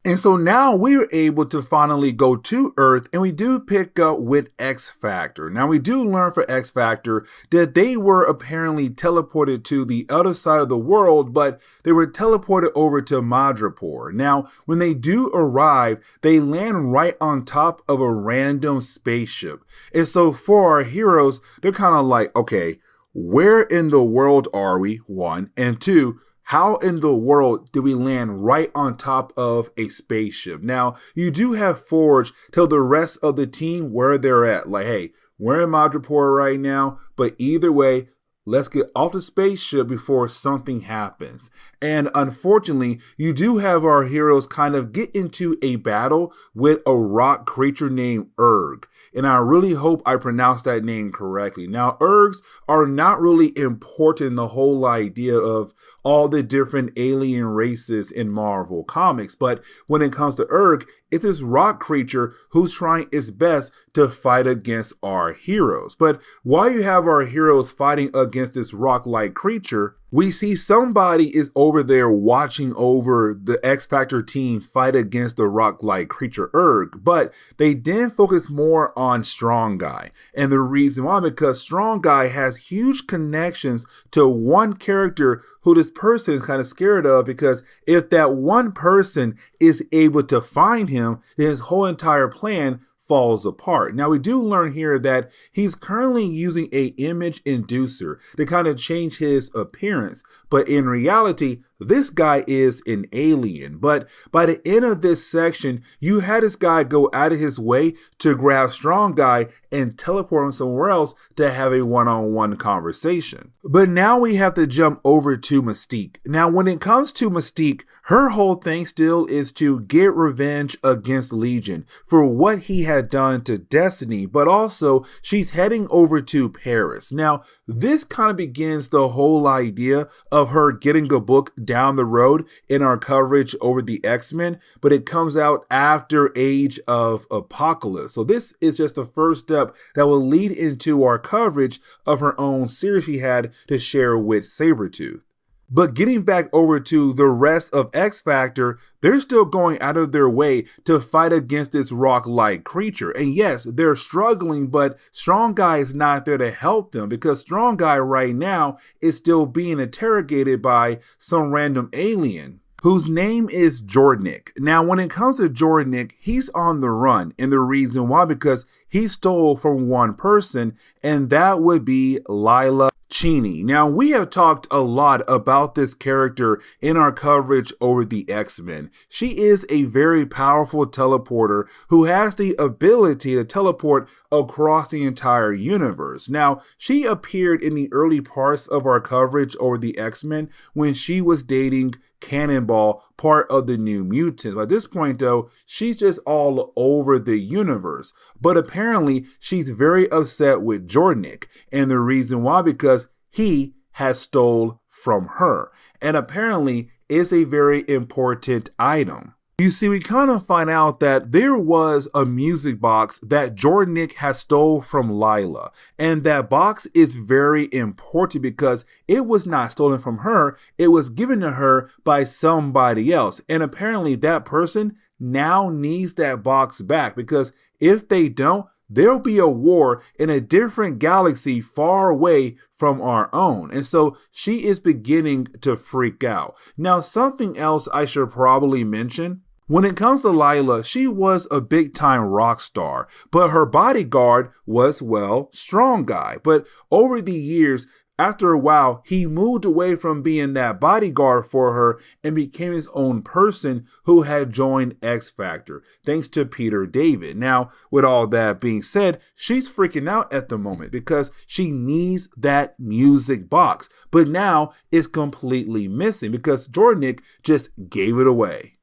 And so now we are able to finally go to Earth, and we do pick up with X Factor. Now we do learn for X Factor that they were apparently teleported to the other side of the world, but they were teleported over to Madripoor. Now, when they do arrive, they land right on top of a random spaceship. And so for our heroes, they're kind of like, okay, where in the world are we? One, and two, how in the world did we land right on top of a spaceship? Now, you do have Forge tell the rest of the team where they're at. Like, hey, we're in Madripoor right now, but either way, let's get off the spaceship before something happens. And unfortunately, you do have our heroes kind of get into a battle with a rock creature named Urg. And I really hope I pronounced that name correctly. Now, Urgs are not really important in the whole idea of all the different alien races in Marvel Comics. But when it comes to Urg, it's this rock creature who's trying its best to fight against our heroes. But while you have our heroes fighting against this rock-like creature, we see somebody is over there watching over the X Factor team fight against the rock-like creature Urg, but they didn't focus more on Strong Guy. And the reason why, because Strong Guy has huge connections to one character who this person is kind of scared of, because if that one person is able to find him, then his whole entire plan falls apart. Now, we do learn here that he's currently using a image inducer to kind of change his appearance, but in reality, this guy is an alien. But by the end of this section, you had this guy go out of his way to grab Strong Guy and teleport him somewhere else to have a one-on-one conversation. But now we have to jump over to Mystique. Now, when it comes to Mystique, her whole thing still is to get revenge against Legion for what he had done to Destiny, but also she's heading over to Paris. Now, this kind of begins the whole idea of her getting a book down the road in our coverage over the X-Men, but it comes out after Age of Apocalypse. So this is just the first step that will lead into our coverage of her own series she had to share with Sabretooth. But getting back over to the rest of X Factor, they're still going out of their way to fight against this rock-like creature. And yes, they're struggling, but Strong Guy is not there to help them, because Strong Guy right now is still being interrogated by some random alien whose name is Jordnik. Now, when it comes to Jordnik, he's on the run. And the reason why, because he stole from one person, and that would be Lila Cheney. Now, we have talked a lot about this character in our coverage over the X-Men. She is a very powerful teleporter who has the ability to teleport across the entire universe. Now, she appeared in the early parts of our coverage over the X-Men when she was dating Cannonball, part of the New Mutants. At this point, though, she's just all over the universe. But apparently, she's very upset with Jornik. And the reason why, because he has stole from her. And apparently, it's a very important item. You see, we kind of find out that there was a music box that Jornik has stole from Lila. And that box is very important because it was not stolen from her. It was given to her by somebody else. And apparently that person now needs that box back, because if they don't, there'll be a war in a different galaxy far away from our own. And so she is beginning to freak out. Now, something else I should probably mention. When it comes to Lila, she was a big-time rock star, but her bodyguard was, well, Strong Guy. But over the years, after a while, he moved away from being that bodyguard for her and became his own person who had joined X Factor, thanks to Peter David. Now, with all that being said, she's freaking out at the moment because she needs that music box. But now it's completely missing because Jornik just gave it away.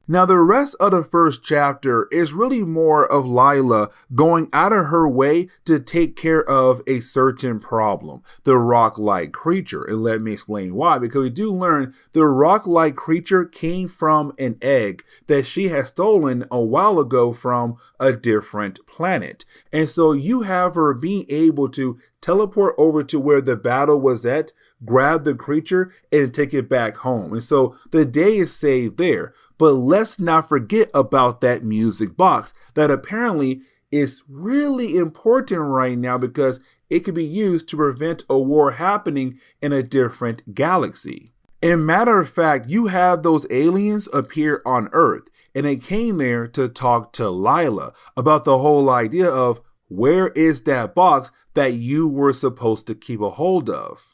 Now, the rest of the first chapter is really more of Lila going out of her way to take care of a certain problem, the rock-like creature. And let me explain why, because we do learn the rock-like creature came from an egg that she had stolen a while ago from a different planet. And so you have her being able to teleport over to where the battle was at, grab the creature, and take it back home. And so the day is saved there. But let's not forget about that music box that apparently is really important right now because it could be used to prevent a war happening in a different galaxy. And matter of fact, you have those aliens appear on Earth, and they came there to talk to Lila about the whole idea of where is that box that you were supposed to keep a hold of.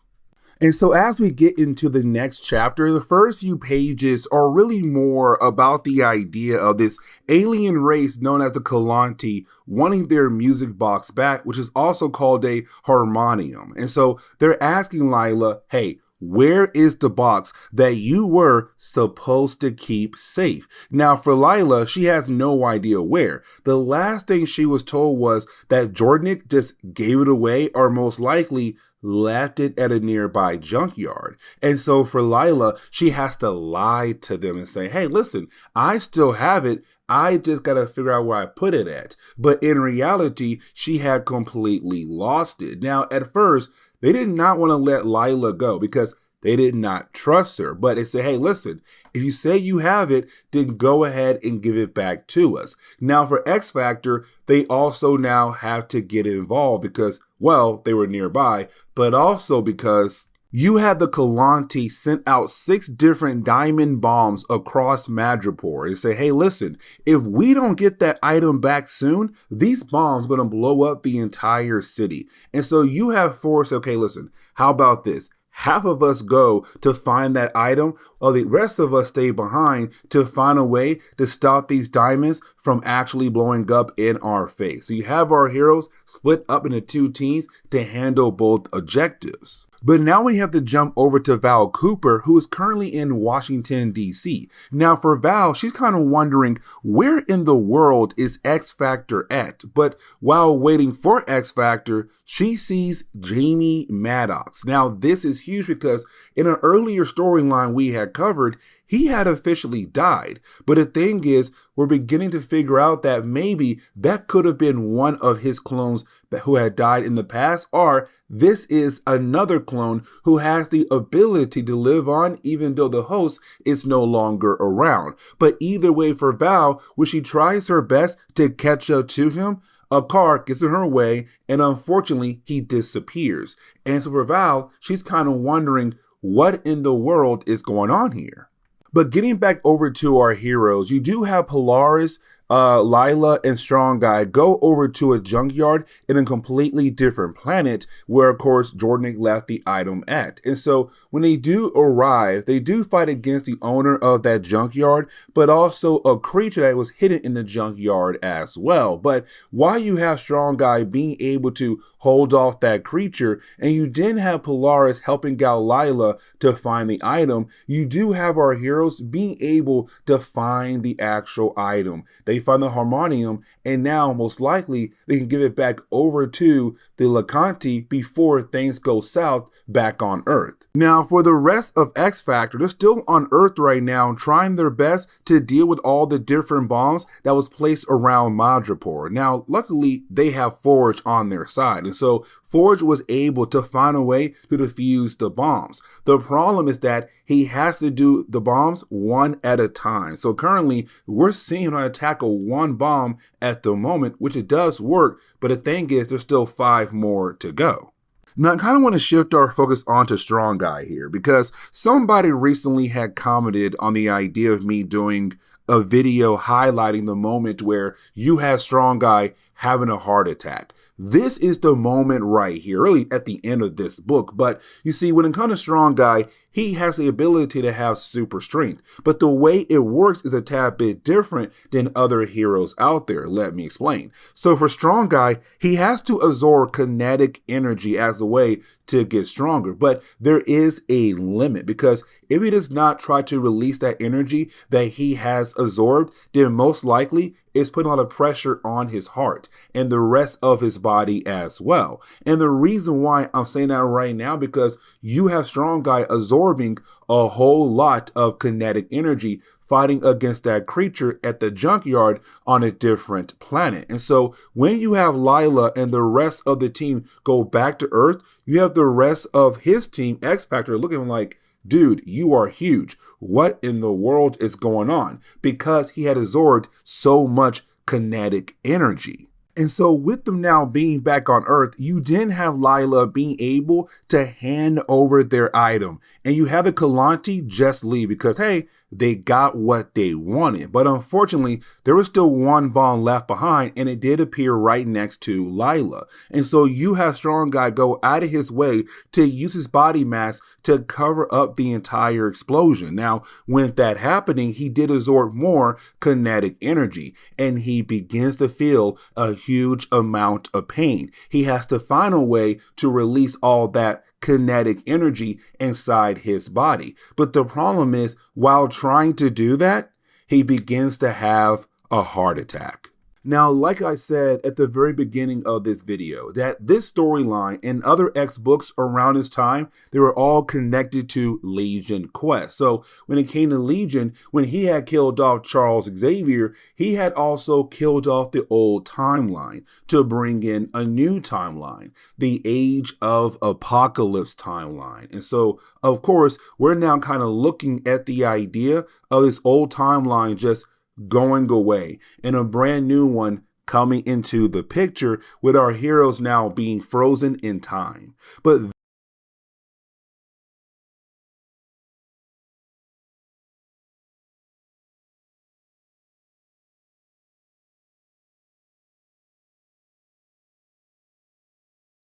And so as we get into the next chapter, the first few pages are really more about the idea of this alien race known as the Kalanti wanting their music box back, which is also called a harmonium. And so they're asking Lila, hey, where is the box that you were supposed to keep safe? Now, for Lila, she has no idea where. The last thing she was told was that Jornik just gave it away, or most likely left it at a nearby junkyard. And so for Lila, she has to lie to them and say, hey, listen, I still have it. I just got to figure out where I put it at. But in reality, she had completely lost it. Now, at first, they did not want to let Lila go because they did not trust her. But they said, hey, listen, if you say you have it, then go ahead and give it back to us. Now, for X Factor, they also now have to get involved because, well, they were nearby, but also because you had the Kalanti sent out 6 different diamond bombs across Madripoor and say, hey, listen, if we don't get that item back soon, these bombs are going to blow up the entire city. And so you have forced, okay, listen, how about this? Half of us go to find that item, while the rest of us stay behind to find a way to stop these diamonds from actually blowing up in our face. So you have our heroes split up into 2 teams to handle both objectives. But now we have to jump over to Val Cooper, who is currently in Washington, D.C. Now for Val, she's kind of wondering where in the world is X Factor at? But while waiting for X Factor, she sees Jamie Madrox. Now this is huge because in an earlier storyline we had covered, he had officially died. But the thing is, we're beginning to figure out that maybe that could have been one of his clones who had died in the past, or this is another clone who has the ability to live on even though the host is no longer around. But either way for Val, when she tries her best to catch up to him, a car gets in her way and unfortunately he disappears. And so for Val, she's kind of wondering what in the world is going on here. But getting back over to our heroes, you do have Polaris Lila and Strong Guy go over to a junkyard in a completely different planet where, of course, Jordan left the item at. And so when they do arrive, they do fight against the owner of that junkyard, but also a creature that was hidden in the junkyard as well. But while you have Strong Guy being able to hold off that creature, and you didn't have Polaris helping out Lila to find the item, you do have our heroes being able to find the actual item. They find the harmonium, and now most likely they can give it back over to the Lecanti before things go south back on Earth. Now, for the rest of X Factor, they're still on Earth right now, trying their best to deal with all the different bombs that was placed around Madripoor. Now, luckily, they have Forge on their side, and so Forge was able to find a way to defuse the bombs. The problem is that he has to do the bombs one at a time. So currently, we're seeing him tackle one bomb at the moment, which it does work, but the thing is, there's still 5 more to go. Now, I kind of want to shift our focus onto Strong Guy here, because somebody recently had commented on the idea of me doing a video highlighting the moment where you have Strong Guy having a heart attack. This is the moment right here, really at the end of this book. But you see, when it comes to Strong Guy, he has the ability to have super strength. But the way it works is a tad bit different than other heroes out there. Let me explain. So for Strong Guy, he has to absorb kinetic energy as a way to get stronger. But there is a limit, because if he does not try to release that energy that he has absorbed, then most likely it's putting a lot of pressure on his heart and the rest of his body as well. And the reason why I'm saying that right now, because you have Strong Guy absorbing a whole lot of kinetic energy fighting against that creature at the junkyard on a different planet. And so when you have Lila and the rest of the team go back to Earth, you have the rest of his team, X Factor, looking like, dude, you are huge. What in the world is going on? Because he had absorbed so much kinetic energy. And so with them now being back on Earth, you didn't have Lila being able to hand over their item. And you have the Kelanti just leave because, hey, they got what they wanted. But unfortunately, there was still one bomb left behind, and it did appear right next to Lila. And so you have Strong Guy go out of his way to use his body mass to cover up the entire explosion. Now, with that happening, he did absorb more kinetic energy, and he begins to feel a huge amount of pain. He has to find a way to release all that kinetic energy inside his body. But the problem is, while trying to do that, he begins to have a heart attack. Now, like I said at the very beginning of this video, that this storyline and other X books around this time, they were all connected to Legion Quest. So when it came to Legion, when he had killed off Charles Xavier, he had also killed off the old timeline to bring in a new timeline, the Age of Apocalypse timeline. And so, of course, we're now kind of looking at the idea of this old timeline just going away and a brand new one coming into the picture, with our heroes now being frozen in time. But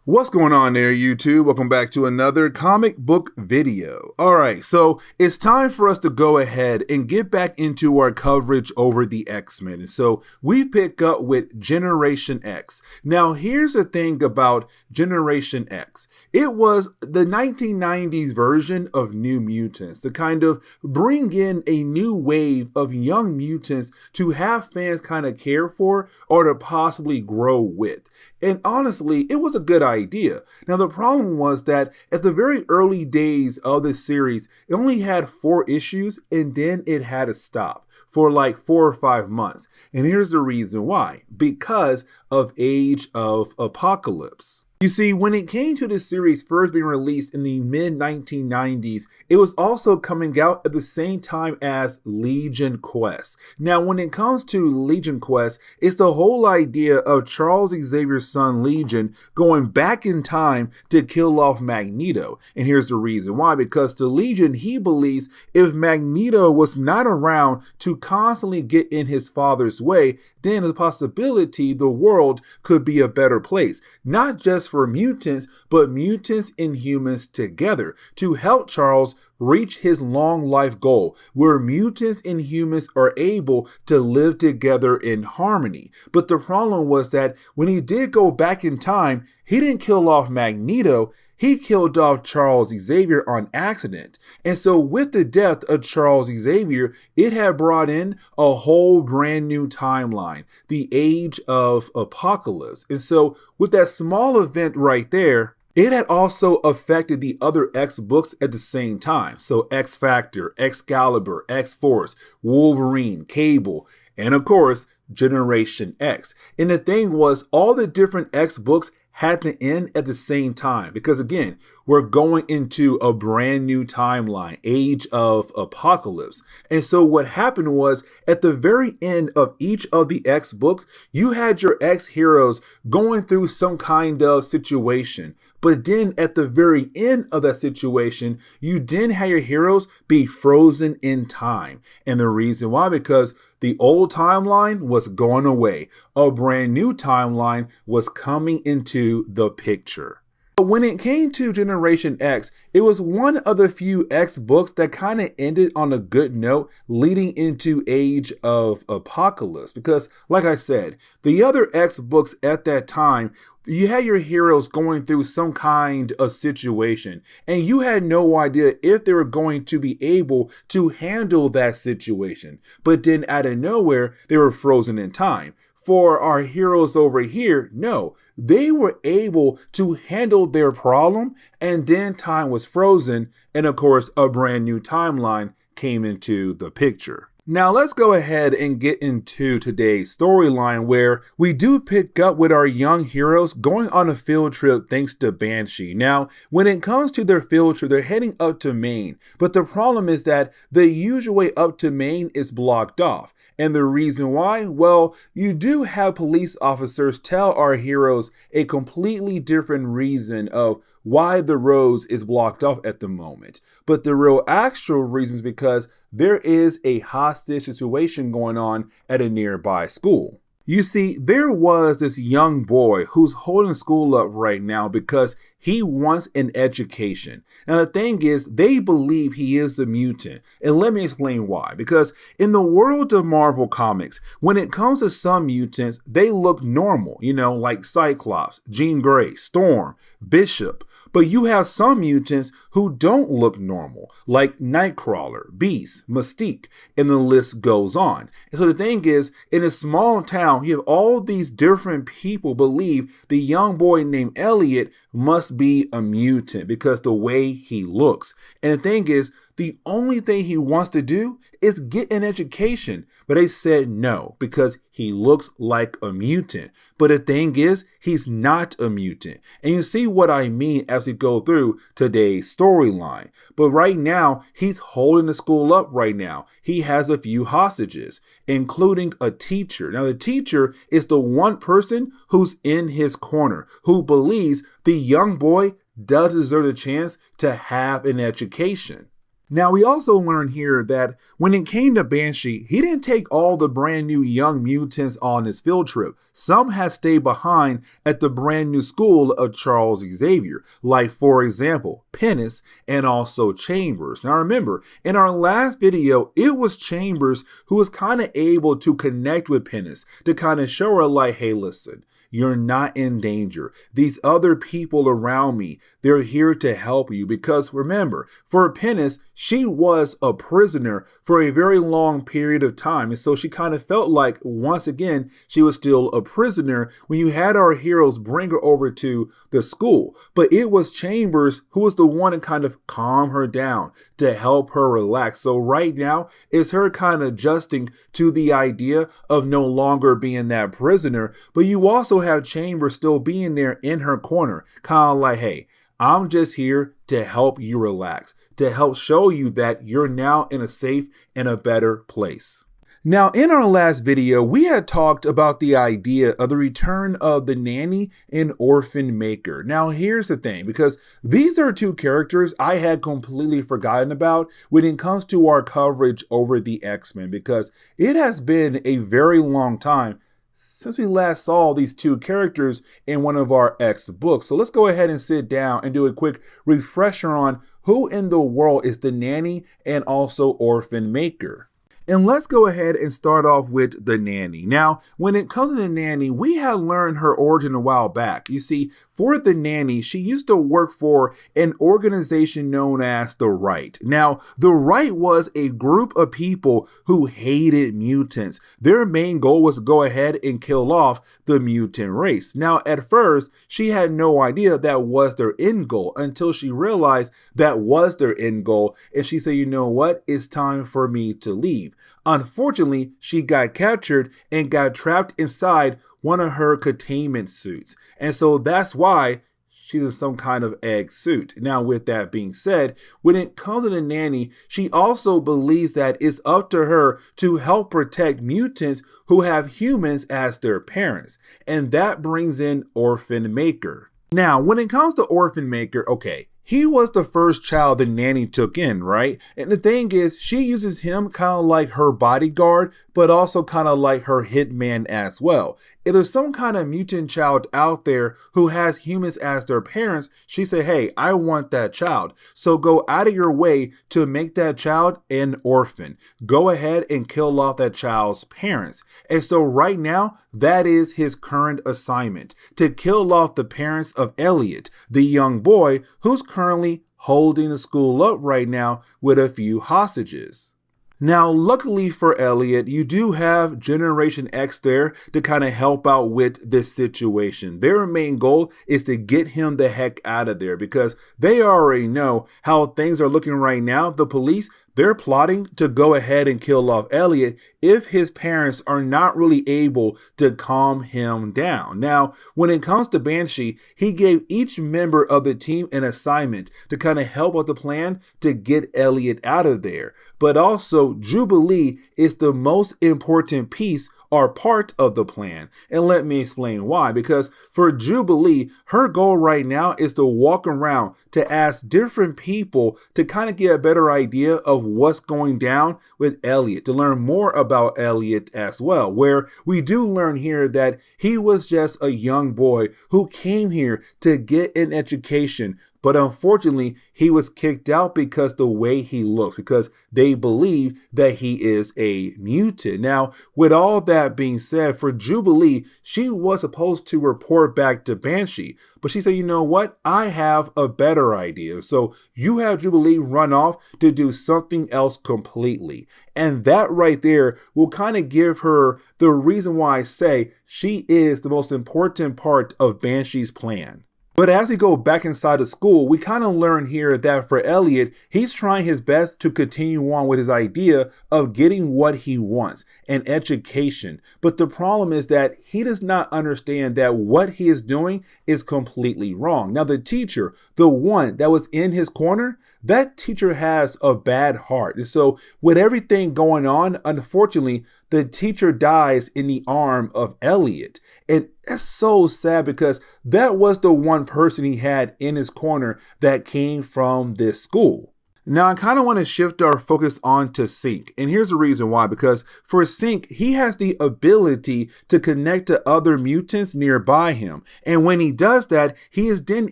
what's going on there, YouTube? Welcome back to another comic book video. All right, so it's time for us to go ahead and get back into our coverage over the X-Men. And so we pick up with Generation X. Now, here's the thing about Generation X. It was the 1990s version of New Mutants to kind of bring in a new wave of young mutants to have fans kind of care for or to possibly grow with. And honestly, it was a good idea. Now, the problem was that at the very early days of this series, it only had 4 issues and then it had to stop for like 4 or 5 months. And here's the reason why. Because of Age of Apocalypse. You see, when it came to this series first being released in the mid-1990s, it was also coming out at the same time as Legion Quest. Now, when it comes to Legion Quest, it's the whole idea of Charles Xavier's son Legion going back in time to kill off Magneto. And here's the reason why. Because to Legion, he believes if Magneto was not around to to constantly get in his father's way, then the possibility the world could be a better place, not just for mutants, but mutants and humans together, to help Charles reach his long life goal, where mutants and humans are able to live together in harmony. But the problem was that when he did go back in time, he didn't kill off Magneto, he killed off Charles Xavier on accident. And so with the death of Charles Xavier, it had brought in a whole brand new timeline, the Age of Apocalypse. And so with that small event right there, it had also affected the other X books at the same time. So X Factor, Excalibur, X Force, Wolverine, Cable, and of course, Generation X. And the thing was, all the different X books had to end at the same time because, again, we're going into a brand new timeline, Age of Apocalypse. And so what happened was, at the very end of each of the X books, you had your X heroes going through some kind of situation. But then at the very end of that situation, you then had your heroes be frozen in time. And the reason why, because the old timeline was going away. A brand new timeline was coming into the picture. But when it came to Generation X, it was one of the few X books that kind of ended on a good note leading into Age of Apocalypse. Because, like I said, the other X books at that time, you had your heroes going through some kind of situation, and you had no idea if they were going to be able to handle that situation. But then out of nowhere, they were frozen in time. For our heroes over here, no, they were able to handle their problem, and then time was frozen, and of course, a brand new timeline came into the picture. Now let's go ahead and get into today's storyline, where we do pick up with our young heroes going on a field trip thanks to Banshee. Now, when it comes to their field trip, they're heading up to Maine, but the problem is that the usual way up to Maine is blocked off. And the reason why? Well, you do have police officers tell our heroes a completely different reason of why the roads is blocked off at the moment. But the real actual reason is because there is a hostage situation going on at a nearby school. You see, there was this young boy who's holding school up right now because he wants an education. Now, the thing is, they believe he is a mutant. And let me explain why. Because in the world of Marvel Comics, when it comes to some mutants, they look normal, like Cyclops, Jean Grey, Storm, Bishop. But you have some mutants who don't look normal, like Nightcrawler, Beast, Mystique, and the list goes on. And so the thing is, in a small town, you have all these different people believe the young boy named Elliot must be a mutant because the way he looks. And the thing is, the only thing he wants to do is get an education. But they said no, because he looks like a mutant. But the thing is, he's not a mutant. And you see what I mean as we go through today's storyline. But right now, he's holding the school up right now. He has a few hostages, including a teacher. Now, the teacher is the one person who's in his corner, who believes the young boy does deserve a chance to have an education. Now, we also learn here that when it came to Banshee, he didn't take all the brand new young mutants on his field trip. Some had stayed behind at the brand new school of Charles Xavier, like, for example, Pennis and also Chambers. Now, remember, in our last video, it was Chambers who was kind of able to connect with Pennis to kind of show her like, hey, listen, you're not in danger. These other people around me, they're here to help you. Because remember, for Pennis, she was a prisoner for a very long period of time. And so she kind of felt like, once again, she was still a prisoner when you had our heroes bring her over to the school. But it was Chambers who was the one to kind of calm her down, to help her relax. So right now, it's her kind of adjusting to the idea of no longer being that prisoner. But you also have Chambers still being there in her corner, kind of like, hey, I'm just here to help you relax, to help show you that you're now in a safe and a better place. Now, in our last video, we had talked about the idea of the return of the nanny and Orphan Maker. Now, here's the thing, because these are two characters I had completely forgotten about when it comes to our coverage over the X-Men, because it has been a very long time since we last saw these two characters in one of our X books. So let's go ahead and sit down and do a quick refresher on who in the world is the nanny and also Orphan Maker. And let's go ahead and start off with the nanny. Now, when it comes to the nanny, we had learned her origin a while back. You see, for the nanny, she used to work for an organization known as the Right. Now, the Right was a group of people who hated mutants. Their main goal was to go ahead and kill off the mutant race. Now, at first, she had no idea that was their end goal until she realized that was their end goal. And she said, you know what? It's time for me to leave. Unfortunately, she got captured and got trapped inside one of her containment suits. And so that's why she's in some kind of egg suit. Now, with that being said, when it comes to the nanny, she also believes that it's up to her to help protect mutants who have humans as their parents. And that brings in Orphan Maker. Now, when it comes to Orphan Maker, okay, he was the first child the nanny took in, right? And the thing is, she uses him kind of like her bodyguard, but also kind of like her hitman as well. If there's some kind of mutant child out there who has humans as their parents, she said, hey, I want that child. So go out of your way to make that child an orphan. Go ahead and kill off that child's parents. And so right now, that is his current assignment, to kill off the parents of Elliot, the young boy who's currently holding the school up right now with a few hostages. Now, luckily for Elliot, you do have Generation X there to kind of help out with this situation. Their main goal is to get him the heck out of there because they already know how things are looking right now. The police, they're plotting to go ahead and kill off Elliot if his parents are not really able to calm him down. Now, when it comes to Banshee, he gave each member of the team an assignment to kind of help with the plan to get Elliot out of there. But also, Jubilee is the most important piece are part of the plan. And let me explain why. Because for Jubilee, her goal right now is to walk around to ask different people to kind of get a better idea of what's going down with Elliot, to learn more about Elliot as well, where we do learn here that he was just a young boy who came here to get an education. But unfortunately, he was kicked out because the way he looks, because they believe that he is a mutant. Now, with all that being said, for Jubilee, she was supposed to report back to Banshee. But she said, you know what? I have a better idea. So you have Jubilee run off to do something else completely. And that right there will kind of give her the reason why I say she is the most important part of Banshee's plan. But as we go back inside the school, we kind of learn here that for Elliot, he's trying his best to continue on with his idea of getting what he wants, an education. But the problem is that he does not understand that what he is doing is completely wrong. Now, the teacher, the one that was in his corner, that teacher has a bad heart. And so with everything going on, unfortunately, the teacher dies in the arm of Elliot. And that's so sad because that was the one person he had in his corner that came from this school. Now, I kind of want to shift our focus on to Sync. And here's the reason why. Because for Sync, he has the ability to connect to other mutants nearby him. And when he does that, he is then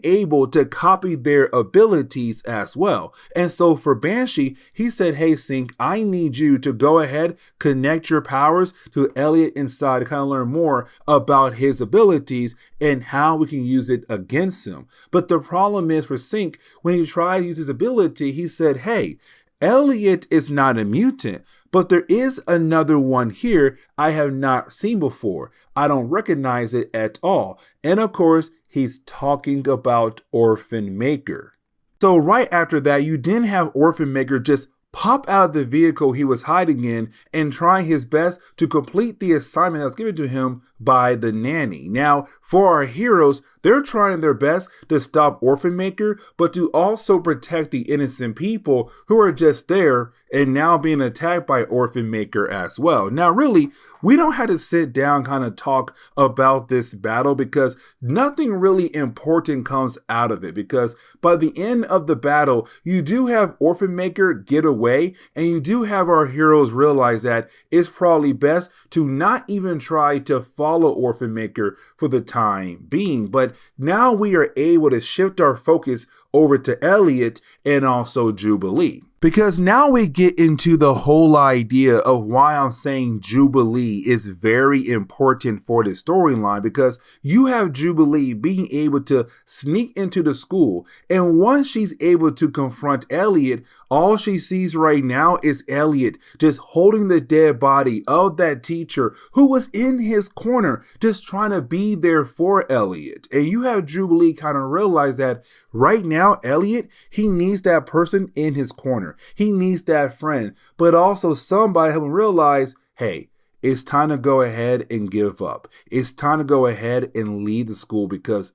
able to copy their abilities as well. And so for Banshee, he said, hey, Sync, I need you to go ahead, connect your powers to Elliot inside to kind of learn more about his abilities and how we can use it against him. But the problem is for Sync, when he tried to use his ability, he said, hey, Elliot is not a mutant, but there is another one here I have not seen before. I don't recognize it at all. And of course, he's talking about Orphan Maker. So right after that, you then have Orphan Maker just pop out of the vehicle he was hiding in and trying his best to complete the assignment that was given to him by the nanny. Now, for our heroes, they're trying their best to stop Orphan Maker, but to also protect the innocent people who are just there and now being attacked by Orphan Maker as well. Now, really, we don't have to sit down kind of talk about this battle because nothing really important comes out of it, because by the end of the battle, you do have Orphan Maker get away, and you do have our heroes realize that it's probably best to not even try to follow Orphan Maker for the time being. But now we are able to shift our focus over to Elliot and also Jubilee. Because now we get into the whole idea of why I'm saying Jubilee is very important for the storyline, because you have Jubilee being able to sneak into the school, and once she's able to confront Elliot, all she sees right now is Elliot just holding the dead body of that teacher who was in his corner, just trying to be there for Elliot. And you have Jubilee kind of realize that right now, Elliot, he needs that person in his corner. He needs that friend, but also somebody who realize, hey, it's time to go ahead and give up. It's time to go ahead and leave the school, because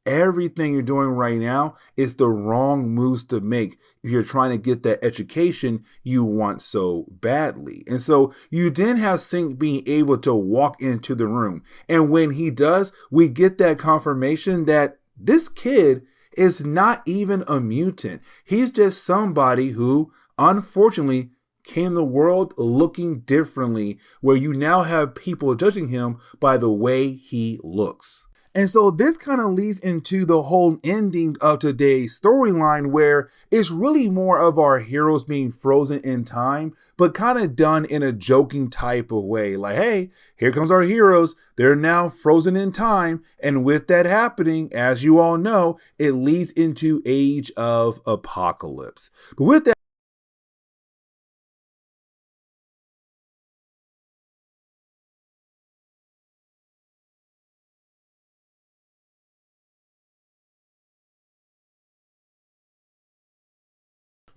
everything you're doing right now is the wrong moves to make if you're trying to get that education you want so badly. And so you then have Sync being able to walk into the room. And when he does, we get that confirmation that this kid is not even a mutant. He's just somebody who, unfortunately, came in the world looking differently, where you now have people judging him by the way he looks. And so this kind of leads into the whole ending of today's storyline, where it's really more of our heroes being frozen in time, but kind of done in a joking type of way. Like, hey, here comes our heroes. They're now frozen in time. And with that happening, as you all know, it leads into Age of Apocalypse. But with that,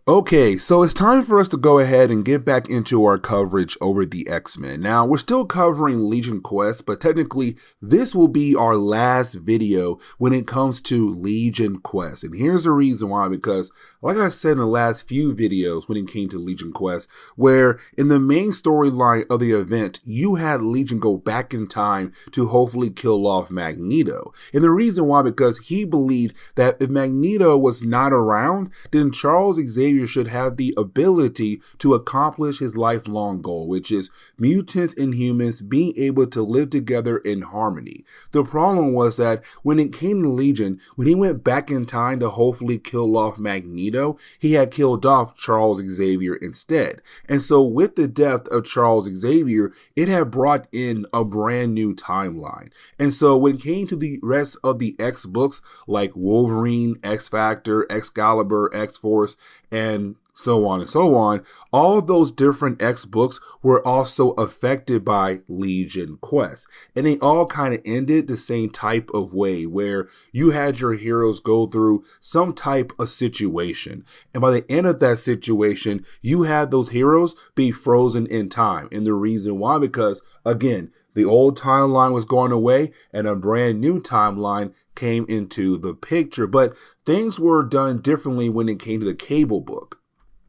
okay, so it's time for us to go ahead and get back into our coverage over the X-Men. Now, we're still covering Legion Quest, but technically this will be our last video when it comes to Legion Quest. And here's the reason why, because like I said in the last few videos when it came to Legion Quest, where in the main storyline of the event, you had Legion go back in time to hopefully kill off Magneto. And the reason why, because he believed that if Magneto was not around, then Charles Xavier should have the ability to accomplish his lifelong goal, which is mutants and humans being able to live together in harmony. The problem was that when it came to Legion, when he went back in time to hopefully kill off Magneto, he had killed off Charles Xavier instead. And so with the death of Charles Xavier, it had brought in a brand new timeline. And so when it came to the rest of the X books, like Wolverine, X Factor, Excalibur, X-Force, and so on and so on, all those different X books were also affected by Legion Quest. And they all kind of ended the same type of way, where you had your heroes go through some type of situation. And by the end of that situation, you had those heroes be frozen in time. And the reason why, because again, the old timeline was going away and a brand new timeline came into the picture. But things were done differently when it came to the Cable book.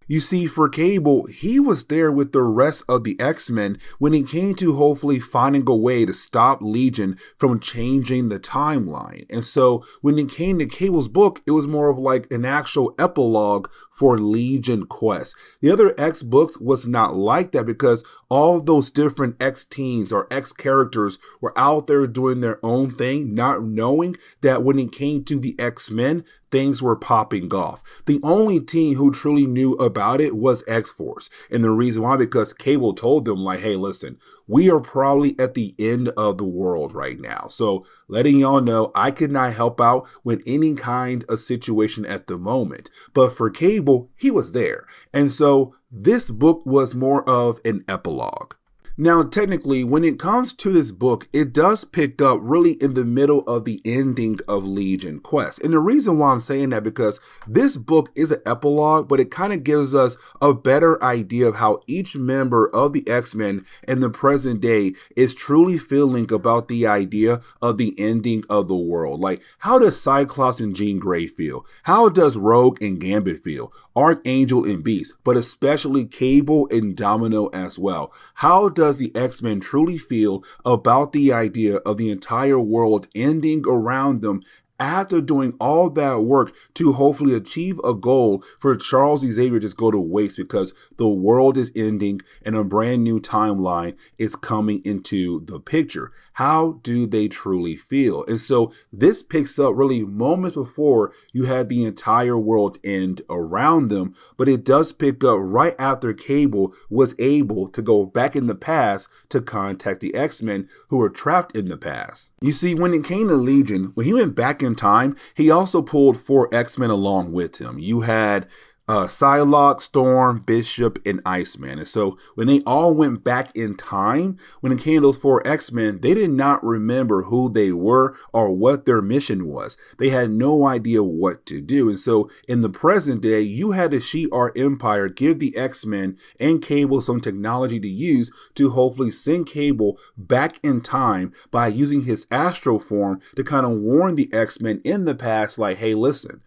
You see, for Cable, he was there with the rest of the X-Men when it came to hopefully finding a way to stop Legion from changing the timeline. And so when it came to Cable's book, it was more of like an actual epilogue for Legion Quest. The other X books was not like that, because all those different X teens or X characters were out there doing their own thing, not knowing that when it came to the X-Men, things were popping off. The only team who truly knew about it was X-Force. And the reason why, because Cable told them, like, hey, listen, we are probably at the end of the world right now. So letting y'all know, I could not help out with any kind of situation at the moment. But for Cable, he was there. And so this book was more of an epilogue. Now, technically, when it comes to this book, it does pick up really in the middle of the ending of Legion Quest. And the reason why I'm saying that, because this book is an epilogue, but it kind of gives us a better idea of how each member of the X-Men in the present day is truly feeling about the idea of the ending of the world. Like, how does Cyclops and Jean Grey feel? How does Rogue and Gambit feel? Archangel and Beast, but especially Cable and Domino as well. How does the X-Men truly feel about the idea of the entire world ending around them after doing all that work to hopefully achieve a goal for Charles Xavier just go to waste because the world is ending and a brand new timeline is coming into the picture? How do they truly feel? And so this picks up really moments before you had the entire world end around them, but it does pick up right after Cable was able to go back in the past to contact the X-Men who were trapped in the past. You see, when it came to Legion, when he went back in time, he also pulled 4 X-Men along with him. You had Psylocke, Storm, Bishop, and Iceman. And so when they all went back in time, when it came to those 4 X-Men, they did not remember who they were or what their mission was. They had no idea what to do. And so in the present day, you had the Shi'ar Empire give the X-Men and Cable some technology to use to hopefully send Cable back in time by using his astral form to kind of warn the X-Men in the past, like, hey, listen,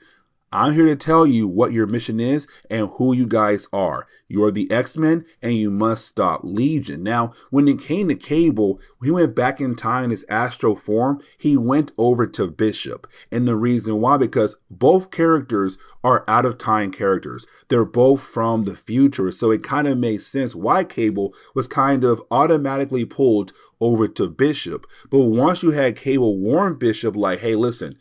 I'm here to tell you what your mission is and who you guys are. You are the X-Men and you must stop Legion. Now, when it came to Cable, he went back in time in his astral form. He went over to Bishop. And the reason why, because both characters are out of time characters. They're both from the future. So it kind of made sense why Cable was kind of automatically pulled over to Bishop. But once you had Cable warn Bishop, like, hey, listen,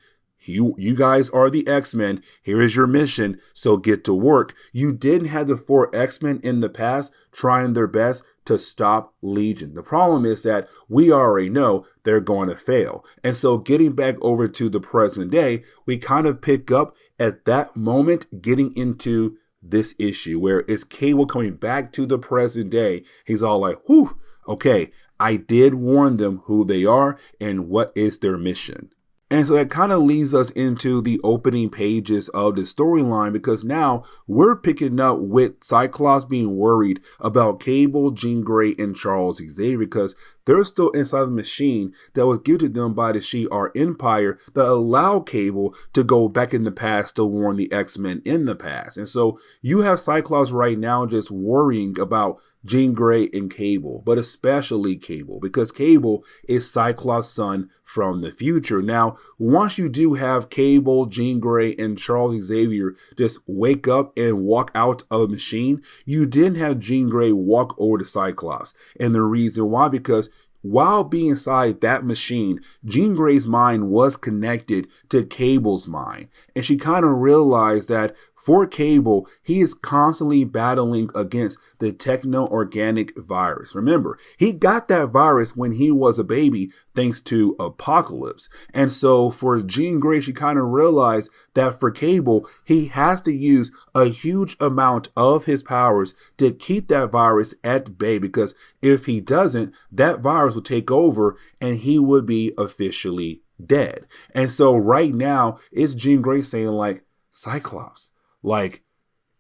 you guys are the X-Men. Here is your mission, so get to work. You didn't have the 4 X-Men in the past trying their best to stop Legion. The problem is that we already know they're going to fail. And so getting back over to the present day, we kind of pick up at that moment getting into this issue where it's Cable coming back to the present day. He's all like, whew, okay, I did warn them who they are and what is their mission. And so that kind of leads us into the opening pages of the storyline, because now we're picking up with Cyclops being worried about Cable, Jean Grey, and Charles Xavier, because they're still inside the machine that was given to them by the Shi'ar Empire that allowed Cable to go back in the past to warn the X-Men in the past. And so you have Cyclops right now just worrying about Jean Grey and Cable, but especially Cable, because Cable is Cyclops' son from the future. Now, once you do have Cable, Jean Grey, and Charles Xavier just wake up and walk out of a machine, you didn't have Jean Grey walk over to Cyclops. And the reason why, because while being inside that machine, Jean Grey's mind was connected to Cable's mind. And she kind of realized that for Cable, he is constantly battling against the techno-organic virus. Remember, he got that virus when he was a baby thanks to Apocalypse. And so for Jean Grey, she kind of realized that for Cable, he has to use a huge amount of his powers to keep that virus at bay, because if he doesn't, that virus will take over and he would be officially dead. And so right now, it's Jean Grey saying, like, Cyclops, like,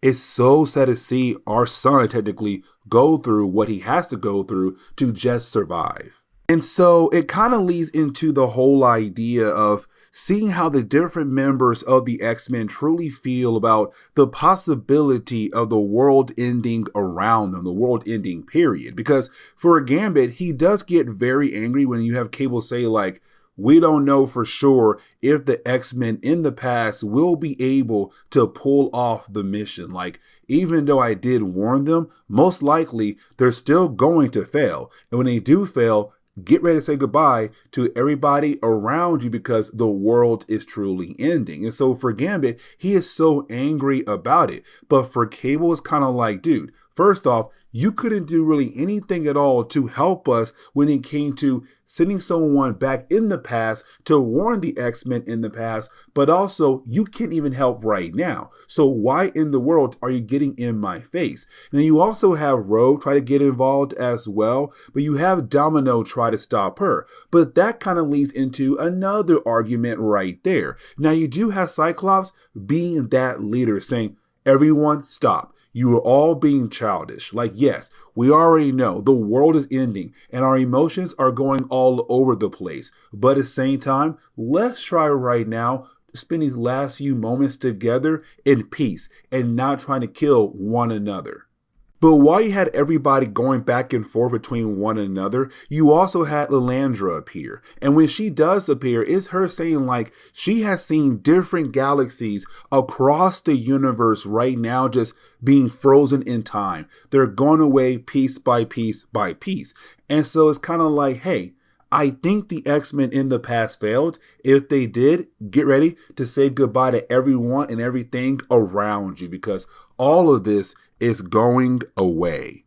it's so sad to see our son technically go through what he has to go through to just survive. And so it kind of leads into the whole idea of seeing how the different members of the X-Men truly feel about the possibility of the world ending around them, the world ending period. Because for Gambit, he does get very angry when you have Cable say, like, we don't know for sure if the X-Men in the past will be able to pull off the mission. Like, even though I did warn them, most likely they're still going to fail. And when they do fail, get ready to say goodbye to everybody around you, because the world is truly ending. And so for Gambit, he is so angry about it. But for Cable, it's kind of like, dude, first off, you couldn't do really anything at all to help us when it came to sending someone back in the past to warn the X-Men in the past, but also you can't even help right now. So why in the world are you getting in my face? Now you also have Rogue try to get involved as well, but you have Domino try to stop her. But that kind of leads into another argument right there. Now you do have Cyclops being that leader saying, everyone stop. You are all being childish. Like, yes, we already know the world is ending and our emotions are going all over the place. But at the same time, let's try right now to spend these last few moments together in peace and not trying to kill one another. But while you had everybody going back and forth between one another, you also had Lilandra appear. And when she does appear, it's her saying like she has seen different galaxies across the universe right now just being frozen in time. They're going away piece by piece by piece. And so it's kind of like, hey, I think the X-Men in the past failed. If they did, get ready to say goodbye to everyone and everything around you because all of this is going away.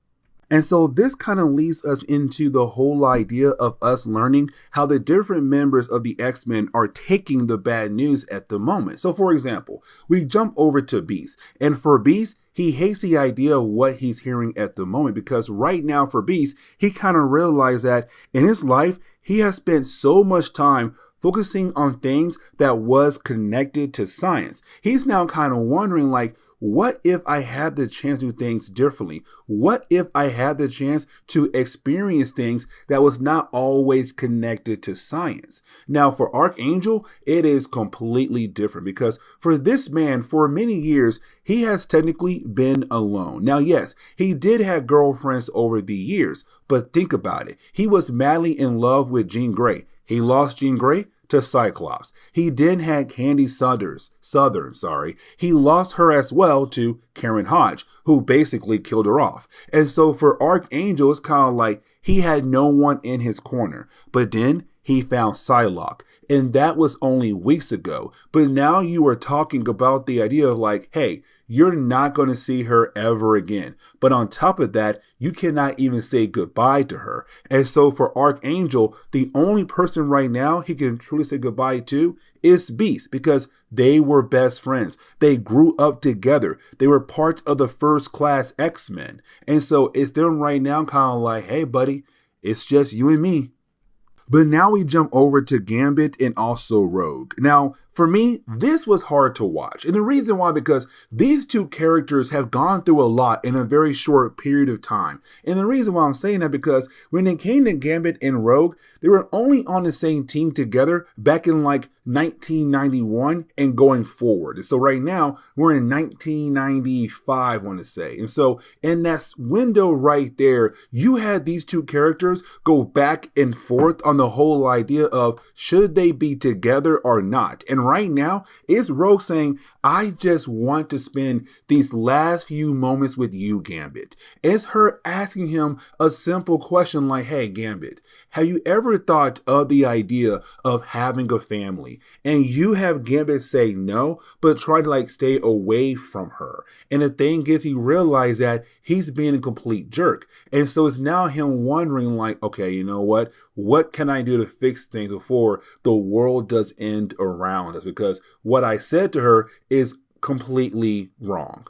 And so this kind of leads us into the whole idea of us learning how the different members of the X-Men are taking the bad news at the moment. So for example, we jump over to Beast. And for Beast, he hates the idea of what he's hearing at the moment because right now for Beast, he kind of realized that in his life, he has spent so much time focusing on things that was connected to science. He's now kind of wondering like, what if I had the chance to do things differently? What if I had the chance to experience things that was not always connected to science? Now, for Archangel, it is completely different because for this man, for many years, he has technically been alone. Now, yes, he did have girlfriends over the years, but think about it. He was madly in love with Jean Grey. He lost Jean Grey to Cyclops. He then had Candy Southern. He lost her as well to Karen Hodge, who basically killed her off. And so for Archangel, it's kind of like he had no one in his corner. But then he found Psylocke, and that was only weeks ago. But now you are talking about the idea of like, hey, you're not going to see her ever again. But on top of that, you cannot even say goodbye to her. And so for Archangel, the only person right now he can truly say goodbye to is Beast because they were best friends. They grew up together. They were part of the first class X-Men. And so it's them right now kind of like, hey, buddy, it's just you and me. But now we jump over to Gambit and also Rogue. Now, for me, this was hard to watch. And the reason why, because these two characters have gone through a lot in a very short period of time. And the reason why I'm saying that, because when it came to Gambit and Rogue, they were only on the same team together back in like 1991 and going forward. And so right now, we're in 1995, I want to say. And so in that window right there, you had these two characters go back and forth on the whole idea of should they be together or not. And right now, it's Rogue saying, I just want to spend these last few moments with you, Gambit. It's her asking him a simple question like, hey, Gambit, have you ever thought of the idea of having a family? And you have Gambit say no, but try to like stay away from her. And the thing is, he realized that he's being a complete jerk. And so it's now him wondering like, okay, you know what? What can I do to fix things before the world does end around us? Because what I said to her is completely wrong.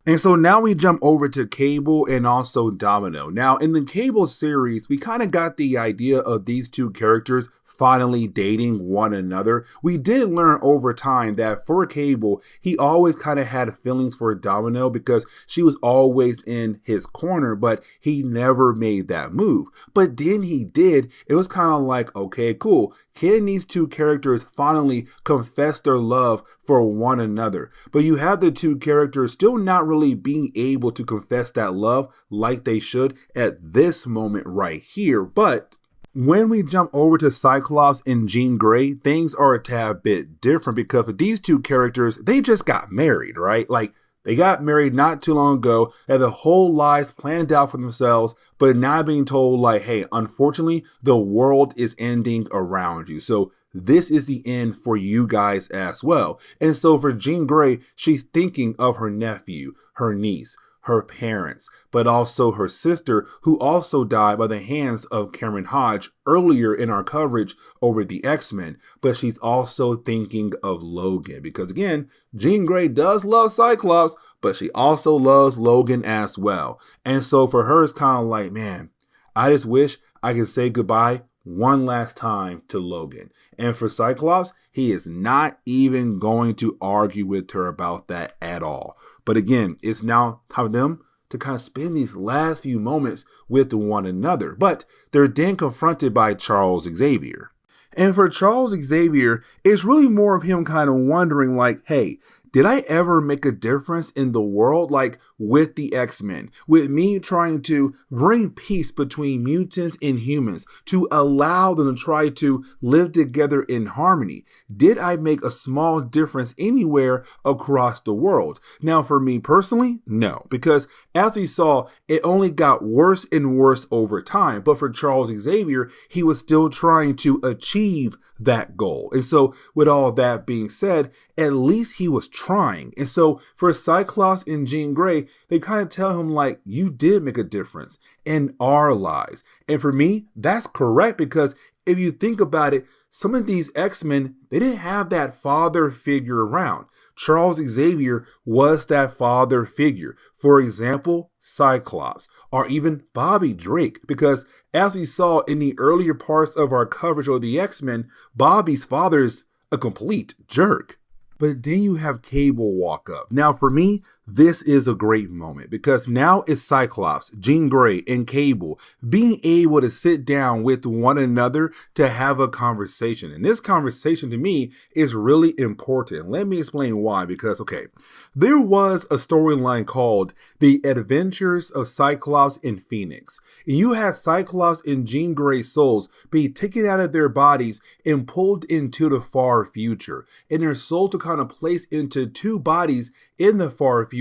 And so now we jump over to Cable and also Domino. Now in the Cable series, we kind of got the idea of these two characters finally dating one another. We did learn over time that for Cable, he always kind of had feelings for Domino because she was always in his corner, but he never made that move. But then he did. It was kind of like, okay, cool. Can these two characters finally confess their love for one another? But you have the two characters still not really being able to confess that love like they should at this moment right here. But when we jump over to Cyclops and Jean Grey, things are a tad bit different because for these two characters, they just got married, right? Like they got married not too long ago, had their whole lives planned out for themselves, but now being told like, hey, unfortunately, the world is ending around you. So this is the end for you guys as well. And so for Jean Grey, she's thinking of her nephew, her niece, her parents, but also her sister, who also died by the hands of Cameron Hodge earlier in our coverage over the X-Men. But she's also thinking of Logan because, again, Jean Grey does love Cyclops, but she also loves Logan as well. And so for her, it's kind of like, man, I just wish I could say goodbye one last time to Logan. And for Cyclops, he is not even going to argue with her about that at all. But again, it's now time for them to kind of spend these last few moments with one another. But they're then confronted by Charles Xavier. And for Charles Xavier, it's really more of him kind of wondering like, hey, did I ever make a difference in the world? Like with the X-Men, with me trying to bring peace between mutants and humans, to allow them to try to live together in harmony. Did I make a small difference anywhere across the world? Now, for me personally, no, because as we saw, it only got worse and worse over time. But for Charles Xavier, he was still trying to achieve that goal. And so with all that being said, at least he was trying. And so for Cyclops and Jean Grey, they kind of tell him like, you did make a difference in our lives. And for me, that's correct, because if you think about it, some of these X-Men, they didn't have that father figure around. Charles Xavier was that father figure. For example, Cyclops, or even Bobby Drake, because as we saw in the earlier parts of our coverage of the X-Men, Bobby's father's a complete jerk. But then you have Cable walk up. Now, for me, this is a great moment because now it's Cyclops, Jean Grey, and Cable being able to sit down with one another to have a conversation. And this conversation to me is really important. Let me explain why. Because, okay, there was a storyline called The Adventures of Cyclops and Phoenix. And you had Cyclops and Jean Grey's souls be taken out of their bodies and pulled into the far future. And their soul to kind of place into two bodies in the far future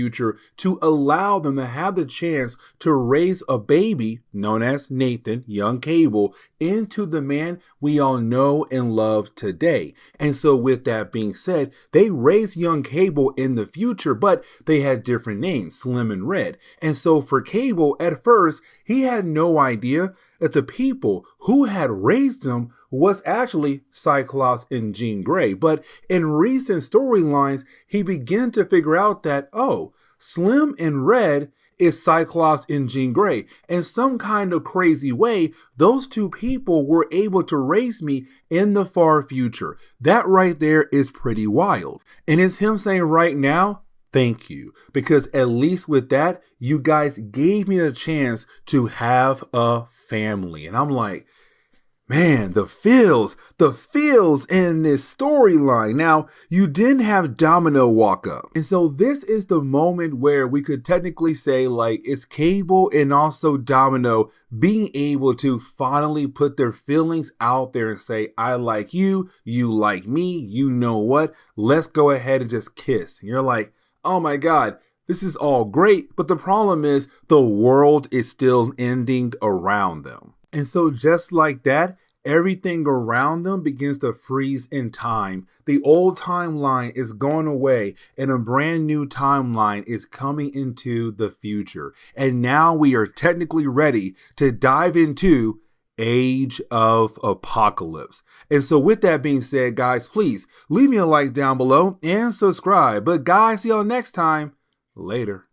to allow them to have the chance to raise a baby known as Nathan, young Cable, into the man we all know and love today. And so with that being said, they raised young Cable in the future, but they had different names, Slim and Red. And so for Cable, at first, he had no idea that the people who had raised him was actually Cyclops and Jean Grey. But in recent storylines, he began to figure out that, oh, Slim and Red is Cyclops and Jean Grey. In some kind of crazy way, those two people were able to raise me in the far future. That right there is pretty wild. And it's him saying right now, thank you, because at least with that, you guys gave me a chance to have a family. And I'm like, man, the feels in this storyline. Now, you didn't have Domino walk up. And so this is the moment where we could technically say like it's Cable and also Domino being able to finally put their feelings out there and say, I like you like me, you know what, let's go ahead and just kiss. And you're like, oh my God, this is all great, but the problem is the world is still ending around them. And so just like that, everything around them begins to freeze in time. The old timeline is going away and a brand new timeline is coming into the future. And now we are technically ready to dive into Age of Apocalypse. And so with that being said, guys, please leave me a like down below and subscribe. But guys, see y'all next time. Later.